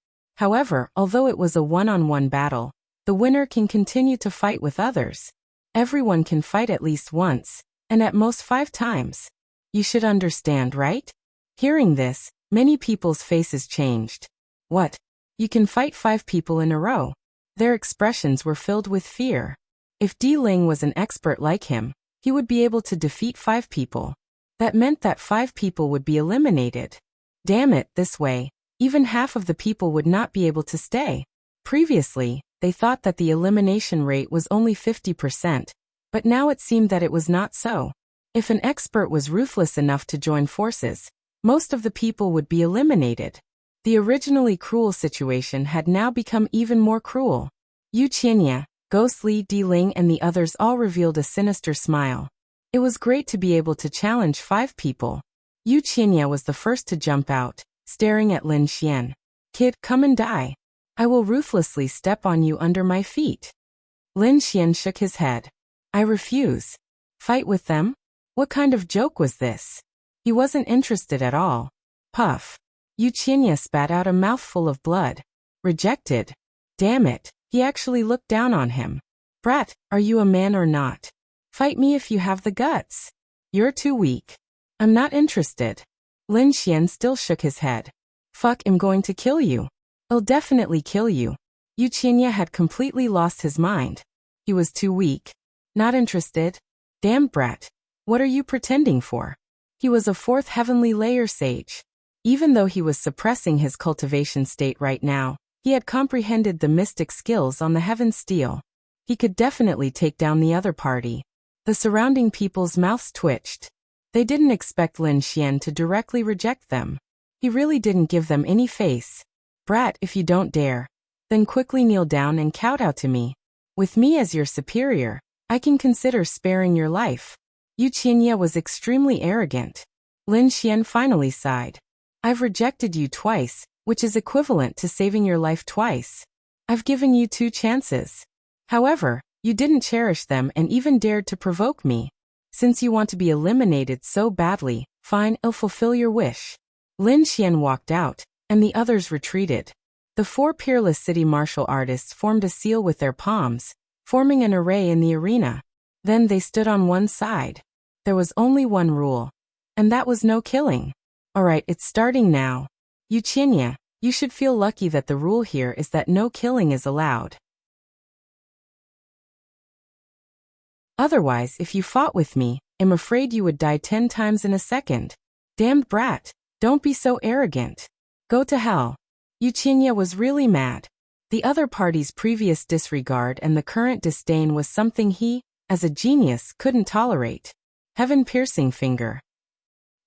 However, although it was a one-on-one battle, the winner can continue to fight with others. Everyone can fight at least once, and at most 5 times. You should understand, right? Hearing this, many people's faces changed. What? You can fight 5 people in a row? Their expressions were filled with fear. If Di Ling was an expert like him, he would be able to defeat 5 people. That meant that 5 people would be eliminated. Damn it, this way, even half of the people would not be able to stay. Previously, they thought that the elimination rate was only 50%, but now it seemed that it was not so. If an expert was ruthless enough to join forces, most of the people would be eliminated. The originally cruel situation had now become even more cruel. Wuxia, Ghostly, Di Ling and the others all revealed a sinister smile. It was great to be able to challenge 5 people. Wuxia was the first to jump out, staring at Lin Xian. "Kid, come and die. I will ruthlessly step on you under my feet." Lin Xian shook his head. "I refuse. Fight with them? What kind of joke was this?" He wasn't interested at all. Puff. Wuxia spat out a mouthful of blood. Rejected. Damn it, he actually looked down on him. "Brat, are you a man or not? Fight me if you have the guts. You're too weak. I'm not interested." Lin Xian still shook his head. "Fuck, I'm going to kill you. I'll definitely kill you." Wuxia had completely lost his mind. He was too weak. Not interested. Damn brat. What are you pretending for? He was a 4th heavenly layer sage. Even though he was suppressing his cultivation state right now, he had comprehended the mystic skills on the heaven steel. He could definitely take down the other party. The surrounding people's mouths twitched. They didn't expect Lin Xian to directly reject them. He really didn't give them any face. "Brat, if you don't dare, then quickly kneel down and kowtow to me. With me as your superior, I can consider sparing your life." Wuxia was extremely arrogant. Lin Xian finally sighed. "I've rejected you twice, which is equivalent to saving your life twice. I've given you 2 chances. However, you didn't cherish them and even dared to provoke me. Since you want to be eliminated so badly, fine, I'll fulfill your wish." Lin Xian walked out, and the others retreated. The 4 peerless city martial artists formed a seal with their palms, forming an array in the arena. Then they stood on one side. There was only one rule, and that was no killing. Alright, it's starting now. Wuxia, you should feel lucky that the rule here is that no killing is allowed. Otherwise, if you fought with me, I'm afraid you would die 10 times in a second. Damned brat, don't be so arrogant. Go to hell. Wuxia was really mad. The other party's previous disregard and the current disdain was something he, as a genius, couldn't tolerate. Heaven-piercing finger.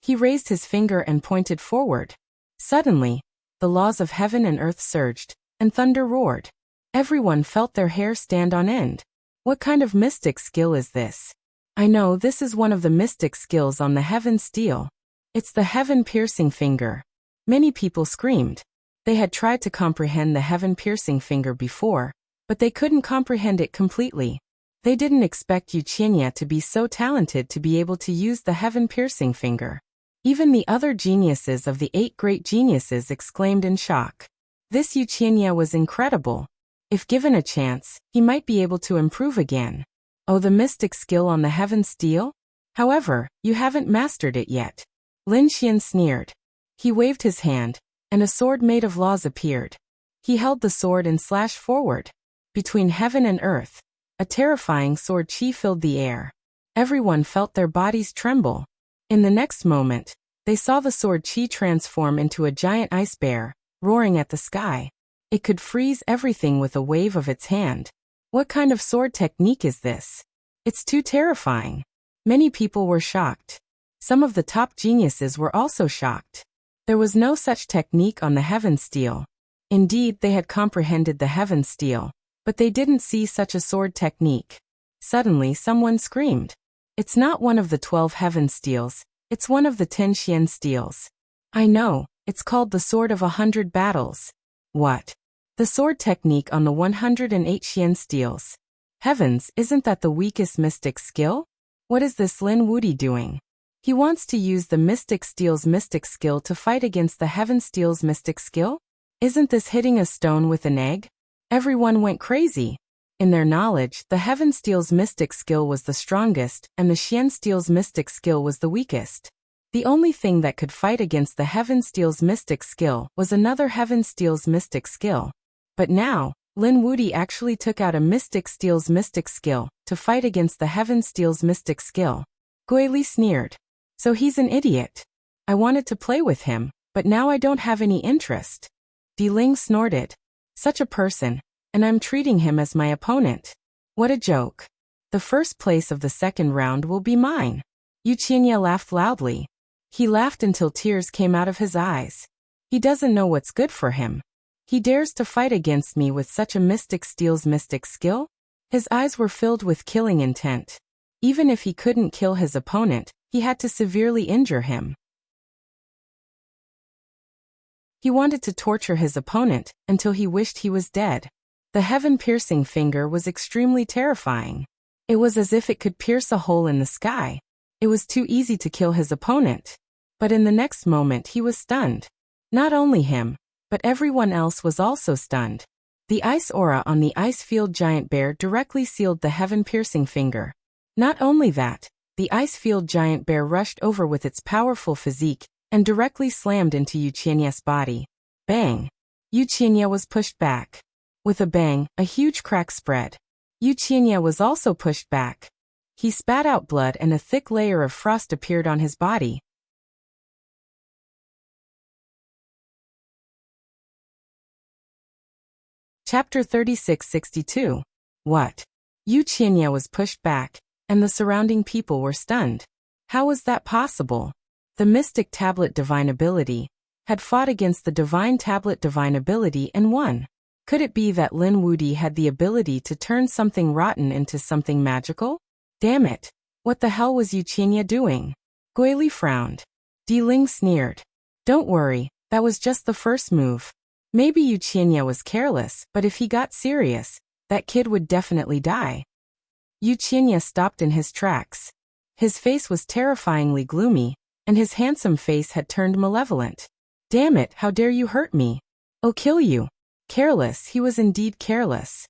He raised his finger and pointed forward. Suddenly, the laws of heaven and earth surged, and thunder roared. Everyone felt their hair stand on end. What kind of mystic skill is this? I know this is one of the mystic skills on the heaven steel. It's the heaven-piercing finger. Many people screamed. They had tried to comprehend the heaven-piercing finger before, but they couldn't comprehend it completely. They didn't expect Wuxia to be so talented to be able to use the heaven-piercing finger. Even the other geniuses of the 8 great geniuses exclaimed in shock. This Wuxia was incredible. If given a chance, he might be able to improve again. Oh, the mystic skill on the heaven steel? However, you haven't mastered it yet. Lin Xian sneered. He waved his hand, and a sword made of laws appeared. He held the sword and slashed forward. Between heaven and earth, a terrifying sword chi filled the air. Everyone felt their bodies tremble. In the next moment, they saw the sword chi transform into a giant ice bear, roaring at the sky. It could freeze everything with a wave of its hand. What kind of sword technique is this? It's too terrifying. Many people were shocked. Some of the top geniuses were also shocked. There was no such technique on the heaven steel. Indeed, they had comprehended the heaven steel, but they didn't see such a sword technique. Suddenly, someone screamed. It's not one of the 12 heaven steels, it's one of the 10 Xian steels. I know, it's called the Sword of 100 Battles. What? The sword technique on the 108 Xian steels. Heavens, isn't that the weakest mystic skill? What is this Lin Wudi doing? He wants to use the mystic steel's mystic skill to fight against the heaven steel's mystic skill? Isn't this hitting a stone with an egg? Everyone went crazy. In their knowledge, the heaven steel's mystic skill was the strongest, and the Xian steel's mystic skill was the weakest. The only thing that could fight against the heaven steel's mystic skill was another heaven steel's mystic skill. But now, Lin Wudi actually took out a mystic steel's mystic skill to fight against the heaven steel's mystic skill. Gui Li sneered. So he's an idiot. I wanted to play with him, but now I don't have any interest. Di Ling snorted. Such a person. And I'm treating him as my opponent. What a joke. The first place of the second round will be mine. Wuxia laughed loudly. He laughed until tears came out of his eyes. He doesn't know what's good for him. He dares to fight against me with such a mystic steel's mystic skill? His eyes were filled with killing intent. Even if he couldn't kill his opponent, he had to severely injure him. He wanted to torture his opponent until he wished he was dead. The heaven-piercing finger was extremely terrifying. It was as if it could pierce a hole in the sky. It was too easy to kill his opponent. But in the next moment he was stunned. Not only him, but everyone else was also stunned. The ice aura on the ice field giant bear directly sealed the heaven-piercing finger. Not only that, the ice field giant bear rushed over with its powerful physique and directly slammed into Wuxia's body. Bang! Wuxia was pushed back. With a bang, a huge crack spread. Wuxia was also pushed back. He spat out blood and a thick layer of frost appeared on his body. Chapter 3662. What? Wuxia was pushed back, and the surrounding people were stunned. How was that possible? The mystic tablet divine ability had fought against the divine tablet divine ability and won. Could it be that Lin Wudi had the ability to turn something rotten into something magical? Damn it! What the hell was Wuxia doing? Gui Li frowned. Di Ling sneered. Don't worry, that was just the first move. Maybe Wuxia was careless, but if he got serious, that kid would definitely die. Wuxia stopped in his tracks. His face was terrifyingly gloomy, and his handsome face had turned malevolent. Damn it, how dare you hurt me? I'll kill you. Careless, he was indeed careless.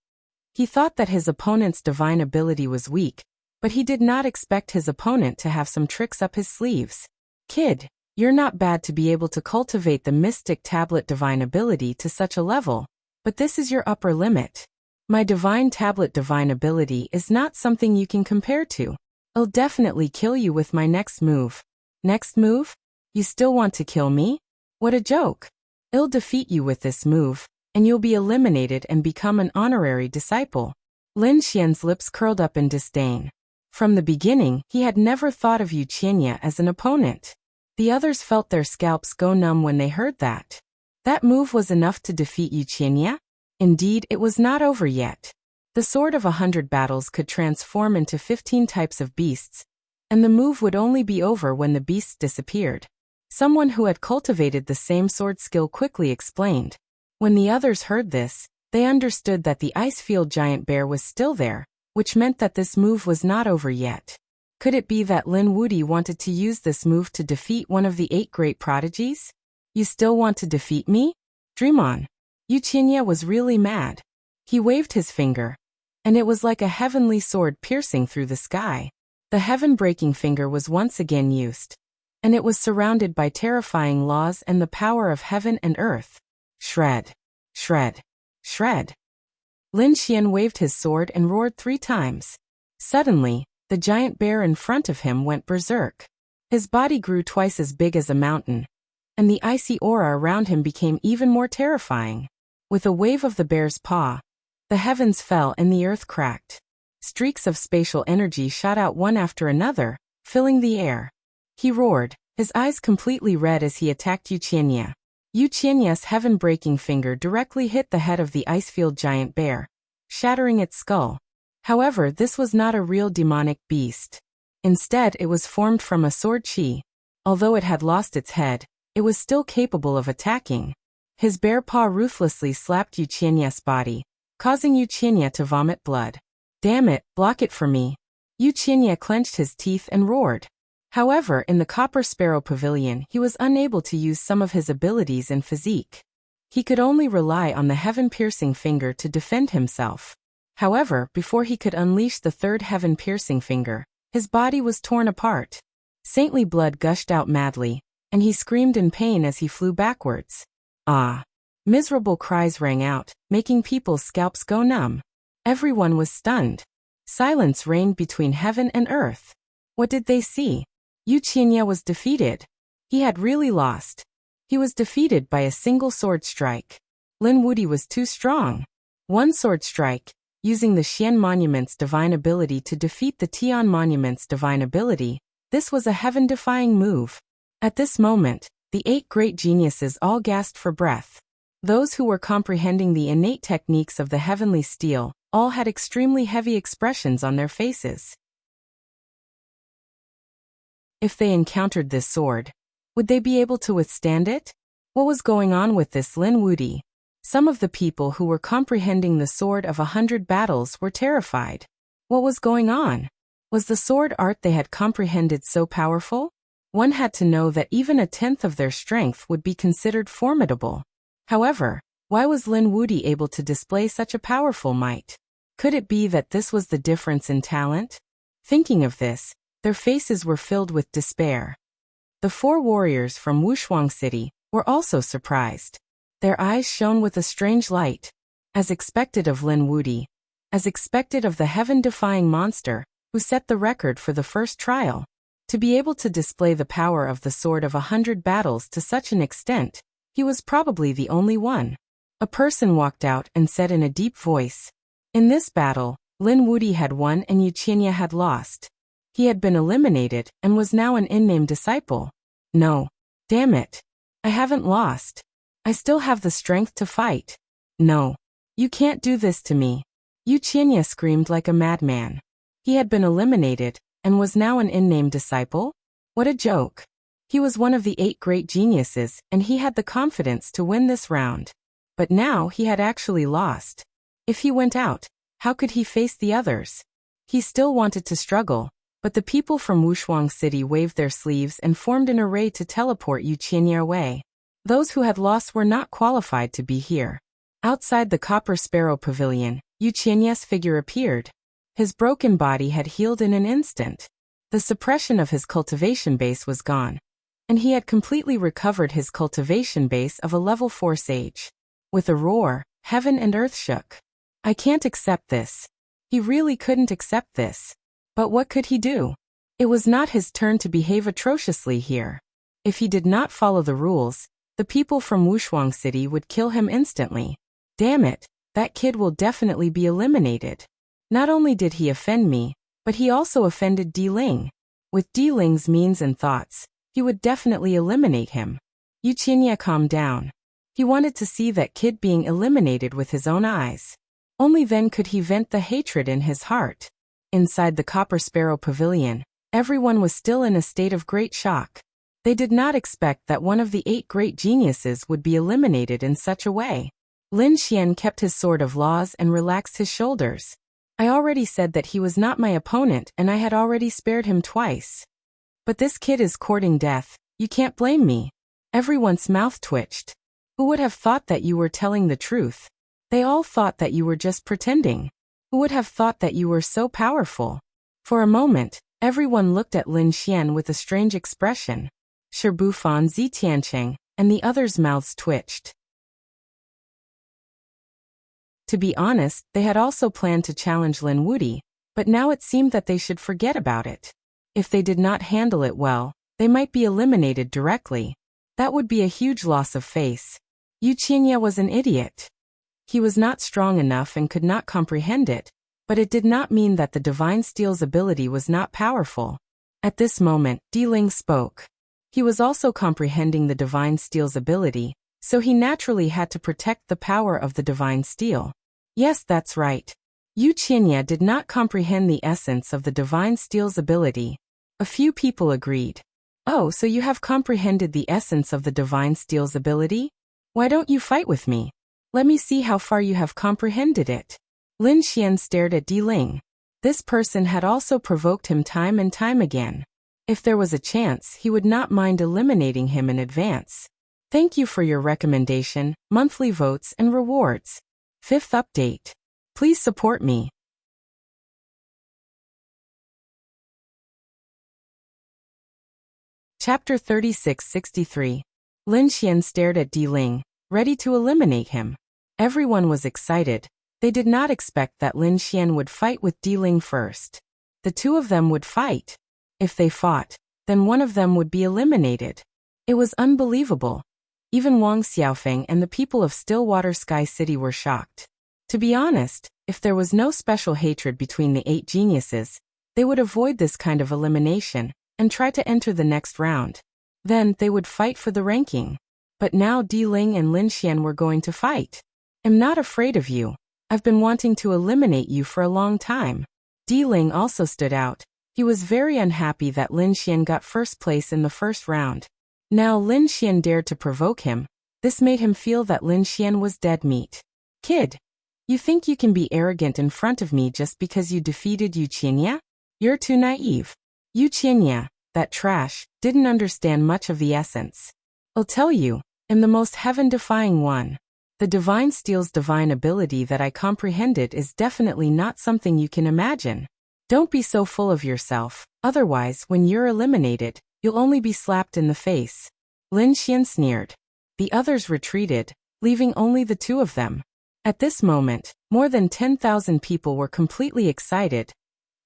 He thought that his opponent's divine ability was weak, but he did not expect his opponent to have some tricks up his sleeves. Kid, You're not bad to be able to cultivate the mystic tablet divine ability to such a level, but this is your upper limit. My divine tablet divine ability is not something you can compare to. I'll definitely kill you with my next move. Next move? You still want to kill me? What a joke. I'll defeat you with this move, and you'll be eliminated and become an honorary disciple. Lin Xian's lips curled up in disdain. From the beginning, he had never thought of Wuxia as an opponent. The others felt their scalps go numb when they heard that. That move was enough to defeat Wuxia? Indeed, it was not over yet. The sword of 100 battles could transform into 15 types of beasts, and the move would only be over when the beasts disappeared. Someone who had cultivated the same sword skill quickly explained. When the others heard this, they understood that the ice-field giant bear was still there, which meant that this move was not over yet. Could it be that Lin Wuti wanted to use this move to defeat one of the 8 great prodigies? You still want to defeat me? Dream on. Wuxia was really mad. He waved his finger, and it was like a heavenly sword piercing through the sky. The heaven-breaking finger was once again used, and it was surrounded by terrifying laws and the power of heaven and earth. Shred, shred, shred. Lin Xian waved his sword and roared 3 times. Suddenly, the giant bear in front of him went berserk. His body grew twice as big as a mountain, and the icy aura around him became even more terrifying. With a wave of the bear's paw, the heavens fell and the earth cracked. Streaks of spatial energy shot out one after another, filling the air. He roared, his eyes completely red as he attacked Wuxia. Wuxia's heaven-breaking finger directly hit the head of the icefield giant bear, shattering its skull. However, this was not a real demonic beast. Instead, it was formed from a sword chi. Although it had lost its head, it was still capable of attacking. His bare paw ruthlessly slapped Wuxia's body, causing Wuxia to vomit blood. Damn it, block it for me. Wuxia clenched his teeth and roared. However, in the Copper Sparrow Pavilion, he was unable to use some of his abilities and physique. He could only rely on the heaven-piercing finger to defend himself. However, before he could unleash the 3rd heaven-piercing finger, his body was torn apart. Saintly blood gushed out madly, and he screamed in pain as he flew backwards. Ah! Miserable cries rang out, making people's scalps go numb. Everyone was stunned. Silence reigned between heaven and earth. What did they see? Wuxia was defeated. He had really lost. He was defeated by a single sword strike. Lin Wuti was too strong. One sword strike, using the Xian Monument's divine ability to defeat the Tian Monument's divine ability, this was a heaven-defying move. At this moment, the 8 great geniuses all gasped for breath. Those who were comprehending the innate techniques of the heavenly steel all had extremely heavy expressions on their faces. If they encountered this sword, would they be able to withstand it? What was going on with this Lin Wuti? Some of the people who were comprehending the sword of 100 battles were terrified. What was going on? Was the sword art they had comprehended so powerful? One had to know that even 1/10 of their strength would be considered formidable. However, why was Lin Wuti able to display such a powerful might? Could it be that this was the difference in talent? Thinking of this, their faces were filled with despair. The 4 warriors from Wuxia City were also surprised. Their eyes shone with a strange light. As expected of Lin Wuti, as expected of the heaven-defying monster, who set the record for the first trial. To be able to display the power of the sword of 100 battles to such an extent, he was probably the only one. A person walked out and said in a deep voice, "In this battle, Lin Wuti had won and Wuxia had lost. He had been eliminated and was now an unnamed disciple. No. Damn it. I haven't lost. I still have the strength to fight. No. You can't do this to me." Wuxia screamed like a madman. He had been eliminated and was now an unnamed disciple? What a joke. He was one of the 8 great geniuses and he had the confidence to win this round. But now he had actually lost. If he went out, how could he face the others? He still wanted to struggle, but the people from Wuxia City waved their sleeves and formed an array to teleport Wuxia away. Those who had lost were not qualified to be here. Outside the Copper Sparrow Pavilion, Wuxia's figure appeared. His broken body had healed in an instant. The suppression of his cultivation base was gone. and he had completely recovered his cultivation base of a level 4 sage. With a roar, heaven and earth shook. I can't accept this. He really couldn't accept this. But what could he do? It was not his turn to behave atrociously here. If he did not follow the rules, the people from Wuxia City would kill him instantly. Damn it, that kid will definitely be eliminated. Not only did he offend me, but he also offended Di Ling. With Di Ling's means and thoughts, he would definitely eliminate him. Wuxia calmed down. He wanted to see that kid being eliminated with his own eyes. Only then could he vent the hatred in his heart. Inside the Copper Sparrow Pavilion, everyone was still in a state of great shock. They did not expect that one of the 8 great geniuses would be eliminated in such a way. Lin Xian kept his sword of laws and relaxed his shoulders. I already said that he was not my opponent and I had already spared him twice. But this kid is courting death, you can't blame me. Everyone's mouth twitched. Who would have thought that you were telling the truth? They all thought that you were just pretending. Who would have thought that you were so powerful? For a moment, everyone looked at Lin Xian with a strange expression. Shibu Fan Zitiancheng and the others' mouths twitched. To be honest, they had also planned to challenge Lin Wudi, but now it seemed that they should forget about it. If they did not handle it well, they might be eliminated directly. That would be a huge loss of face. Wuxia was an idiot. He was not strong enough and could not comprehend it, but it did not mean that the Divine Steel's ability was not powerful. At this moment, Di Ling spoke. He was also comprehending the Divine Steel's ability, so he naturally had to protect the power of the Divine Steel. Yes, that's right. Wuxia did not comprehend the essence of the Divine Steel's ability. A few people agreed. Oh, so you have comprehended the essence of the Divine Steel's ability? Why don't you fight with me? Let me see how far you have comprehended it. Lin Xian stared at Di Ling. This person had also provoked him time and time again. If there was a chance, he would not mind eliminating him in advance. Thank you for your recommendation, monthly votes and rewards. 5th update. Please support me. Chapter 3663. Lin Xian stared at Di Ling, ready to eliminate him. Everyone was excited. They did not expect that Lin Xian would fight with Di Ling first. The two of them would fight. If they fought, then one of them would be eliminated. It was unbelievable. Even Wang Xiaofeng and the people of Stillwater Sky City were shocked. To be honest, if there was no special hatred between the 8 geniuses, they would avoid this kind of elimination and try to enter the next round. Then they would fight for the ranking. But now Di Ling and Lin Xian were going to fight. I'm not afraid of you. I've been wanting to eliminate you for a long time. Di Ling also stood out. He was very unhappy that Lin Xian got first place in the first round. Now Lin Xian dared to provoke him. This made him feel that Lin Xian was dead meat. Kid, you think you can be arrogant in front of me just because you defeated Wuxia? You're too naive. Wuxia, that trash, didn't understand much of the essence. I'll tell you, I'm the most heaven-defying one. The Divine Steel's divine ability that I comprehended is definitely not something you can imagine. Don't be so full of yourself, otherwise when you're eliminated, you'll only be slapped in the face. Lin Xian sneered. The others retreated, leaving only the two of them. At this moment, more than 10,000 people were completely excited.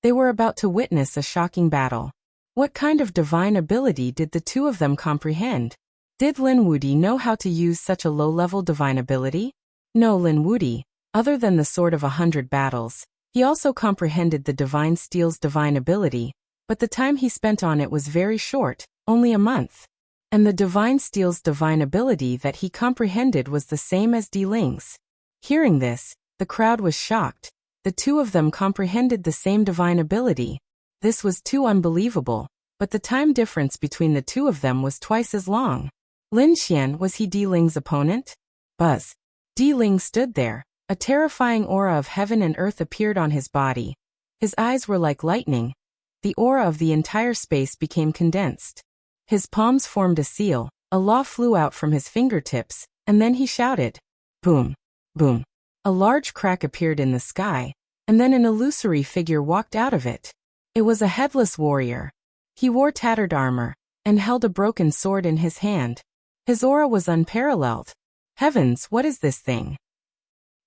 They were about to witness a shocking battle. What kind of divine ability did the two of them comprehend? Did Lin Wudi know how to use such a low-level divine ability? No, Lin Wudi, other than the Sword of 100 Battles, he also comprehended the Divine Steel's divine ability, but the time he spent on it was very short, only a month. And the Divine Steel's divine ability that he comprehended was the same as Di Ling's. Hearing this, the crowd was shocked. The two of them comprehended the same divine ability. This was too unbelievable, but the time difference between the two of them was twice as long. Lin Xian, was he Di Ling's opponent? Buzz. Di Ling stood there. A terrifying aura of heaven and earth appeared on his body. His eyes were like lightning. The aura of the entire space became condensed. His palms formed a seal, a law flew out from his fingertips, and then he shouted. Boom. Boom. A large crack appeared in the sky, and then an illusory figure walked out of it. It was a headless warrior. He wore tattered armor. and held a broken sword in his hand. His aura was unparalleled. Heavens, what is this thing?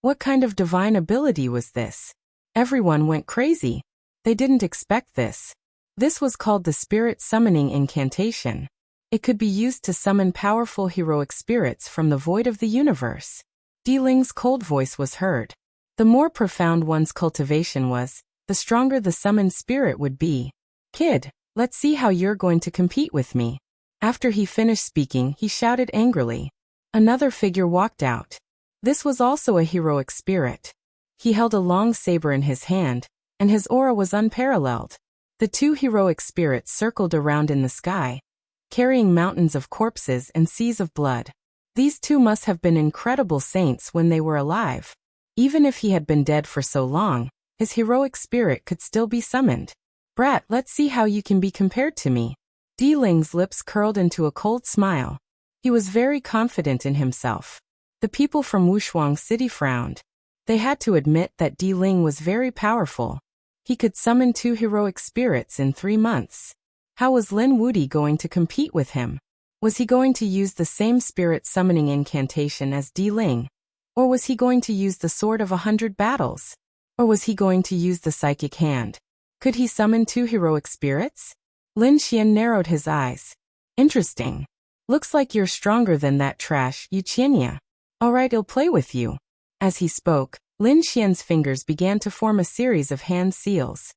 What kind of divine ability was this? Everyone went crazy. They didn't expect this. This was called the spirit summoning incantation. It could be used to summon powerful heroic spirits from the void of the universe. Di Ling's cold voice was heard. The more profound one's cultivation was, the stronger the summoned spirit would be. Kid, let's see how you're going to compete with me. After he finished speaking, he shouted angrily. Another figure walked out. This was also a heroic spirit. He held a long saber in his hand, and his aura was unparalleled. The two heroic spirits circled around in the sky, carrying mountains of corpses and seas of blood. These two must have been incredible saints when they were alive. Even if he had been dead for so long, his heroic spirit could still be summoned. Brat, let's see how you can be compared to me. Di Ling's lips curled into a cold smile. He was very confident in himself. The people from Wuxia City frowned. They had to admit that Di Ling was very powerful. He could summon two heroic spirits in 3 months. How was Lin Wudi going to compete with him? Was he going to use the same spirit summoning incantation as Di Ling? Or was he going to use the Sword of 100 Battles? Or was he going to use the Psychic Hand? Could he summon two heroic spirits? Lin Xian narrowed his eyes. Interesting. Looks like you're stronger than that trash, Yu Qianya. Alright, I'll play with you. As he spoke, Lin Xian's fingers began to form a series of hand seals.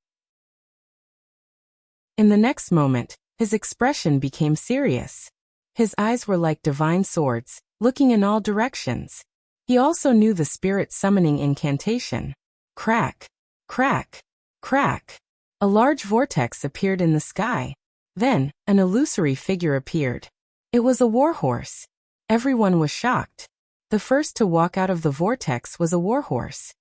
In the next moment, his expression became serious. His eyes were like divine swords, looking in all directions. He also knew the spirit summoning incantation. Crack, crack, crack. A large vortex appeared in the sky. Then, an illusory figure appeared. It was a warhorse. Everyone was shocked. The first to walk out of the vortex was a warhorse.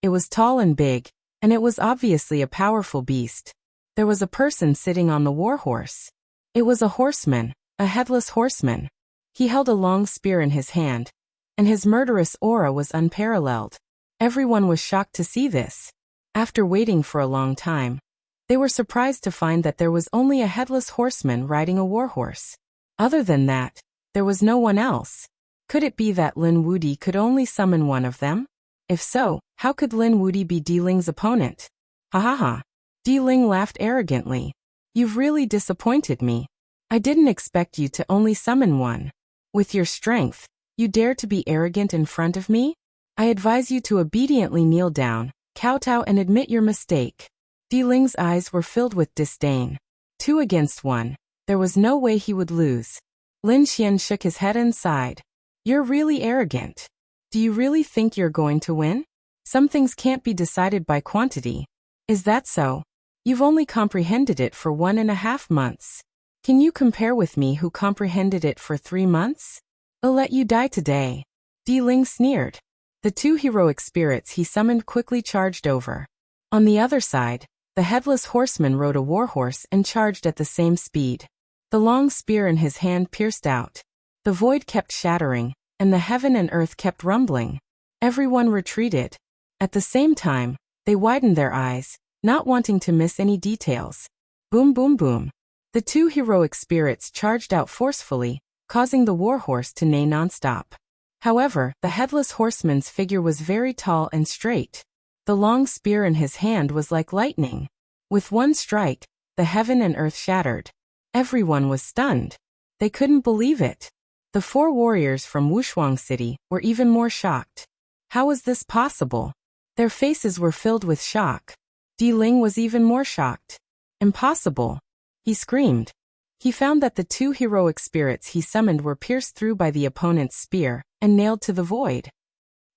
It was tall and big, and it was obviously a powerful beast. There was a person sitting on the warhorse. It was a horseman, a headless horseman. He held a long spear in his hand, and his murderous aura was unparalleled. Everyone was shocked to see this. After waiting for a long time, they were surprised to find that there was only a headless horseman riding a warhorse. Other than that, there was no one else. Could it be that Lin Wudi could only summon one of them? If so, how could Lin Wudi be Di Ling's opponent? Ha ha ha. Di Ling laughed arrogantly. You've really disappointed me. I didn't expect you to only summon one. With your strength, you dare to be arrogant in front of me? I advise you to obediently kneel down, kowtow and admit your mistake. Di Ling's eyes were filled with disdain. 2 against 1. There was no way he would lose. Lin Xian shook his head and sighed. You're really arrogant. Do you really think you're going to win? Some things can't be decided by quantity. Is that so? You've only comprehended it for 1.5 months. Can you compare with me who comprehended it for 3 months? I'll let you die today. Di Ling sneered. The 2 heroic spirits he summoned quickly charged over. On the other side, the headless horseman rode a warhorse and charged at the same speed. The long spear in his hand pierced out. The void kept shattering, and the heaven and earth kept rumbling. Everyone retreated. At the same time, they widened their eyes, not wanting to miss any details. Boom boom boom. The 2 heroic spirits charged out forcefully, causing the warhorse to neigh non-stop. However, the headless horseman's figure was very tall and straight. The long spear in his hand was like lightning. With one strike, the heaven and earth shattered. Everyone was stunned. They couldn't believe it. The 4 warriors from Wuxia City were even more shocked. How was this possible? Their faces were filled with shock. Di Ling was even more shocked. Impossible. He screamed. He found that the 2 heroic spirits he summoned were pierced through by the opponent's spear and nailed to the void.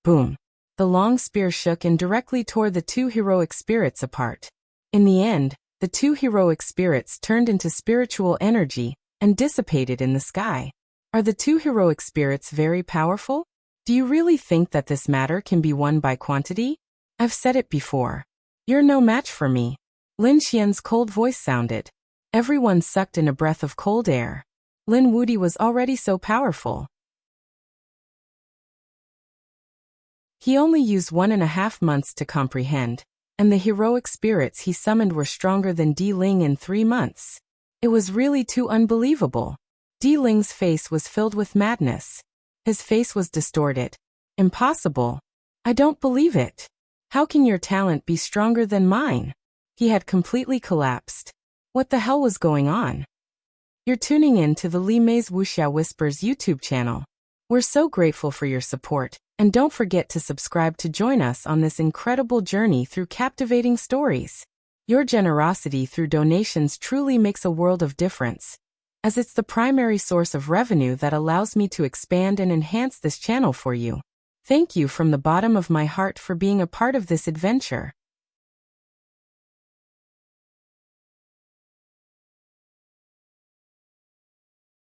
Boom. The long spear shook and directly tore the 2 heroic spirits apart. In the end, the 2 heroic spirits turned into spiritual energy and dissipated in the sky. Are the 2 heroic spirits very powerful? Do you really think that this matter can be won by quantity? I've said it before. You're no match for me. Lin Xian's cold voice sounded. Everyone sucked in a breath of cold air. Lin Wudi was already so powerful. He only used 1.5 months to comprehend, and the heroic spirits he summoned were stronger than Di Ling in 3 months. It was really too unbelievable. Di Ling's face was filled with madness. His face was distorted. Impossible. I don't believe it. How can your talent be stronger than mine? He had completely collapsed. What the hell was going on? You're tuning in to the Li Mei's Wuxia Whispers YouTube channel. We're so grateful for your support, and don't forget to subscribe to join us on this incredible journey through captivating stories. Your generosity through donations truly makes a world of difference, as it's the primary source of revenue that allows me to expand and enhance this channel for you. Thank you from the bottom of my heart for being a part of this adventure.